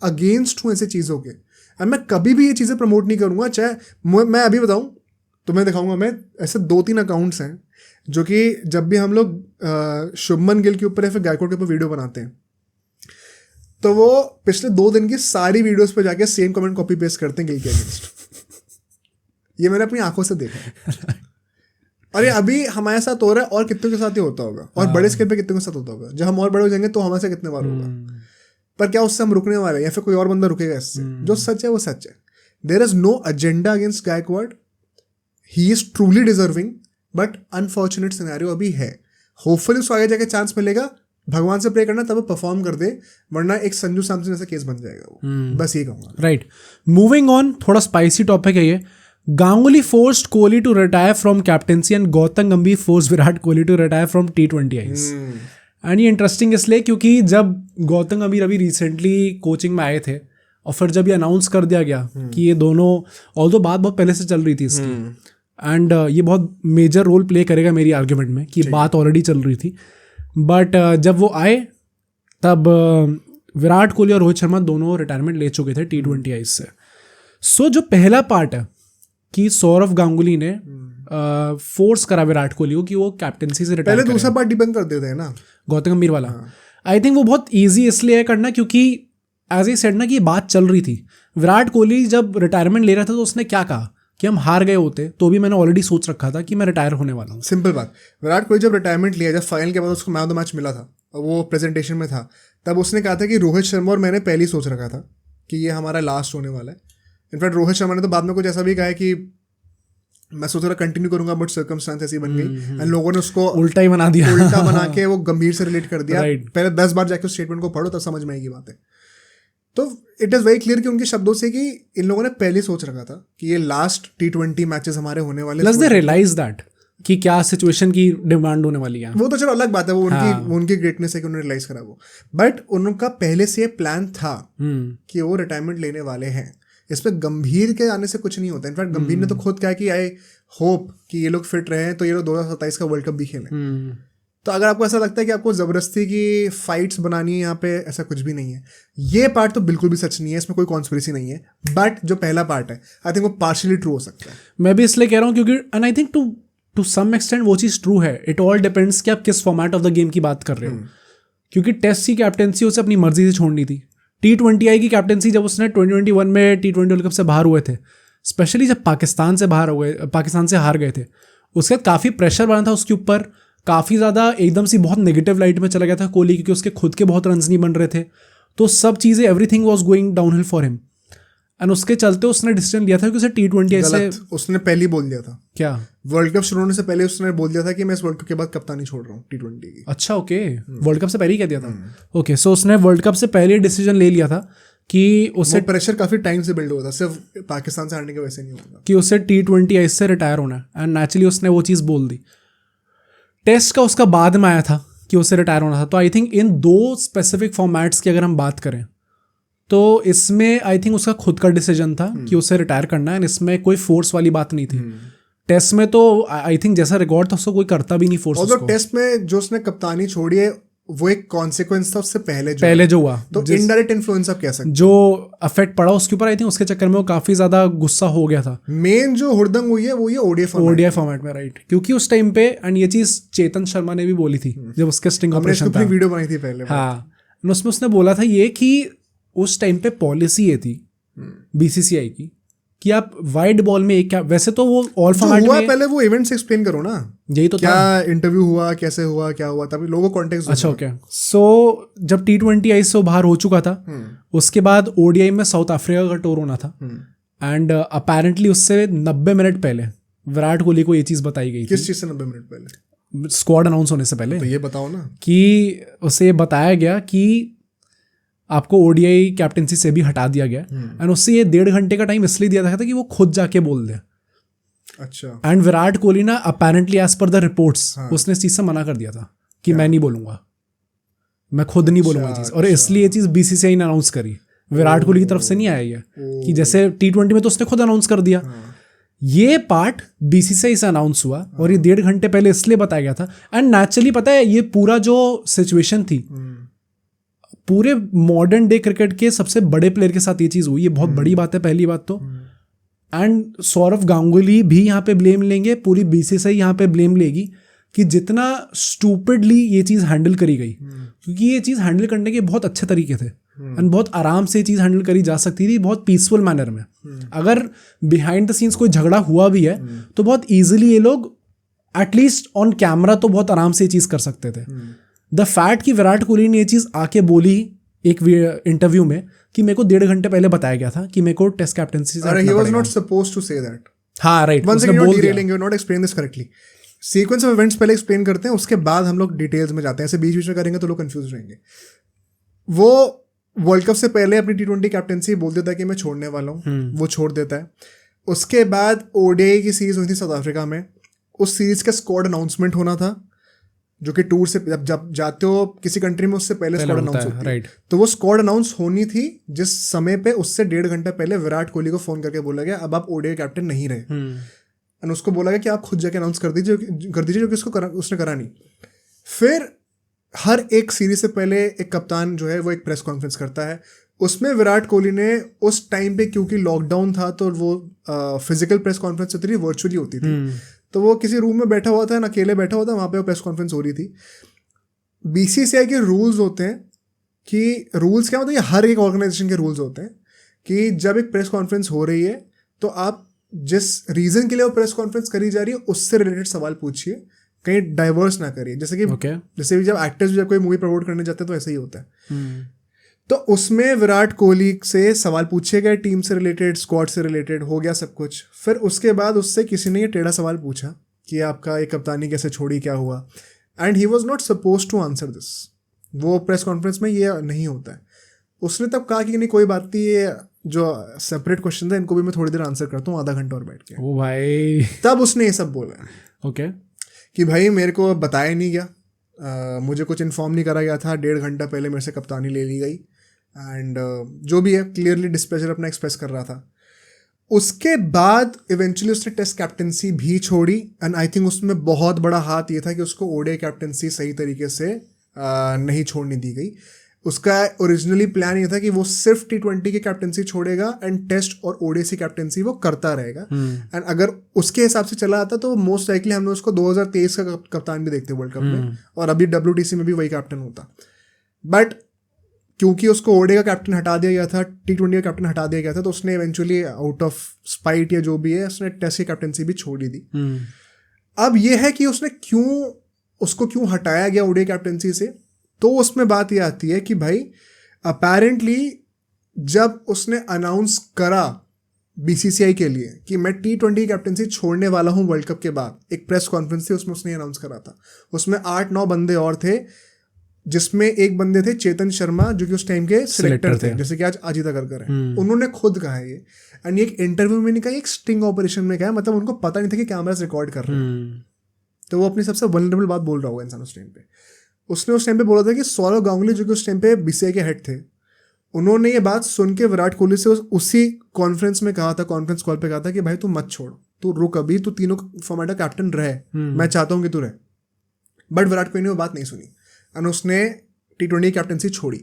अगेंस्ट हूँ ऐसे चीज़ों के, एंड मैं कभी भी ये चीज़ें प्रमोट नहीं करूँगा। चाहे मैं अभी बताऊँ तो मैं दिखाऊंगा, मैं ऐसे 2-3 अकाउंट्स हैं जो कि जब भी हम लोग शुभमन गिल के ऊपर या फिर गायकवाड़ के ऊपर वीडियो बनाते हैं तो वो पिछले 2 दिन की सारी वीडियोस पे जाके सेम कमेंट कॉपी पेस्ट करते हैं गिल के अगेंस्ट। ये मैंने अपनी आंखों से देखा है। और ये अभी हमारे साथ हो रहा है, और कितनों के साथ ही होता होगा, और बड़े स्केल पे कितनों के साथ होता होगा। जब हम और बड़े हो जाएंगे तो हमारे से कितने बार होगा, पर क्या उससे हम रुकने वाले हैं या फिर कोई और बंदा रुकेगा इससे? जो सच है वो सच है। There is no agenda against Gaikwad, he is truly deserving, but unfortunate scenario अभी है। होपफुली उसको आगे जाके चांस मिलेगा, भगवान से प्रे करना तब वो परफॉर्म कर दे, वरना एक संजू सैमसन ऐसा केस बन जाएगा वो। बस ये कहूँगा। राइट, मूविंग ऑन, थोड़ा स्पाइसी टॉपिक है ये। Ganguly forced Kohli to retire from captaincy and Gautam गंभीर forced Virat Kohli to retire from T20Is. And ये इंटरेस्टिंग इसलिए क्योंकि जब गौतम गंभीर अभी रिसेंटली कोचिंग में आए थे और फिर जब ये अनाउंस कर दिया गया कि ये दोनों, ऑल्दो बात बहुत पहले से चल रही थी इसकी, एंड ये बहुत मेजर रोल प्ले करेगा मेरी आर्ग्यूमेंट में कि बात ऑलरेडी चल रही थी, बट जब वो आए तब विराट कोहली और रोहित शर्मा दोनों रिटायरमेंट ले चुके थे T20 से. सो जो पहला पार्ट है कि सौरव गांगुली ने फोर्स करा विराट कोहली को कि वो कैप्टनसी से रिटायर पहले दूसरा पार्ट डिपेंड कर देते हैं ना, गौतम गंभीर वाला. आई थिंक वो बहुत ईजी इसलिए है करना क्योंकि एज ए सेड ना कि ये बात चल रही थी. विराट कोहली जब रिटायरमेंट ले रहा था तो उसने क्या कहा कि हम हार गए होते तो भी मैंने ऑलरेडी सोच रखा था कि मैं रिटायर होने वाला हूँ. सिंपल बात, विराट कोहली जब रिटायरमेंट लिया, जब फाइनल के बाद उसको मैन ऑफ द मैच मिला था, वो प्रेजेंटेशन में था, तब उसने कहा था कि रोहित शर्मा और मैंने पहले ही सोच रखा था कि ये हमारा लास्ट होने वाला है. इनफैक्ट रोहित शर्मा ने तो बाद में कुछ ऐसा भी कहा है कि मैं सोच रहा कंटिन्यू करूंगा बट सर्कमस्टेंस ऐसी बन गई, एंड लोगों ने उसको उल्टा ही बना दिया, उल्टा बना के वो गंभीर से रिलेट कर दिया. Right. पहले 10 बार जाके उस स्टेटमेंट को पढ़ो तब समझ में आएगी बातें. तो इट इज़ वेरी क्लियर कि उनके शब्दों से कि इन लोगों ने पहले सोच रखा था कि ये लास्ट T20 मैचेस हमारे होने वाले. प्लस दे रियलाइज दैट कि क्या सिचुएशन की डिमांड होने वाली है. वो तो चलो अलग बात है, वो उनकी ग्रेटनेस है कि उन्होंने रियलाइज करा वो, बट उनका पहले से प्लान था कि वो रिटायरमेंट लेने वाले हैं. इसमें गंभीर के आने से कुछ नहीं होता. इनफैक्ट गंभीर ने तो खुद कहा कि आई होप कि ये लोग फिट रहे तो ये लोग 2027 का वर्ल्ड कप भी खेलें. तो अगर आपको ऐसा लगता है कि आपको ज़बरदस्ती की फाइट्स बनानी है यहाँ पे, ऐसा कुछ भी नहीं है. ये पार्ट तो बिल्कुल भी सच नहीं है, इसमें कोई कॉन्स्पिरेसी नहीं है. बट जो पहला पार्ट है आई थिंक वो पार्शियली ट्रू हो सकता है. मैं भी इसलिए कह रहा हूँ क्योंकि and I think to some extent वो चीज़ ट्रू है. इट ऑल डिपेंड्स कि आप किस फॉर्मेट ऑफ द गेम की बात कर रहे हो. क्योंकि टेस्ट की कैप्टेंसी उसे अपनी मर्जी से छोड़नी थी. T20I की कैप्टेंसी जब उसने 2021 में T20 वर्ल्ड कप से बाहर हुए थे, स्पेशली जब पाकिस्तान से हार गए थे, उसके बाद काफ़ी प्रेशर बना था उसके ऊपर. काफ़ी ज़्यादा एकदम से बहुत नेगेटिव लाइट में चला गया था कोहली क्योंकि उसके खुद के बहुत रन्स नहीं बन रहे थे. तो सब चीज़ें everything was going downhill for him, and उसके चलते उसने डिसीजन लिया था कि उसे T20 से उसने पहले ही बोल दिया था. क्या वर्ल्ड कप शुरू होने से पहले उसने बोल दिया था कि मैं इस वर्ल्ड कप के बाद कप्तानी छोड़ रहा हूँ T20 की. अच्छा, ओके. वर्ल्ड कप से पहले ही कह दिया था. ओके, सो उसने वर्ल्ड कप से पहले डिसीजन ले लिया था कि उसे प्रेशर काफी टाइम से बिल्ड हुआ था, सिर्फ पाकिस्तान से हारने की वजह से नहीं होगा, कि उसे T20 से रिटायर होना है. एंड नेचुरली उसने वो चीज़ बोल दी. टेस्ट का उसका बाद में आया था कि उसे रिटायर होना था. तो आई थिंक इन दो स्पेसिफिक फॉर्मेट्स की अगर हम बात करें तो इसमें आई थिंक उसका खुद का डिसीजन था कि उसे रिटायर करना है, एंड इसमें कोई फोर्स वाली बात नहीं थी. टेस्ट में तो आई थिंक जैसा रिकॉर्ड था उसको कोई करता भी नहीं फोर्स. और टेस्ट में जो उसने कप्तानी छोड़ी है वो एक कॉन्सिक्वेंस था उससे पहले जो हुआ, तो इनडायरेक्ट इन्फ्लुएंस आप कह सकते हैं जो अफेक्ट पड़ा उसके ऊपर. आई थिंक उसके चक्कर में वो काफी ज्यादा गुस्सा हो गया था. मेन जो हुड़दंग हुई है वो ये ओडीआई फॉर्मेट में, राइट. क्योंकि उस टाइम पे, एंड ये चीज चेतन शर्मा ने भी बोली थी जब उसके स्टिंग ऑपरेशन था, वीडियो बनाई थी पहले. हाँ, उसमें उसने बोला था ये कि उस टाइम पे पॉलिसी ये थी BCCI की कि आप वाइड बॉल में एक, वैसे तो वो ऑल फॉर्मेट में, पहले वो इवेंट्स एक्सप्लेन करो ना. यही तो क्या इंटरव्यू हुआ, कैसे हुआ, क्या हुआ, तभी लोगों को कॉन्टेक्स्ट. अच्छा, ओके. सो जब T20 से बाहर हो चुका था, उसके बाद ODI में साउथ अफ्रीका का टूर होना था, एंड अपेरेंटली उससे 90 मिनट पहले विराट कोहली को ये चीज़ बताई गई. किस चीज़ से 90 मिनट पहले? स्क्वाड अनाउंस होने से पहले. तो ये बताओ ना कि उसे बताया गया कि आपको ODI कैप्टेंसी से भी हटा दिया गया, एंड उससे ये 1.5 घंटे का टाइम इसलिए दिया था कि वो खुद जाके बोल दे. अच्छा. एंड विराट कोहली ना apparently as per the reports उसने इस चीज़ से मना कर दिया था कि मैं नहीं बोलूंगा, मैं खुद नहीं बोलूंगा चीज़. और इसलिए ये चीज़ BCCI ने अनाउंस करी, विराट कोहली की तरफ से नहीं आया है कि जैसे T20 में तो उसने खुद अनाउंस कर दिया. ये पार्ट BCCI से अनाउंस हुआ और ये 1.5 घंटे पहले इसलिए बताया गया था. एंड नेचुरली पता है ये पूरा जो सिचुएशन थी, पूरे मॉडर्न डे क्रिकेट के सबसे बड़े प्लेयर के साथ ये चीज़ हुई. ये बहुत बड़ी बात है, पहली बात तो. एंड सौरव गांगुली भी यहाँ पे ब्लेम लेंगे, पूरी BCCI यहाँ पे ब्लेम लेगी कि जितना स्टूपिडली ये चीज़ हैंडल करी गई, क्योंकि ये चीज़ हैंडल करने के बहुत अच्छे तरीके थे, एंड बहुत आराम से ये चीज़ हैंडल करी जा सकती थी, बहुत पीसफुल मैनर में. अगर बिहाइंड द सीन्स कोई झगड़ा हुआ भी है तो बहुत ईजिली ये लोग एटलीस्ट ऑन कैमरा तो बहुत आराम से ये चीज़ कर सकते थे. द फैक्ट कि विराट कोहली ने ये चीज़ आके बोली एक इंटरव्यू में कि मेरे को 1.5 घंटे पहले बताया गया था कि मेरे को टेस्ट कैप्टेंसी से, he was not supposed to say that. हाँ, right. Once again, you're derailing, you're not explaining this correctly. Sequence of events पहले एक्सप्लेन करते हैं, उसके बाद हम लोग डिटेल्स में जाते हैं. ऐसे बीच बीच में करेंगे तो लोग कंफ्यूज रहेंगे. वो वर्ल्ड कप से पहले अपनी T20 कैप्टेंसी बोल देता है कि मैं छोड़ने वाला हूँ, वो छोड़ देता है. उसके बाद ओडीआई की सीरीज हुई थी साउथ अफ्रीका में, उस सीरीज का स्क्वाड अनाउंसमेंट होना था, जो कि टूर से जब जाते हो किसी कंट्री में उससे पहले स्क्वाड अनाउंस होती है, राइट। तो वो स्क्वाड अनाउंस होनी थी जिस समय पे उससे 1.5 घंटा पहले विराट कोहली को फोन करके बोला गया अब आप ओडीआई कैप्टन नहीं रहे, और उसको बोला गया कि आप खुद जाके अनाउंस कर दीजिए जो कि उसने करा नहीं। फिर हर एक सीरीज से पहले एक कप्तान जो है वो एक प्रेस कॉन्फ्रेंस करता है, उसमें विराट कोहली ने उस टाइम पे, क्योंकि लॉकडाउन था तो वो फिजिकल प्रेस कॉन्फ्रेंस होती थी, वर्चुअली होती थी, तो वो किसी रूम में बैठा हुआ था, अकेले बैठा हुआ था, वहाँ पे वो प्रेस कॉन्फ्रेंस हो रही थी। बीसीसीआई के रूल्स होते हैं कि, रूल्स क्या मतलब, ये हर एक ऑर्गेनाइजेशन के रूल्स होते हैं कि जब एक प्रेस कॉन्फ्रेंस हो रही है तो आप जिस रीज़न के लिए वो प्रेस कॉन्फ्रेंस करी जा रही है उससे रिलेटेड सवाल पूछिए, कहीं डाइवर्स ना करिए। जैसे कि जैसे जब एक्टर्स जब कोई मूवी प्रमोट करने जाते हैं तो ऐसा ही होता है। तो उसमें विराट कोहली से सवाल पूछे गए, टीम से रिलेटेड, स्क्वाड से रिलेटेड, हो गया सब कुछ। फिर उसके बाद उससे किसी ने ये टेढ़ा सवाल पूछा कि आपका एक कप्तानी कैसे छोड़ी, क्या हुआ, and he was not suppose to answer this. वो प्रेस कॉन्फ्रेंस में ये नहीं होता है। उसने तब कहा कि नहीं कोई बात नहीं, ये जो सेपरेट क्वेश्चन था इनको भी मैं थोड़ी देर आंसर करता हूँ, आधा घंटा और बैठ के। ओ भाई, तब उसने ये सब बोला ओके कि भाई मेरे को बताया नहीं गया, मुझे कुछ इन्फॉर्म नहीं करा गया था, 1.5 घंटा पहले मेरे से कप्तानी ले ली गई, एंड जो भी है क्लियरली डिस्प्लेजर अपना एक्सप्रेस कर रहा था। उसके बाद इवेंचुअली उसने टेस्ट कैप्टनसी भी छोड़ी, एंड आई थिंक उसमें बहुत बड़ा हाथ ये था कि उसको ओडीआई कैप्टनसी सही तरीके से नहीं छोड़ने दी गई। उसका ओरिजिनली प्लान ये था कि वो सिर्फ T20 की कैप्टनसी छोड़ेगा एंड टेस्ट और ओडीआई कैप्टनसी वो करता रहेगा, एंड अगर उसके हिसाब से चला आता तो मोस्ट लाइकली हम लोग उसको 2023 का कप्तान भी देखते वर्ल्ड कप में, और अभी WTC में भी वही कैप्टन होता। बट क्योंकि उसको ओडीआई का कैप्टन हटा दिया गया था, T20 का कैप्टन हटा दिया गया था, तो उसने इवेंचुअली आउट ऑफ स्पाइट या जो भी है उसने टेस्ट की कैप्टनसी भी छोड़ दी। अब ये है कि उसको क्यों हटाया गया ओडीआई कैप्टनसी से, तो उसमें बात ये आती है कि भाई अपेरेंटली जब उसने अनाउंस करा बीसीसीआई के लिए कि मैं T20 कैप्टनसी छोड़ने वाला हूं वर्ल्ड कप के बाद, एक प्रेस कॉन्फ्रेंस थी उसमें उसने अनाउंस करा था। उसमें 8-9 बंदे और थे, जिसमें एक बंदे थे चेतन शर्मा जो कि उस टाइम के सिलेक्टर थे, जैसे कि आज अजीत अग्रकर है। उन्होंने खुद कहा है ये, एंड एक इंटरव्यू में नहीं कहा, एक स्टिंग ऑपरेशन में कहा, मतलब उनको पता नहीं था कि कैमरास रिकॉर्ड कर रहे हैं, तो वो अपनी सबसे वल्नरेबल बात बोल रहा होगा इंसान उस टाइम पे। उसने उस टाइम पे बोला था कि सौरव गांगुली जो कि उस टाइम पे बीसीसीआई के हेड थे, उन्होंने ये बात सुन के विराट कोहली से उसी कॉन्फ्रेंस में कहा था, कॉन्फ्रेंस कॉल पे कहा था कि भाई तू मत छोड़, तू रुक, अभी तू तीनों फॉर्मेट का कैप्टन रहे, मैं चाहता हूँ कि तू रहे। बट विराट कोहली ने वो बात नहीं सुनी और उसने T20 कैप्टनसी छोड़ी।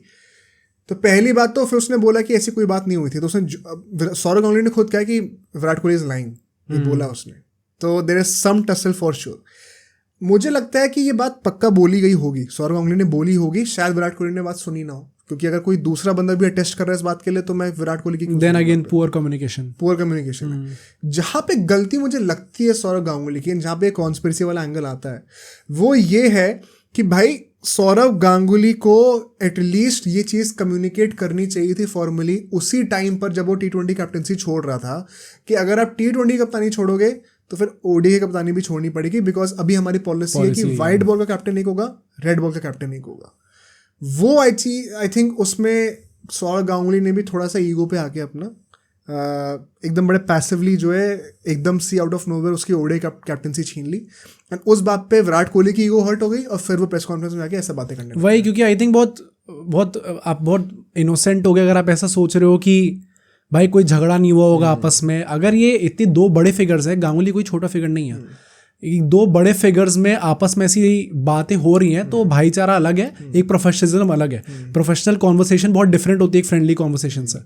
तो पहली बात तो फिर उसने बोला कि ऐसी कोई बात नहीं हुई थी, तो उसने सौरव गांगुली ने खुद कहा कि विराट कोहली इज लाइंग, ये बोला उसने। तो there is some tussle for sure. मुझे लगता है कि ये बात पक्का बोली गई होगी, सौरव गांगुली ने बोली होगी, शायद विराट कोहली ने बात सुनी ना हो, क्योंकि अगर कोई दूसरा बंदा भी अटेस्ट कर रहा है इस बात के लिए तो मैं विराट कोहली की देन अगेन पुअर कम्युनिकेशन जहां पे गलती मुझे लगती है सौरव गांगुली की, जहां पे कॉन्स्पिरेसी वाला एंगल आता है, वो ये है कि भाई सौरव गांगुली को एटलीस्ट ये चीज़ कम्युनिकेट करनी चाहिए थी फॉर्मली उसी टाइम पर जब वो T20 कैप्टनसी छोड़ रहा था, कि अगर आप T20 कप्तानी छोड़ोगे तो फिर ओडीआई की कप्तानी भी छोड़नी पड़ेगी, बिकॉज अभी हमारी पॉलिसी है कि वाइट बॉल का कैप्टन एक होगा, रेड बॉल का कैप्टन एक होगा। वो आई थिंक उसमें सौरव गांगुली ने भी थोड़ा सा ईगो पे आके अपना एकदम बड़े पैसिवली जो है एकदम सी आउट ऑफ नोवेयर उसकी ओडीआई कैप्टनसी छीन ली, एंड उस बात पे विराट कोहली की ईगो हर्ट हो गई और फिर वो प्रेस कॉन्फ्रेंस में जाके ऐसा बातें करने वही, क्योंकि आई थिंक आप बहुत इनोसेंट हो गए अगर आप ऐसा सोच रहे हो कि भाई कोई झगड़ा नहीं हुआ होगा आपस में। अगर ये इतनी दो बड़े फिगर्स है, गांगुली कोई छोटा फिगर नहीं है, दो बड़े फिगर्स में आपस में ऐसी बातें हो रही हैं तो भाईचारा अलग है, एक प्रोफेशनलिज्म अलग है। प्रोफेशनल कॉन्वर्सेशन बहुत डिफरेंट होती है एक फ्रेंडली कॉन्वर्सेशन से।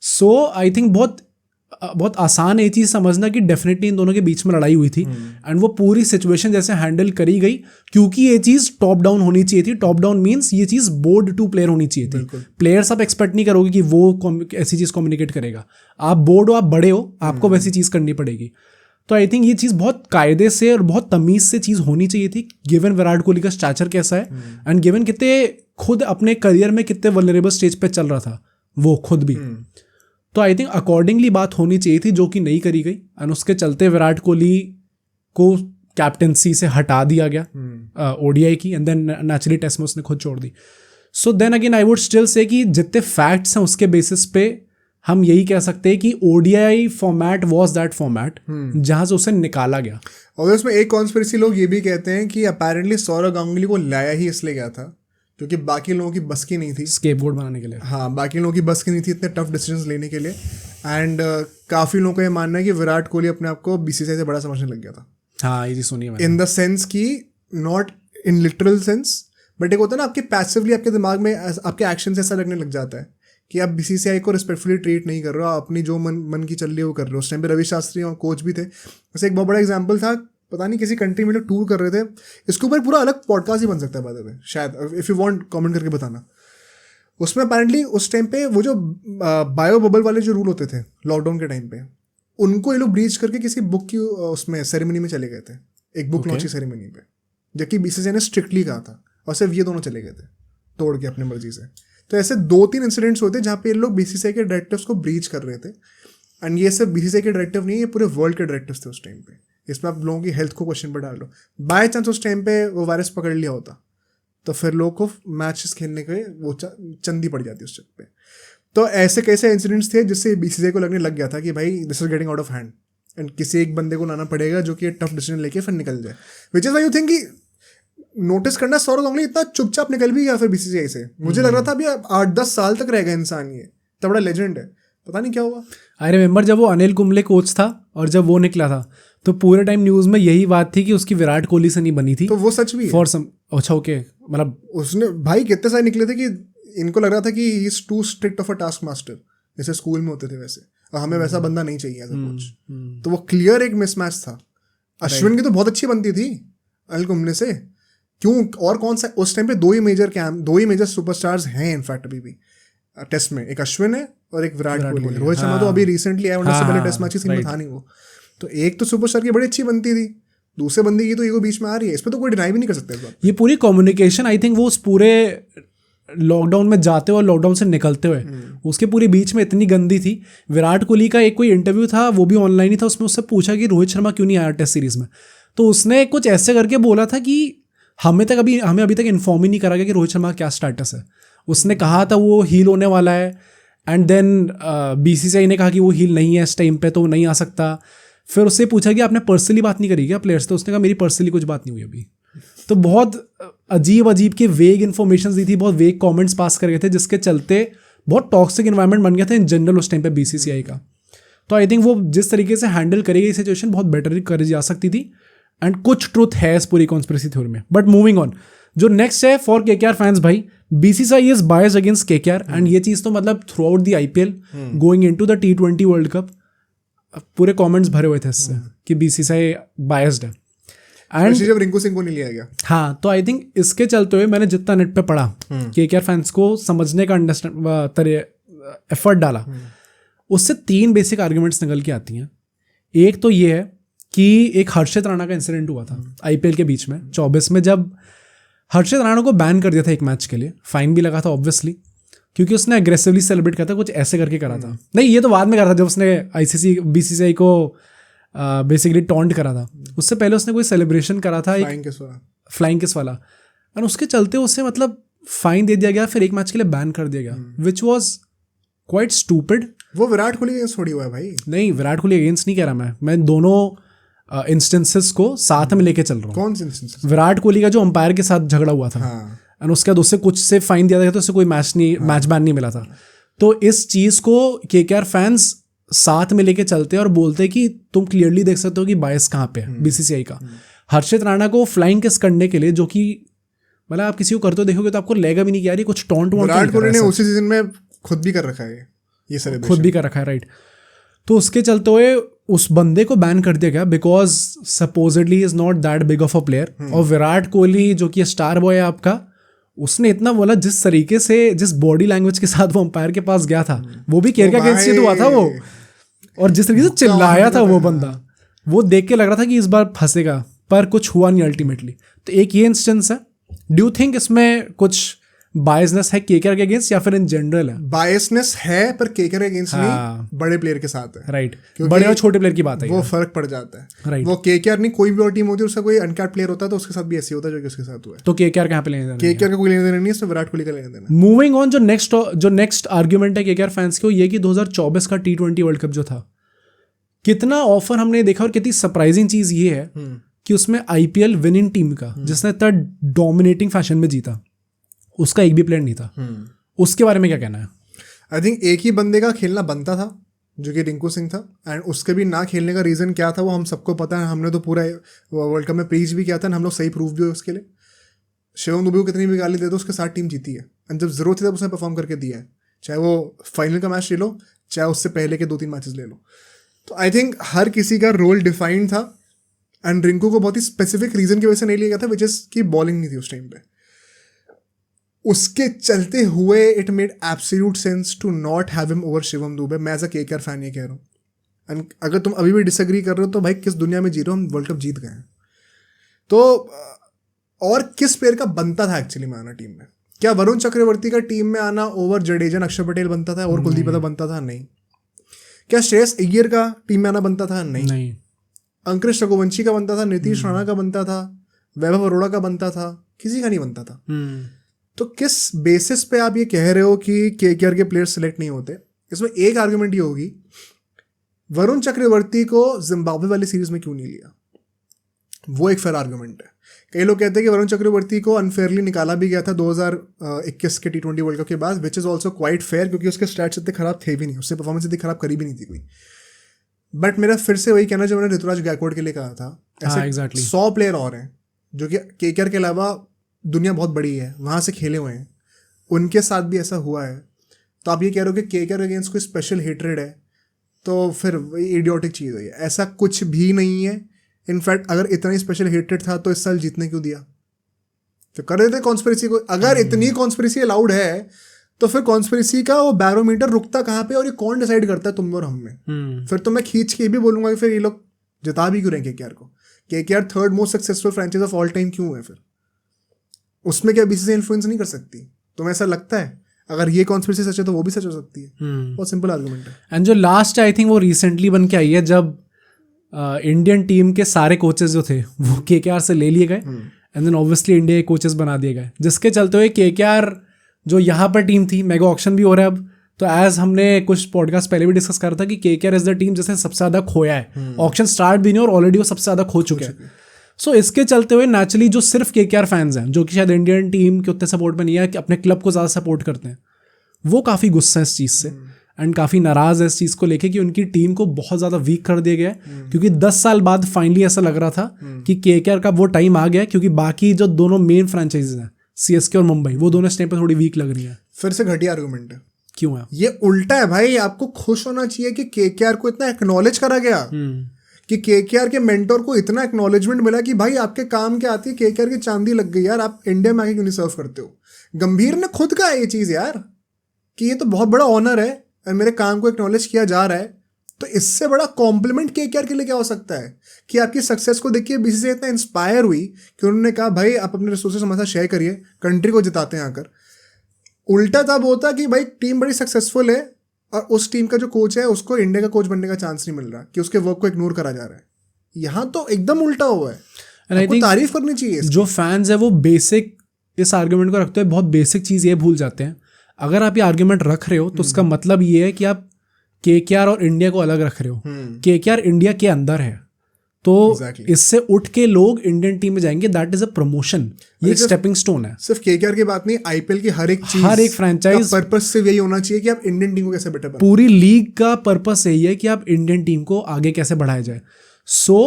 सो आई थिंक बहुत आसान है ये चीज़ समझना कि डेफिनेटली इन दोनों के बीच में लड़ाई हुई थी, एंड वो पूरी सिचुएशन जैसे हैंडल करी गई, क्योंकि ये चीज़ टॉप डाउन होनी चाहिए थी। टॉप डाउन मीन्स ये चीज़ बोर्ड टू प्लेयर होनी चाहिए थी। प्लेयर्स आप एक्सपेक्ट नहीं करोगे कि वो ऐसी चीज़ कम्युनिकेट करेगा, आप बोर्ड हो, आप बड़े हो, आपको वैसी चीज़ करनी पड़ेगी। तो आई थिंक ये चीज़ बहुत कायदे से और बहुत तमीज़ से चीज़ होनी चाहिए थी, गिवन विराट कोहली का स्टैचर कैसा है, एंड गिवन कितने खुद अपने करियर में कितने वल्नरेबल स्टेज पे चल रहा था वो खुद भी। तो आई थिंक अकॉर्डिंगली बात होनी चाहिए थी, जो कि नहीं करी गई, एंड उसके चलते विराट कोहली को कैप्टनसी से हटा दिया गया ओडीआई की, एंड देन नेचुरली टेस्ट में उसने खुद छोड़ दी। So then again I would still say कि जितने फैक्ट्स हैं उसके बेसिस पे हम यही कह सकते हैं कि ODI format was that format जहां से उसे निकाला गया। और उसमें एक कॉन्स्पिरेसी लोग ये भी कहते हैं कि अपेरेंटली सौरव गांगुली को लाया ही इसलिए गया था क्योंकि बाकी लोगों की बस की नहीं थी स्केपबोर्ड बनाने के लिए। हाँ, बाकी लोगों की बस की नहीं थी इतने टफ डिसीजंस लेने के लिए। एंड काफ़ी लोगों का ये मानना है कि विराट कोहली अपने आप को बीसीसीआई से बड़ा समझने लग गया था। हाँ, ये चीज़ सुनी है मैंने। इन द सेंस कि not in literal sense, but एक होता है ना आपके पैसिवली आपके दिमाग में आपके एक्शन से ऐसा लगने लग जाता है कि आप बीसीसीआई को रिस्पेक्टफुली ट्रीट नहीं कर रहे हो, आप अपनी जो मन की चल रही है वो कर रहे हो। उस टाइम पे रवि शास्त्री और कोच भी थे। वैसे एक बहुत बड़ा एग्जाम्पल था, पता नहीं किसी कंट्री में लोग टूर कर रहे थे, इसके ऊपर पूरा अलग पॉडकास्ट ही बन सकता है बाय द वे, शायद इफ़ यू वांट कमेंट करके बताना। उसमें अपेरेंटली उस टाइम पे वो जो बायो बबल वाले जो रूल होते थे लॉकडाउन के टाइम पे, उनको ये लोग ब्रीच करके किसी बुक की उसमें सेरेमनी में चले गए थे, एक बुक लॉन्च की सेरेमनी पे, जबकि बीसीसीआई ने स्ट्रिक्टली कहा था, और सिर्फ ये दोनों चले गए थे तोड़ के अपनी मर्जी से। तो ऐसे 2-3 इंसिडेंट्स होते जहाँ पे ये लोग बीसीसीआई के डायरेक्टिव्स को ब्रीच कर रहे थे। एंड ये सिर्फ बीसीसीआई के डायरेक्टिव नहीं है, ये पूरे वर्ल्ड के डायरेक्टिव्स थे उस टाइम पे। इसमें आप लोगों की हेल्थ को क्वेश्चन पर डाल लो। बाय चांस उस टाइम पे वो वायरस पकड़ लिया होता तो फिर लोगों को मैचेस खेलने के वो चंदी पड़ जाती उस चक्कर पे। तो ऐसे कैसे इंसिडेंट्स थे जिससे बीसीसीआई को लगने लग गया था कि भाई this is getting out of hand and किसी एक बंदे को लाना पड़ेगा जो कि टफ डिसीजन लेके फिर निकल जाए। Which is why you think कि नोटिस करना सौरव गांगुली इतना चुपचाप निकल भी गया फिर बीसीसीआई से। मुझे लग रहा था अभी 8-10 साल तक रहेगा इंसान, ये इतना बड़ा लेजेंड है, पता नहीं क्या हुआ। आई रिमेंबर जब वो अनिल कुंबले कोच था और जब वो निकला था तो पूरे टाइम न्यूज़ में यही बात थी कि उसकी विराट कोहली से नहीं बनी थी। तो वो सच भी फॉर सम अच्छा ओके, मतलब उसने भाई कितने सारे निकले थे कि इनको लग रहा था कि he is too strict of a task master, जैसे स्कूल में होते थे वैसे, और हमें वैसा बंदा नहीं चाहिए एज अ कोच। तो वो क्लियर एक मिसमैच था। अश्विन की तो बहुत अच्छी बनती थी अनिल कुंबले से, क्यों? और कौन सा उस टाइम पे दो ही मेजर सुपरस्टार्स हैं इनफैक्ट अभी भी टेस्ट में, एक अश्विन है और एक विराट कोहली। रोहित शर्मा तो अभी रिसेंटली आया, वरना से पहले टेस्ट मैच में था नहीं वो। तो एक तो सुपरस्टार की बड़ी अच्छी बनती थी, दूसरे बंदे की तो ईगो बीच में आ रही है, इस पर तो कोई डिनाई भी नहीं कर सकता इस बात। ये पूरी कम्युनिकेशन आई थिंक वो उस पूरे लॉकडाउन में जाते हुए और लॉकडाउन से निकलते हुए उसके पूरी बीच में इतनी गंदी थी। विराट कोहली का एक कोई इंटरव्यू था, वो भी ऑनलाइन ही था, उसमें उससे पूछा कि रोहित शर्मा क्यों नहीं आया टेस्ट सीरीज में, तो उसने कुछ ऐसे करके बोला था कि हमें अभी तक इन्फॉर्म ही नहीं करा गया कि रोहित शर्मा का क्या स्टेटस है। उसने कहा था वो हील होने वाला है, एंड देन बीसीसीआई ने कहा कि वो हील नहीं है इस टाइम पे तो नहीं आ सकता। फिर उससे पूछा कि आपने पर्सनली बात नहीं करी क्या प्लेयर्स, तो उसने कहा मेरी पर्सनली कुछ बात नहीं हुई अभी। तो बहुत अजीब के वेग इन्फॉर्मेशन दी थी, बहुत वेग कमेंट्स पास कर गए थे, जिसके चलते बहुत टॉक्सिक इन्वायरमेंट बन गया था इन जनरल उस टाइम पे बीसीसीआई का। तो आई थिंक वो जिस तरीके से हैंडल करेगी सिचुएशन बहुत बेटर करी जा सकती थी, एंड कुछ ट्रूथ है इस पूरी कॉन्स्पिरेसी थ्योरी में। बट मूविंग ऑन, जो नेक्स्ट है फॉर केकेआर फैंस, भाई BCCI is biased against KKR, and ये चीज़ तो मतलब through out the IPL going into the T20 world cup पूरे कमेंट्स भरे हुए थे इससे कि बीसीसीआई बायस्ड है। एंड जब रिंकू सिंह को नहीं लिया गया, हाँ, तो आई थिंक इसके चलते हुए मैंने जितना नेट पे पढ़ा केकेआर फैंस को समझने का एफर्ट डाला, उससे 3 बेसिक आर्ग्यूमेंट्स निकल के आती हैं। एक तो ये है कि एक हर्षित राणा का इंसिडेंट हुआ था आईपीएल के बीच में 24 में, जब हर्षित राणा को बैन कर दिया था एक मैच के लिए, फाइन भी लगा था ऑब्वियसली, क्योंकि उसने अग्रेसिवली सेलिब्रेट करा था, कुछ ऐसे करके करा था। नहीं, ये तो बाद में करा था जब उसने बीसीसीआई को बेसिकली टॉन्ट करा था। उससे पहले उसने कोई सेलिब्रेशन करा था फ्लाइंग किस वाला, और उसके चलते उसे मतलब फाइन दे दिया गया, फिर एक मैच के लिए बैन कर दिया गया, विच वॉज क्वाइट स्टूपिड। वो विराट कोहली अगेंस्ट थोड़ी हुआ है भाई। नहीं, विराट कोहली अगेंस्ट नहीं कह रहा मैं दोनों इंस्टेंसेस को साथ में लेके चल रहा हूँ। कौन से इंस्टेंसेस? विराट कोहली का जो अंपायर के साथ झगड़ा हुआ था, एंड उसके बाद उससे कुछ से फाइन दिया गया, तो उससे कोई मैच बैन नहीं मिला था। तो इस चीज़ को केकेआर फैंस साथ में लेके चलते हैं और बोलते हैं कि तुम क्लियरली देख सकते हो कि बायस कहाँ पे है बीसीसीआई का। हर्षित राणा को फ्लाइंग किस करने के लिए, जो कि मतलब आप किसी को करते देखोगे तो आपको लेगा भी नहीं कि यार ये कुछ टॉन्ट वॉन्ट। विराट कोहली ने उसी सीजन में खुद भी कर रखा है ये सेलिब्रेशन, खुद भी कर रखा है, राइट। तो उसके चलते हुए उस बंदे को बैन कर दिया गया because supposedly is not that big of a player. और विराट कोहली जो कि स्टार बॉय है आपका, उसने इतना बोला, जिस तरीके से जिस बॉडी लैंग्वेज के साथ वो अंपायर के पास गया था, वो भी केयर के अगेंस्ट ही हुआ था वो, और जिस तरीके से चिल्लाया था वो बंदा, वो देख के लग रहा था कि इस बार फंसेगा, पर कुछ हुआ नहीं अल्टीमेटली। तो एक ये इंस्टेंस है। डू यू थिंक इसमें कुछ बायसनेस है केकेआर के अगेंस्ट या फिर इन जनरल है? बायसनेस है पर केकेआर के अगेंस्ट हाँ। नहीं, बड़े प्लेयर के साथ है। राइट, क्योंकि बड़े और छोटे प्लेयर की बात है वो फर्क पड़ जाता है। राइट, वो केकेआर नहीं, कोई भी और टीम होती है, उसका कोई अनकैप्ड प्लेयर होता है तो उसके साथ भी ऐसे होता है जो कि उसके साथ हुआ है। तो केकेआर कहाँ पे लेने देना? केकेआर का कोई लेने देना नहीं है, इसमें विराट कोहली का लेने देना है। मूविंग ऑन, जो नेक्स्ट आर्ग्यूमेंट है केकेआर फैंस को, ये कि 2024 का T20 वर्ल्ड कप जो था, कितना ऑफर हमने देखा और कितनी सरप्राइजिंग चीज ये है कि उसमें आईपीएल विनिंग टीम का जिसने इतना डोमिनेटिंग फैशन में जीता, उसका एक भी प्लेयर नहीं था। उसके बारे में क्या कहना है? आई थिंक एक ही बंदे का खेलना बनता था जो कि रिंकू सिंह था, एंड उसके भी ना खेलने का रीज़न क्या था वो हम सबको पता है। हमने तो पूरा वर्ल्ड कप में प्रीच भी किया था, हम लोग सही प्रूफ भी हुए उसके लिए। शिवम दुबे को कितनी भी गाली दे दो, उसके साथ टीम जीती है, एंड जब जरूरत थी तब उसने परफॉर्म करके दिया है, चाहे वो फाइनल का मैच ले लो, चाहे उससे पहले के 2-3 मैचेस ले लो। तो आई थिंक हर किसी का रोल डिफाइंड था, एंड रिंकू को बहुत ही स्पेसिफिक रीजन की वजह से नहीं लिया गया था, विच इज की बॉलिंग नहीं थी उस टाइम पे। उसके चलते हुए it made absolute sense to not have him over Shivam Dube. मैं एज अ केकेआर फैन ये कह रहा हूँ, एंड अगर तुम अभी भी डिसएग्री कर रहे हो तो भाई किस दुनिया में जी रहे हो, हम वर्ल्ड कप जीत गए हैं। तो और किस प्लेयर का बनता था एक्चुअली में आना टीम में? क्या वरुण चक्रवर्ती का टीम में आना ओवर जडेजा, अक्षर पटेल बनता था, और कुलदीप यादव बनता था? नहीं। क्या श्रेयस अय्यर का टीम में आना बनता था? नहीं। अंकुरिश रघुवंशी का बनता था, नीतीश राणा का बनता था, वैभव अरोड़ा का बनता था? किसी का नहीं बनता था। तो किस बेसिस पे आप ये कह रहे हो कि केकेआर के प्लेयर सेलेक्ट नहीं होते? इसमें एक आर्गुमेंट ये होगी, वरुण चक्रवर्ती को जिम्बाब्वे वाली सीरीज में क्यों नहीं लिया? वो एक फेयर आर्गुमेंट है। कई लोग कहते हैं कि वरुण चक्रवर्ती को अनफेयरली निकाला भी गया था 2021 के T20 वर्ल्ड कप के बाद, which is also quite fair, क्योंकि उसके स्टैट्स इतने खराब थे भी नहीं, उससे परफॉर्मेंस इतनी खराब करी भी नहीं थी कोई। बट मेरा फिर से वही कहना जो मैंने ऋतुराज गायकवाड़ के लिए कहा था, ऐसे 100 प्लेयर और हैं जो कि केकेआर के अलावा, दुनिया बहुत बड़ी है, वहाँ से खेले हुए हैं, उनके साथ भी ऐसा हुआ है। तो आप ये कह रहे हो कि केकेआर अगेंस्ट कोई स्पेशल हेटरेड है, तो फिर वही इडियोटिक चीज़ है। ऐसा कुछ भी नहीं है। इनफैक्ट अगर इतना ही स्पेशल हेटेड था तो इस साल जीतने क्यों दिया? तो कर देते कॉन्स्पिरेसी को। अगर इतनी कॉन्स्पिरेसी अलाउड है तो फिर कॉन्स्पिरेसी का वो बैरोमीटर रुकता कहाँ पे, और ये कौन डिसाइड करता है, तुम और हम में? फिर तो मैं खींच के भी बोलूंगा कि फिर ये लोग जिता भी क्यों रहे केकेआर को? KKR third most successful franchise of all time क्यों है? फिर उसमें क्या बीसीसीआई इन्फ्लुएंस नहीं कर सकती? तुम्हें ऐसा लगता है? अगर ये कॉन्स्पिरेसी सच है तो वो भी सच हो सकती है। बहुत सिंपल आर्गुमेंट है। एंड जो लास्ट आई थिंक वो रिसेंटली बन के आई है, जब इंडियन टीम के सारे कोचेस जो थे वो केकेआर से ले लिए गए, एंड देन ऑब्वियसली इंडिया के कोचेस बना दिए गए, जिसके चलते हुए केकेआर जो यहाँ पर टीम थी, मेगा ऑक्शन भी हो रहा है अब। तो एज हमने कुछ पॉडकास्ट पहले भी डिस्कस करा था कि केकेआर इज द टीम जिसने सबसे ज़्यादा खोया है। ऑक्शन स्टार्ट भी नहीं और ऑलरेडी वो सबसे ज़्यादा खो चुके हैं। सो इसके चलते हुए नेचुरली जो सिर्फ केकेआर फैंस हैं, जो कि शायद इंडियन टीम के उतने सपोर्ट में नहीं है, कि अपने क्लब को ज़्यादा सपोर्ट करते हैं, वो काफ़ी गुस्सा है इस चीज़ से, एंड काफ़ी नाराज़ है इस चीज़ को लेके कि उनकी टीम को बहुत ज़्यादा वीक कर दिया गया है। क्योंकि 10 साल बाद फाइनली ऐसा लग रहा था कि केकेआर का वो टाइम आ गया, क्योंकि बाकी जो दोनों मेन फ्रेंचाइजीज हैं, सीएसके और मुंबई, वो दोनों इस टाइम पर थोड़ी वीक लग रही है। फिर से घटिया आर्गुमेंट है। क्यों है? ये उल्टा है भाई। आपको खुश होना चाहिए कि केकेआर को इतना एक्नॉलेज करा गया, कि केकेआर के मेंटोर को इतना एक्नॉलेजमेंट मिला कि भाई आपके काम के आती है, केकेआर की चांदी लग गई यार, आप इंडिया में आके क्यों नहीं सर्व करते हो? गंभीर ने खुद कहा ये चीज़ यार, कि ये तो बहुत बड़ा ऑनर है और मेरे काम को एक्नॉलेज किया जा रहा है। तो इससे बड़ा कॉम्प्लीमेंट केकेआर के लिए क्या हो सकता है? कि आपकी सक्सेस को देखिए बीसीसीआई इतना इंस्पायर हुई कि उन्होंने कहा भाई आप अपने रिसोर्सेज हमारे साथ शेयर करिए, कंट्री को जिताते हैं आकर। उल्टा तब होता कि भाई टीम बड़ी सक्सेसफुल है और उस टीम का जो कोच है उसको इंडिया का कोच बनने का चांस नहीं मिल रहा, कि उसके वर्क को इग्नोर करा जा रहा है। यहाँ तो एकदम उल्टा हुआ है। आपको तारीफ करनी चाहिए। जो फैंस है वो बेसिक इस आर्गुमेंट को रखते हुए बहुत बेसिक चीज़ ये भूल जाते हैं। अगर आप ये आर्गुमेंट रख रहे हो तो उसका मतलब ये है कि आप केकेआर और इंडिया को अलग रख रहे हो। केकेआर इंडिया के अंदर है, तो इससे उठ के लोग इंडियन टीम में जाएंगे। दैट इज अ प्रमोशन, ये एक स्टेपिंग स्टोन है। सिर्फ केकेआर की बात नहीं, आईपीएल की हर एक चीज, हर एक फ्रेंचाइज पर्पस से यही होना चाहिए कि आप इंडियन टीम को कैसे बेटर बनाएं। पूरी लीग का पर्पस यही है कि आप इंडियन टीम को आगे कैसे बढ़ाया जाए। सो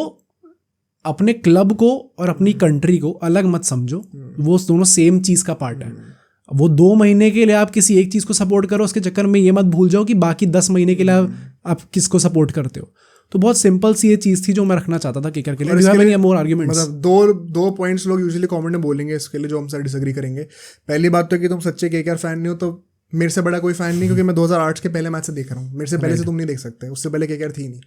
अपने क्लब को और अपनी कंट्री को अलग मत समझो, वो दोनों सेम चीज का पार्ट है। वो 2 महीने के लिए आप किसी एक चीज को सपोर्ट करो, उसके चक्कर में ये मत भूल जाओ कि बाकी 10 महीने के लिए आप किसको सपोर्ट करते हो। तो बहुत सिंपल सी ये चीज थी जो मैं रखना चाहता था केकेआर के लिए। मतलब दो पॉइंट्स लोग यूजुअली कमेंट में बोलेंगे इसके लिए जो हमसे डिसएग्री करेंगे। पहली बात तो कि तुम सच्चे केकेआर फैन नहीं हो, तो मेरे से बड़ा कोई फैन नहीं, क्योंकि मैं 2008 के पहले मैच से देख रहा हूँ। मेरे से पहले से तुम नहीं देख सकते, उससे पहले केकेआर थी नहीं।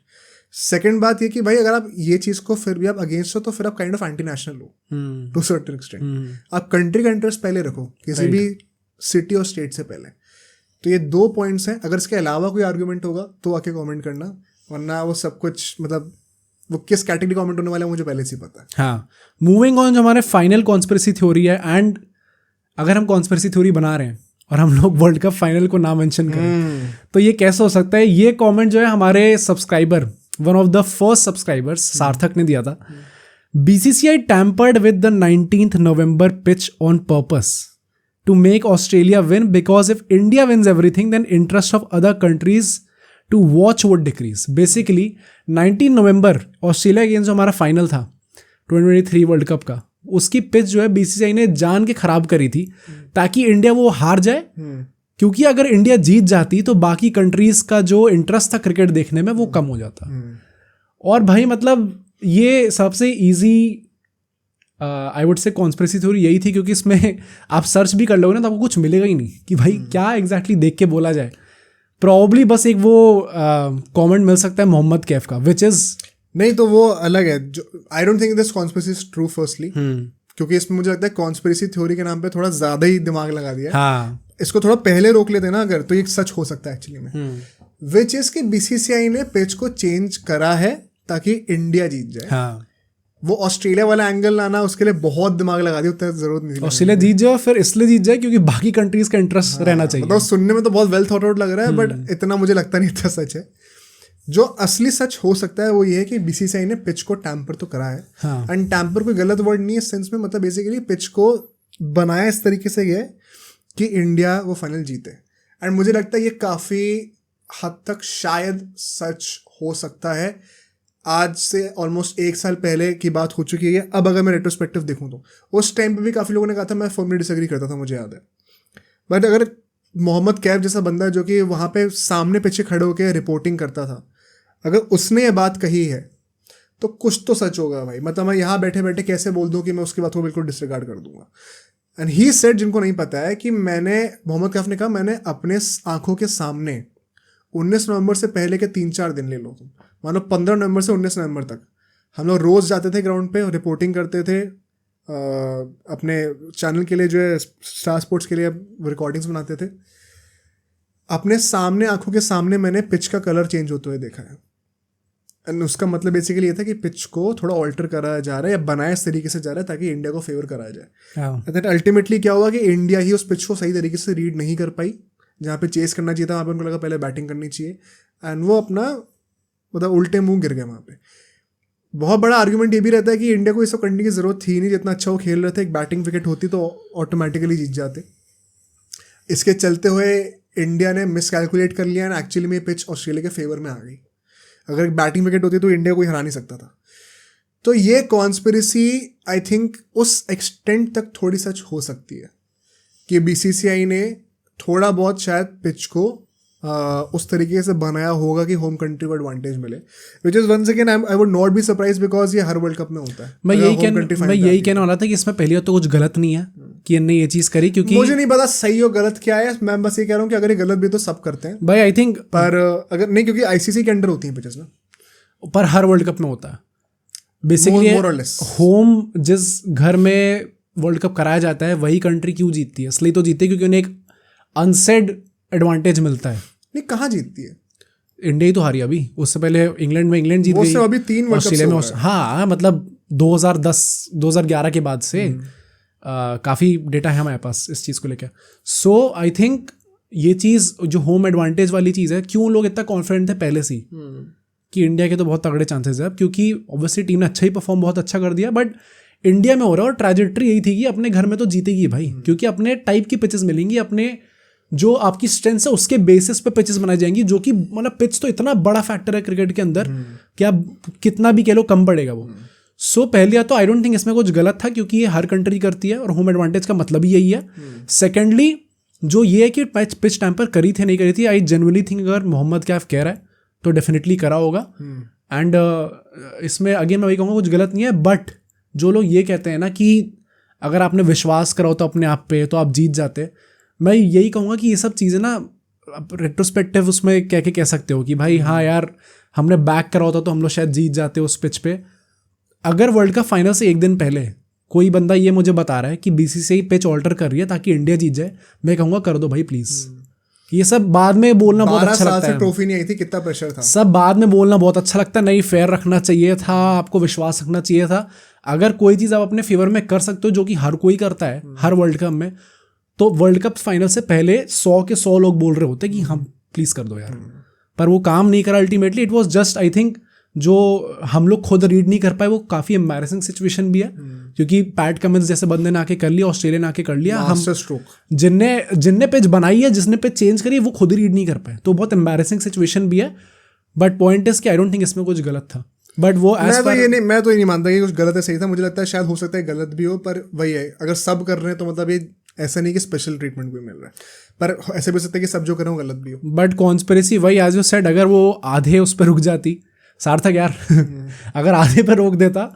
सेकंड बात ये कि भाई अगर आप ये चीज को फिर भी आप अगेंस्ट हो तो फिर आप काइंड ऑफ एंटी नेशनल हो टू सर्टेन एक्सटेंट। आप कंट्री का इंटरेस्ट पहले रखो, किसी भी सिटी और स्टेट से पहले। तो ये 2 पॉइंट्स हैं। अगर इसके अलावा कोई आर्ग्यूमेंट होगा तो आके कमेंट करना, वरना वो सब कुछ मतलब वो किस कैटेगरी कमेंट होने वाला है मुझे पहले से ही पता है। हाँ, मूविंग ऑन, जो हमारे फाइनल कॉन्स्पिरेसी थ्योरी है, एंड अगर हम कॉन्स्पिरेसी थ्योरी बना रहे हैं और हम लोग वर्ल्ड कप फाइनल को ना मेंशन करें तो ये कैसे हो सकता है। ये कमेंट जो है हमारे subscriber, one of the first subscribers सार्थक ने दिया था। BCCI tampered with the 19th November pitch on purpose to make Australia win, because if India wins everything then interest of other countries to watch would decrease. Basically 19 November Australia against जो हमारा फाइनल था 2023 वर्ल्ड कप का, उसकी पिच जो है BCCI ने जान के खराब करी थी ताकि इंडिया वो हार जाए, क्योंकि अगर इंडिया जीत जाती तो बाकी कंट्रीज का जो इंटरेस्ट था क्रिकेट देखने में वो कम हो जाता। और भाई मतलब ये सबसे इजी आई वुड से कॉन्स्पिरेसी थ्योरी यही थी, क्योंकि इसमें आप सर्च भी कर लोगे ना तो आपको कुछ मिलेगा ही नहीं कि भाई क्या एग्जैक्टली देख के बोला जाए। प्रॉब्ली बस एक वो कमेंट मिल सकता है मोहम्मद कैफ का, विच इज नहीं, तो वो अलग है। I don't think this conspiracy is true firstly, क्योंकि इसमें मुझे लगता है कॉन्स्पिरेसी थ्योरी के नाम पे थोड़ा ज्यादा ही दिमाग लगा दिया। हाँ, इसको थोड़ा पहले रोक लेते ना अगर, तो ये सच हो सकता है एक्चुअली में। विच इज कि BCCI ने पिच को चेंज करा है ताकि इंडिया जीत जाए। हाँ, वो ऑस्ट्रेलिया वाला एंगल लाना उसके लिए बहुत दिमाग लगा दिया, उतना जरूरत नहीं थी। ऑस्ट्रेलिया जीत जाए फिर इसलिए जीत जाए क्योंकि बाकी कंट्रीज का इंटरेस्ट रहना चाहिए। मतलब सुनने में तो बहुत वेल थॉट आउट लग रहा है, बट इतना मुझे लगता नहीं इतना सच है। जो असली सच हो सकता है वो ये है कि BCCI ने पिच को टैम्पर तो करा है, एंड टैम्पर कोई गलत वर्ड नहीं है इस सेंस में, मतलब बेसिकली पिच को बनाया इस तरीके से गया कि इंडिया वो फाइनल जीते। एंड मुझे लगता है ये काफ़ी हद तक शायद सच हो सकता है। आज से ऑलमोस्ट 1 साल पहले की बात हो चुकी है। अब अगर मैं रेट्रोस्पेक्टिव देखूँ तो उस टाइम पे भी काफ़ी लोगों ने कहा था, मैं फॉर्मली डिसएग्री करता था, मुझे याद है। बट अगर मोहम्मद कैफ जैसा बंदा है जो कि वहाँ पे सामने पीछे खड़े होकर रिपोर्टिंग करता था, अगर उसने ये बात कही है तो कुछ तो सच होगा भाई। मतलब मैं यहाँ बैठे बैठे कैसे बोल दूँ कि मैं उसकी बात को बिल्कुल डिसरिगार्ड कर दूंगा। एंड ही सेड, जिनको नहीं पता है, कि मोहम्मद कैफ ने कहा मैंने अपने आंखों के सामने 19 नवंबर से पहले के 3-4 दिन ले लो तुम, मानो 15 नवंबर से 19 नवंबर तक हम लोग रोज़ जाते थे ग्राउंड पे, रिपोर्टिंग करते थे अपने चैनल के लिए, जो है स्टार स्पोर्ट्स के लिए रिकॉर्डिंग्स बनाते थे। अपने सामने आंखों के सामने मैंने पिच का कलर चेंज होते हुए देखा है। एंड उसका मतलब बेसिकली ये था कि पिच को थोड़ा ऑल्टर कराया जा रहा है या बनाया इस तरीके से जा रहा है ताकि इंडिया को फेवर कराया जाए। दैट अल्टीमेटली क्या हुआ कि इंडिया ही उस पिच को सही तरीके से रीड नहीं कर पाई। जहाँ पे चेस करना चाहिए था वहाँ पे उनको लगा पहले बैटिंग करनी चाहिए, एंड वो अपना मतलब उल्टे मुंह गिर गए वहाँ पे। बहुत बड़ा आर्गुमेंट ये भी रहता है कि इंडिया को ये सब करने की ज़रूरत थी नहीं, जितना अच्छा वो खेल रहे थे। एक बैटिंग विकेट होती तो ऑटोमेटिकली जीत जाते। इसके चलते हुए इंडिया ने मिसकैलकुलेट कर लिया, एंड एक्चुअली में पिच ऑस्ट्रेलिया के फेवर में आ गई। अगर एक बैटिंग विकेट होती तो इंडिया कोई हरा नहीं सकता था। तो ये कॉन्स्पिरेसी आई थिंक उस एक्सटेंट तक थोड़ी सच हो सकती है कि BCCI ने थोड़ा बहुत शायद पिच को उस तरीके से बनाया होगा कि होम कंट्री को एडवांटेज मिले, which is once again I would not be surprise, because ये हर वर्ल्ड कप में होता है। मैं यही कहने वाला था कि इसमें पहले तो कुछ गलत नहीं है कि इनने ये चीज करी, क्योंकि मुझे नहीं पता सही और गलत क्या है। मैं बस ये कह रहा हूँ कि अगर ये गलत भी तो सब करते हैं भाई, आई थिंक। पर अगर नहीं, क्योंकि ICC के अंडर होती है पिचेस ना, पर हर वर्ल्ड कप में होता है बेसिकली। होम जिस घर में वर्ल्ड कप कराया जाता है वही कंट्री क्यों जीतती है? इसलिए तो जीतती है क्योंकि उन्हें एक अनसेड एडवांटेज मिलता है। नहीं, कहाँ जीतती है? इंडिया ही तो हारी अभी। उससे पहले इंग्लैंड जीत गई। अभी 3 वर्ल्ड ऑस्ट्रेलिया में। हाँ, मतलब 2010-2011 के बाद से काफ़ी डेटा है हमारे पास इस चीज़ को लेकर। सो आई थिंक ये चीज़ जो होम एडवांटेज वाली चीज़ है, क्यों लोग इतना कॉन्फिडेंट थे पहले से ही कि इंडिया के तो बहुत तगड़े चांसेस है अब, क्योंकि ऑब्वियसली टीम ने अच्छा ही परफॉर्म बहुत अच्छा कर दिया। बट इंडिया में हो रहा है और ट्रैजेक्टरी यही थी कि अपने घर में तो जीतेगी भाई, क्योंकि अपने टाइप की पिचेस मिलेंगी, अपने जो आपकी स्ट्रेंथ है उसके बेसिस पे पिचेस बनाई जाएंगी, जो कि मतलब पिच तो इतना बड़ा फैक्टर है क्रिकेट के अंदर कि आप कितना भी कह लो कम पड़ेगा वो। सो पहले तो आई डोंट थिंक इसमें कुछ गलत था, क्योंकि ये हर कंट्री करती है और होम एडवांटेज का मतलब ही यही है। सेकेंडली जो ये है कि पिच टैम्पर करी थी नहीं करी थी, आई जेन्युइनली थिंक अगर मोहम्मद कैफ कह रहा है तो डेफिनेटली करा होगा। एंड इसमें अगेन मैं वही कहूँगा कुछ गलत नहीं है। बट जो लोग ये कहते हैं ना कि अगर आपने विश्वास करा हो तो अपने आप पे तो आप जीत जाते, मैं यही कहूँगा कि ये सब चीज़ें ना रेट्रोस्पेक्टिव उसमें कह सकते हो कि भाई हाँ यार हमने बैक करा होता तो हम लोग शायद जीत जाते उस पिच पे। अगर वर्ल्ड कप फाइनल से एक दिन पहले कोई बंदा ये मुझे बता रहा है कि बीसीसीआई पिच ऑल्टर कर रही है ताकि इंडिया जीत जाए, मैं कहूँगा कर दो भाई प्लीज। ये सब बाद में बोलना बहुत अच्छा लगता है। ट्रॉफी नहीं आई थी, कितना प्रेशर था। सब बाद में बोलना बहुत अच्छा लगता है। नहीं, फेयर रखना चाहिए था, आपको विश्वास रखना चाहिए था। अगर कोई चीज़ आप अपने फेवर में कर सकते हो, जो कि हर कोई करता है हर वर्ल्ड कप में, तो वर्ल्ड कप फाइनल से पहले 100 के 100 लोग बोल रहे होते कि हम प्लीज कर दो यार, पर वो काम नहीं करा ultimately. It was just, I think, जो हम लोग खुद रीड नहीं कर पाए, वो काफी एम्बैरेसिंग सिचुएशन भी है, क्योंकि पैट कमिंस जैसे बंदे ने आके कर लिया, ऑस्ट्रेलिया ने आके कर लिया, हम जिनने पिच बनाई है, जिसने पिच चेंज करी है, वो खुद रीड नहीं कर पाए, तो बहुत एम्बैरेसिंग सिचुएशन भी है। बट पॉइंट इज कि आई डोंट थिंक इसमें कुछ गलत था। बट वो मैं तो ये नहीं मानता कि कुछ गलत है, सही था। मुझे लगता है शायद हो सकता है गलत भी हो, पर वही है, अगर सब कर रहे हैं तो मतलब ये ऐसा नहीं कि स्पेशल ट्रीटमेंट भी मिल रहा है, पर ऐसे भी सकता है कि सब जो कर रहे हो गलत भी हो। बट कॉन्स्पिरेसी वही, एज यू सेड, अगर वो आधे उस पर रुक जाती, सार्थक यार अगर आधे पर रोक देता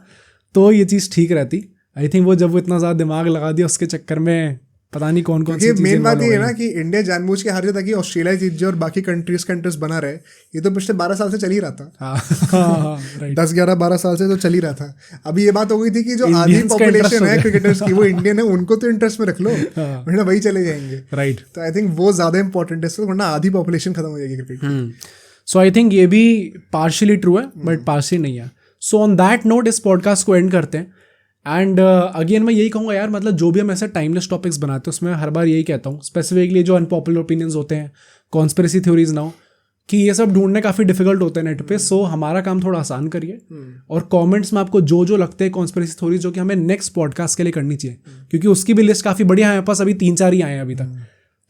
तो ये चीज़ ठीक रहती। आई थिंक वो जब वो इतना ज़्यादा दिमाग लगा दिया उसके चक्कर में, पता नहीं कौन कौन सी चीजें। मेन बात ये है ना कि इंडिया जानबूझ के हार जाता कि ऑस्ट्रेलिया जीत जाए और बाकी कंट्रीज का इंटरेस्ट बना रहे। ये तो पिछले 12 साल से चल ही रहा था। 10-11-12 साल से तो चल ही रहा था। अभी ये बात हो गई थी कि जो आधी पॉपुलेशन है क्रिकेटर्स की वो इंडियन है, उनको तो इंटरेस्ट में रख लो, वरना वही चले जाएंगे। राइट, तो आई थिंक वो ज्यादा इंपॉर्टेंट है, वरना आधी पॉपुलेशन खत्म हो जाएगी क्रिकेट। सो आई थिंक ये भी पार्शियली ट्रू है, बट पार्शियली नहीं है। सो ऑन दैट नोट इस पॉडकास्ट को एंड करते हैं। एंड अगेन मैं यही कहूँगा यार, मतलब जो भी हम ऐसे टाइमलेस टॉपिक्स बनाते हैं उसमें हर बार यही कहता हूँ, स्पेसिफिकली जो अनपॉपुलर ओपिनियंस होते हैं, कॉन्स्पिरेसी थ्योरीज ना हो, कि ये सब ढूंढने काफ़ी डिफिकल्ट होते हैं नेट पे। सो हमारा काम थोड़ा आसान करिए, और कमेंट्स में आपको जो जो लगते हैं कॉन्स्पिरेसी थ्योरीज जो कि हमें नेक्स्ट पॉडकास्ट के लिए करनी चाहिए, क्योंकि उसकी भी लिस्ट काफ़ी बढ़िया है, हमारे पास अभी 3-4 ही आए हैं अभी तक,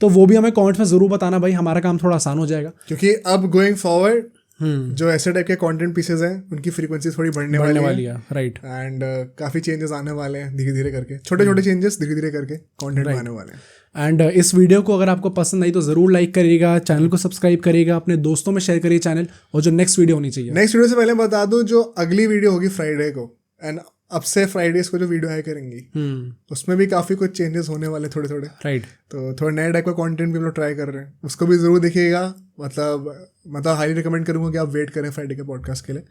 तो वो भी हमें कमेंट्स में ज़रूर बताना भाई, हमारा काम थोड़ा आसान हो जाएगा। क्योंकि अब गोइंग फॉरवर्ड जो ऐसे टाइप के कंटेंट पीसेस हैं उनकी फ्रीक्वेंसी थोड़ी बढ़ने वाली है। राइट, एंड काफी चेंजेस आने वाले हैं धीरे धीरे करके, छोटे छोटे चेंजेस धीरे धीरे करके कंटेंट में आने वाले हैं। एंड इस वीडियो को अगर आपको पसंद आई तो जरूर लाइक करिएगा, चैनल को सब्सक्राइब करिएगा, अपने दोस्तों में शेयर करिए चैनल, और जो नेक्स्ट वीडियो होनी चाहिए, नेक्स्ट वीडियो से पहले बता दूं, जो अगली वीडियो होगी फ्राइडे को, एंड अब से फ्राइडेज को जो वीडियो आया करेंगी उसमें भी काफी कुछ चेंजेस होने वाले थोड़े थोड़े। राइट, तो थोड़ा नया टाइप का कंटेंट भी हम लोग ट्राई कर रहे हैं, उसको भी जरूर देखिएगा। मतलब हाईली रिकमेंड करूंगा कि आप वेट करें फ्राइडे के पॉडकास्ट के लिए,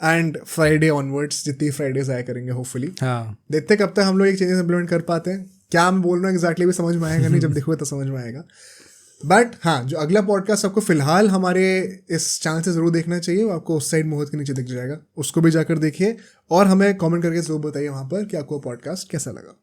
एंड फ्राइडे ऑनवर्ड्स जितनी फ्राइडेज आया करेंगे होपफुली। देखते कब तक हम लोग एक चेंजेस इम्प्लीमेंट कर पाते हैं। क्या मैं बोल रहा हूँ एग्जैक्टली भी समझ में आएगा नहीं, जब देखोगे तो समझ में आएगा। बट हाँ, जो अगला पॉडकास्ट आपको फिलहाल हमारे इस चैनल से जरूर देखना चाहिए, वो आपको उस साइड मुहूर्त के नीचे दिख जाएगा, उसको भी जाकर देखिए और हमें कमेंट करके जरूर बताइए वहाँ पर कि आपको पॉडकास्ट कैसा लगा।